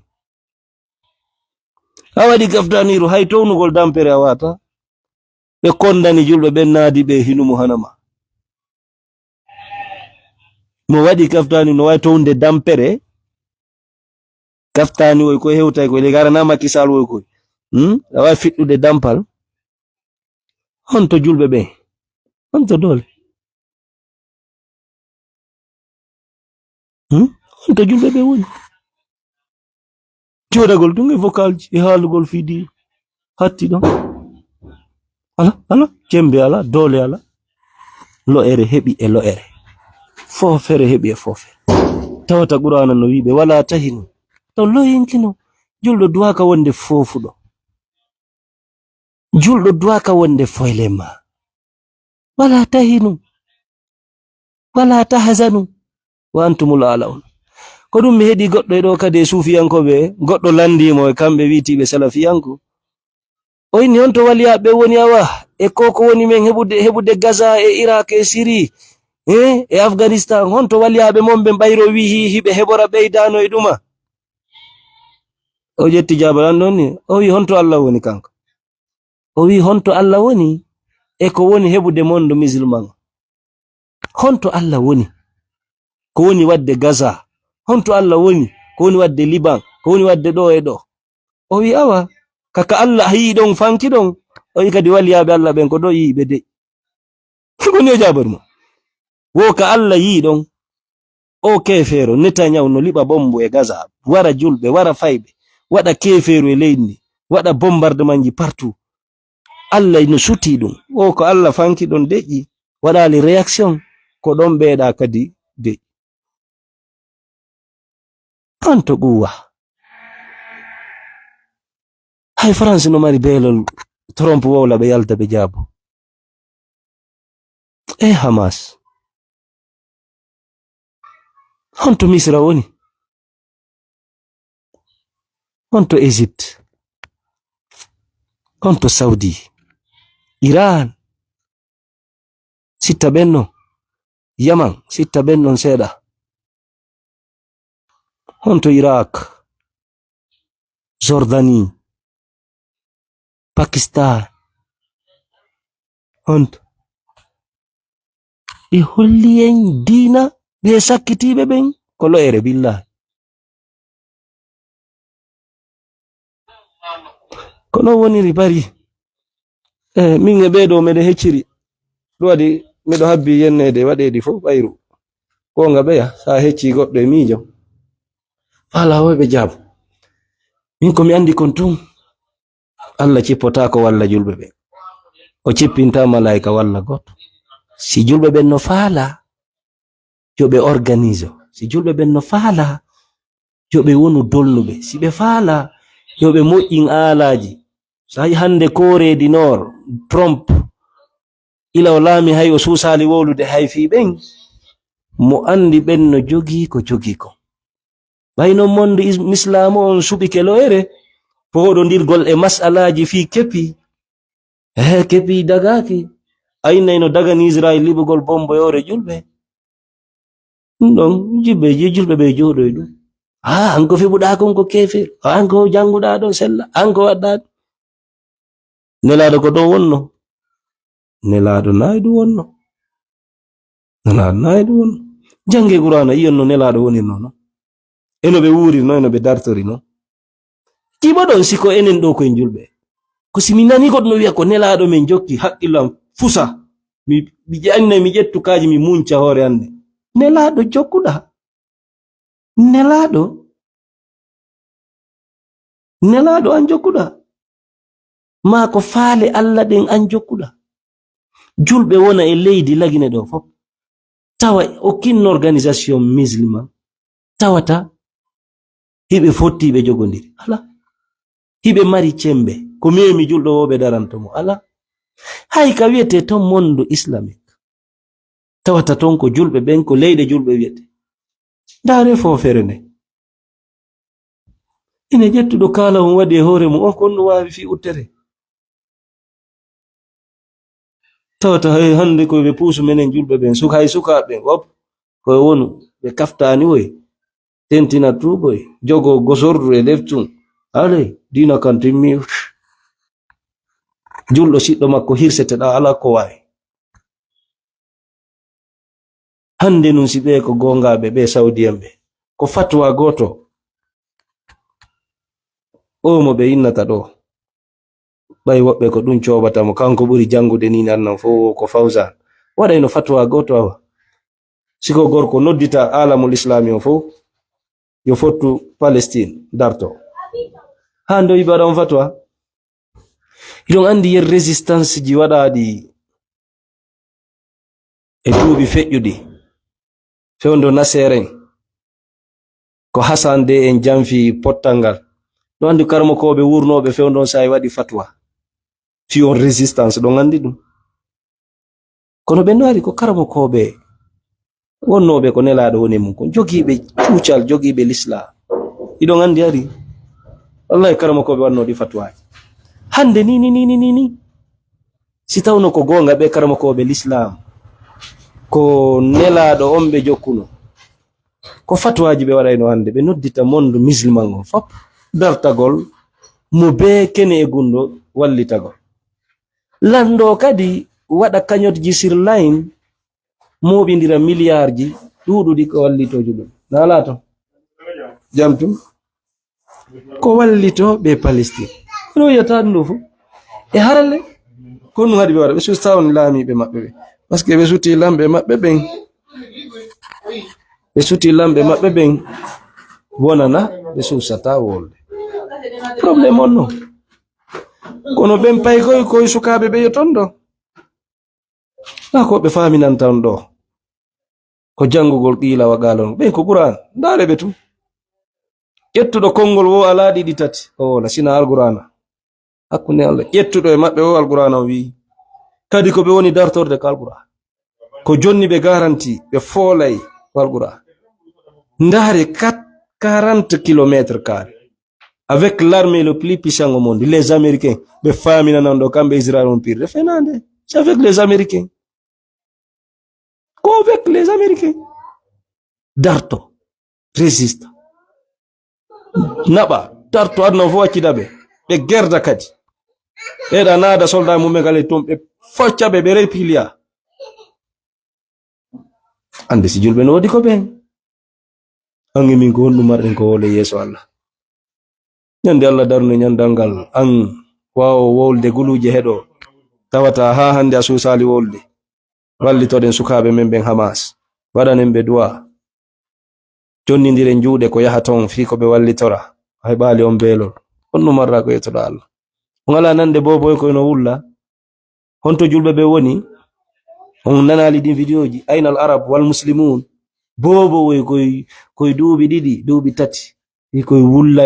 a waɗi kaftaniru hay townugol dampere a wata ɓe kondani julɓe ɓen naadi ɓe hinumo hanama mo waɗi kaftani no wawi townde dampere kaftani woy ko hewtay ko le garanama kisal woy ko a wawi fiɗɗude dampal honto julɓe ɓen honto dole honto julɓe ɓe woni joɗagol ɗum e vocalji e haalugol fidi hatti ɗon ala cembe ala dole ala lo'ere heɓi e lo'ere fofere heɓi e fofere tawata qur'ana no wiɓe wala tahinu to loyinkino julɗo duwaka wonde fofuɗo julɗo duwaka wonde foylema wala tahinu wala tahzanu wa antumul a'laun. Ko ɗum mi heɗi goɗɗo e ɗo kadi e suufiyankoɓe goɗɗo landimo e kamɓe wiitiɓe salafiyanko o inni on to waliyaɓe woni awa e koko woni men heɓude Gaza e Iraq e Syrie e Afghanistan honto waliyaɓe mon ɓe ɓayro wi hiɓe heɓora ɓeydano e ɗuma o ƴetti jabal an ɗon ni o wi honto Allah woni kanko o wi honto Allah woni e ko woni heɓude monde musulman honto Allah woni ko woni wadde Gaza honto Allah woni ko woni wadde Liban ko woni wadde ɗo e ɗo o wi awa kaka Allah yi ɗon fanki ɗon o wi kadi waliyaɓe Allah ɓen ko ɗo yiɓe de koni o jabar mo wo ka Allah yi ɗon o kefero Netanyahu no liɓa bombu e Gaza wara julɓe wara fayɓe waɗa kefero e leydi ndi waɗa bombardement ji partout Allah no suti ɗum o ko Allah fanki ɗon deƴƴi waɗali réaction ko ɗon ɓeeɗa kadi deƴƴi honto quwa hay France no mari beelol Trump wowla ɓe yalta ɓe jaabo e Hamas honto Misra woni honto Egypte honto Saudi Iran sitta ɓenno Yaman sitta ɓennon seeɗa honto Iraq Jordanie Pakistan honto e holli en diina ɓe sakkitiɓe ɓen kolo ere billahi kono woniri bari min e ɓeɗo meɗe hecciri ɗum waɗi miɗo habbi yennede waɗedi fof ɓayru ko nga ɓeya sa hecci goɗɗo e miijo fala woɓe jaabo min komi andi kon tun Allah cippotako walla julɓe ɓe o cippinta malaika walla goto si julɓe ɓen no faala yo ɓe organise si julɓe ɓen no faala yo ɓe wonu dolnuɓe si ɓe faala yo ɓe moƴƴin aalaji so hande Corée du Nord Trump ila o laami hay o suusali wolude hayfi ɓen mo andi ɓen no jogi ko jogi ko ɓayno monde islam on suɓi keloere poɗodirgol e masalaji fi kepi kepi dagaki aynayno dagani Israel liɓugol bomboyore julɓe ɗum julɓe ɓe jooɗoy ɗum hanko fiɓuɗa konko kefir hanko janguɗa ɗo sella hanko waɗɗa nelaɗo ko ɗo wonno nelaɗo nayi ɗum wonno nelaɗo nayi ɗum wonno jange Qur'ana yiyon no nelaɗo wonirno no eno ɓe wurirno eno ɓe dartori no jiɓo ɗon siko enen ɗo koye julɓe ko simi nani goɗɗo wiya ko nelaɗo men jokki haqqillo am fusa mi ƴannay mi ƴettu kaji mi munca hoore hande nelaɗo jokkuɗa nelaɗo an jokkuɗa ma ko faale Allah ɗen an jokkuɗa julɓe wona e leydi lagine ɗo fof tawa aucune organisation musulman tawata hiɓe fottiɓe jogodiri ala hiɓe mari cembe ko memi julɗo woɓe darantomo ala hay ka wiyete ton monde islamique tawata ton ko julɓe ɓen ko leyɗe julɓe wiyete ndaare fofere nde ine ƴettuɗo kala on waɗi e hoore mum on kon ɗum wawi fi uttere tawata hay hande koɓe puusu menen julɓe ɓen hay sukaɓe op koye wonu ɓe kaftani woy tentina tuɓoy jogo gosordu e leftun alay dina kan timmi julɗo siɗɗo makko hirseteɗa ala ko wawi hande nun si ɓe ko gongaɓe ɓe saudiyen ɓe ko fatwa goto o mo ɓe innata ɗo ɓay woɓɓe ko ɗum coɓatamo kanko ɓuri jangude ni nannan fo ko Fawzan waɗayno fatwa goto awa siko gorko noddita alamul islami o fo yo fottu Palestine darto hando yiɓaɗa on fatwa iɗon andi yer résistance ji waɗaɗi e duuɓi feƴƴuɗi fewndo naseren ko Hassan de en janfi pottal ngal ɗo andi karmokoɓe wurnoɓe fewndon sa waɗi fatwa fi on résistance ɗon andi ɗum kono ɓe no ari ko karmokoɓe wonnoɓe ko nelaɗo woni mum ko jogiɓe cuucal jogiɓe l'islam iɗon andi ari wallahi karmokoɓe wannoɗi fatwaji hande ni si tawno ko gonga ɓe karmokoɓe l'islam ko nelaɗo on ɓe jokkuno ko fatwaji ɓe waɗayno hande ɓe noddita monde musulman on fop dartagol mo be kene e gundo wallitagol lando kadi waɗa kañotji sur line moɓidira milliard ji ɗuɗuɗi ko wallitoji ɗum nala to jamtum ko wallito ɓe Palestine no yiyata ɗum ɗo fu e haralle ko ɗum haɗi ɓe waɗa ɓe sustawon laamiɓe maɓɓe ɓe par ce que ɓe suti lamɓe maɓɓe ɓen ɓe suti lamɓe maɓɓe ɓen wonana ɓe susata wolde probléme on no kono ɓen pay koye sukaɓe ɓe yoton ɗo na ko ɓe faminanta on ɗo ko jangugol qila wa galon ɓe ko Qur'an ndaare ɓe tu ƴettuɗo konngol wo ala ɗiɗi tati o wola sina alqur'ana hakkunde Allah ƴettuɗo e maɓɓe o alqur'ana o wi kadi ko ɓe woni dartorde ko alqur'an ko jonni ɓe garanti ɓe foolay ko alqur'an ndaare 40 kilomètres carrés avec l'armée le plus puissant au monde les Américains ɓe faminanan ɗo kamɓe Israël on pirde fenande c'est avec les Américains qu'avec les Américains darto résiste naɓa darto adna fo waccidaɓe ɓe gerda kadi ɓeɗa naada soldat mumen kala tum ɓe foccaɓe ɓe repilia ande si julɓe no waɗi ko ɓen angi min ko honɗum marɗen ko wole yeso Allah nyande Allah darno nyandangal an wawo wolde guluje heɗo tawata ha hande a susali wolde wallitoɗen sukaɓe men ɓen Hamas waɗanen ɓe du'a jonnidiren juuɗe ko yaha ton fi ko ɓe wallitora heɓali on beelol honɗum marra ko yettoɗo Allah on ala nande boboy koyno wulla honto julɓe ɓe woni on nanali ɗin vidéo ji ayna al arab wal muslimun bobo woy koy duuɓi ɗiɗi duuɓi tati koy wulla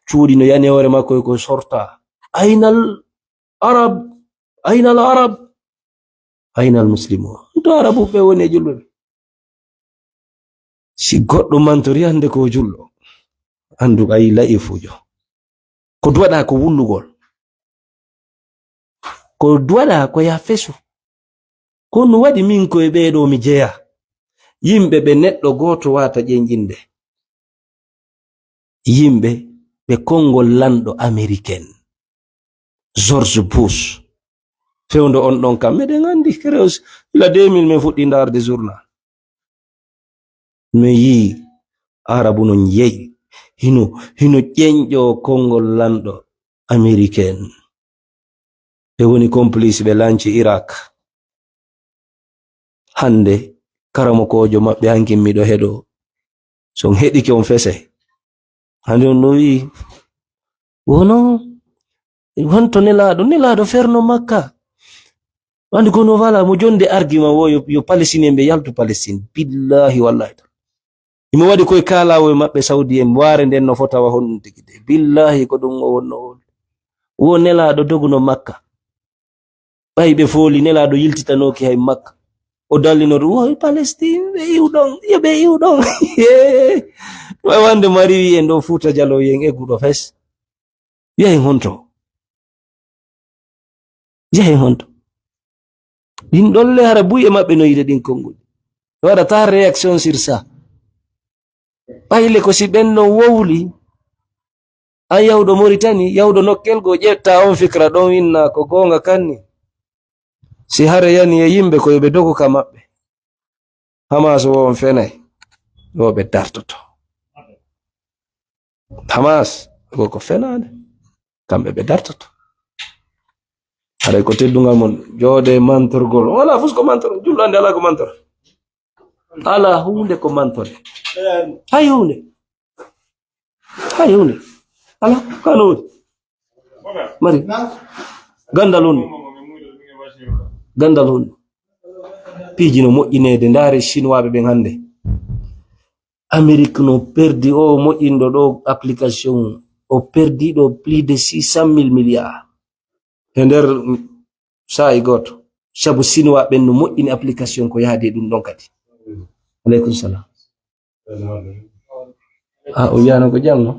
cuuɗi no yani hore makko ko sorta ayna al arab ayna al arab ayna al muslimun to arabu ɓe woni e julɓe ɓe si goɗɗo mantori hande ko julɗo andu ayi laifujo ko duwaɗa ko wullugol ko duwaɗa ko ya fesu ko no waɗi min koye ɓeɗo mi jeya yimɓe ɓe neɗɗo goto wata ƴenƴinde yimɓe ɓe kongol lanɗo américaine George Bush fewndo on ɗon kam meɗen andi kerews ila 2000 min fuɗɗi darde journal mi yi arabu non yeyi hino ƴeñƴo kongol lanɗo américaine ɓe woni complice ɓe lanci Iraq hande karamokojo maɓɓe hankin miɗo heɗo son heɗike on fese hande on no wi wono wonto nelaɗo ferno Makka wandi kono wala mo jonde argument wo yo Palestine ɓe yaltu Palestine billahi wallahi imo waɗi koye kalawo maɓɓe Saudi en ware nden no fotawa honɗum tigi de billahi ko ɗum o wonno wo nelaɗo doguno Makka ɓay ɓe fooli nelaɗo yiltitanoki hay Makka o dallino wo Palestine ɓe iwɗon wande mari wi en ɗo Fuuta Jallo yen egguɗo fes yahen honto ɗin ɗolle hara buye maɓɓe no yiɗe ɗin konguɗi waɗata réaction sur ça ɓayle ko si ɓen no wowli an yawɗo Mauritanie yawɗo nokkelgo ƴetta on fikra ɗon winna ko gonga kanni si hare yani e yimɓe koye ɓe dogu ka maɓɓe Hamas wo on fenay wo ɓe dartoto Hamas wo ko fenade kamɓe ɓe dartoto haɗay ko teddungal mon joode mantorgol wala fus ko mantor julɗo ande ala ko mantor ala hunde ko mantore hay hunde ala kano mari gandal hunde piiji no moƴƴinede ndaare chinois ɓen hande Amérique no perdi o moƴƴinɗo ɗo application o perdi ɗo plus de 600 milliards e nder sa'i goto sabu chinois ɓen no moƴƴini application ko yaade ɗum ɗon kadi aleykum salam o wiyano ko jam no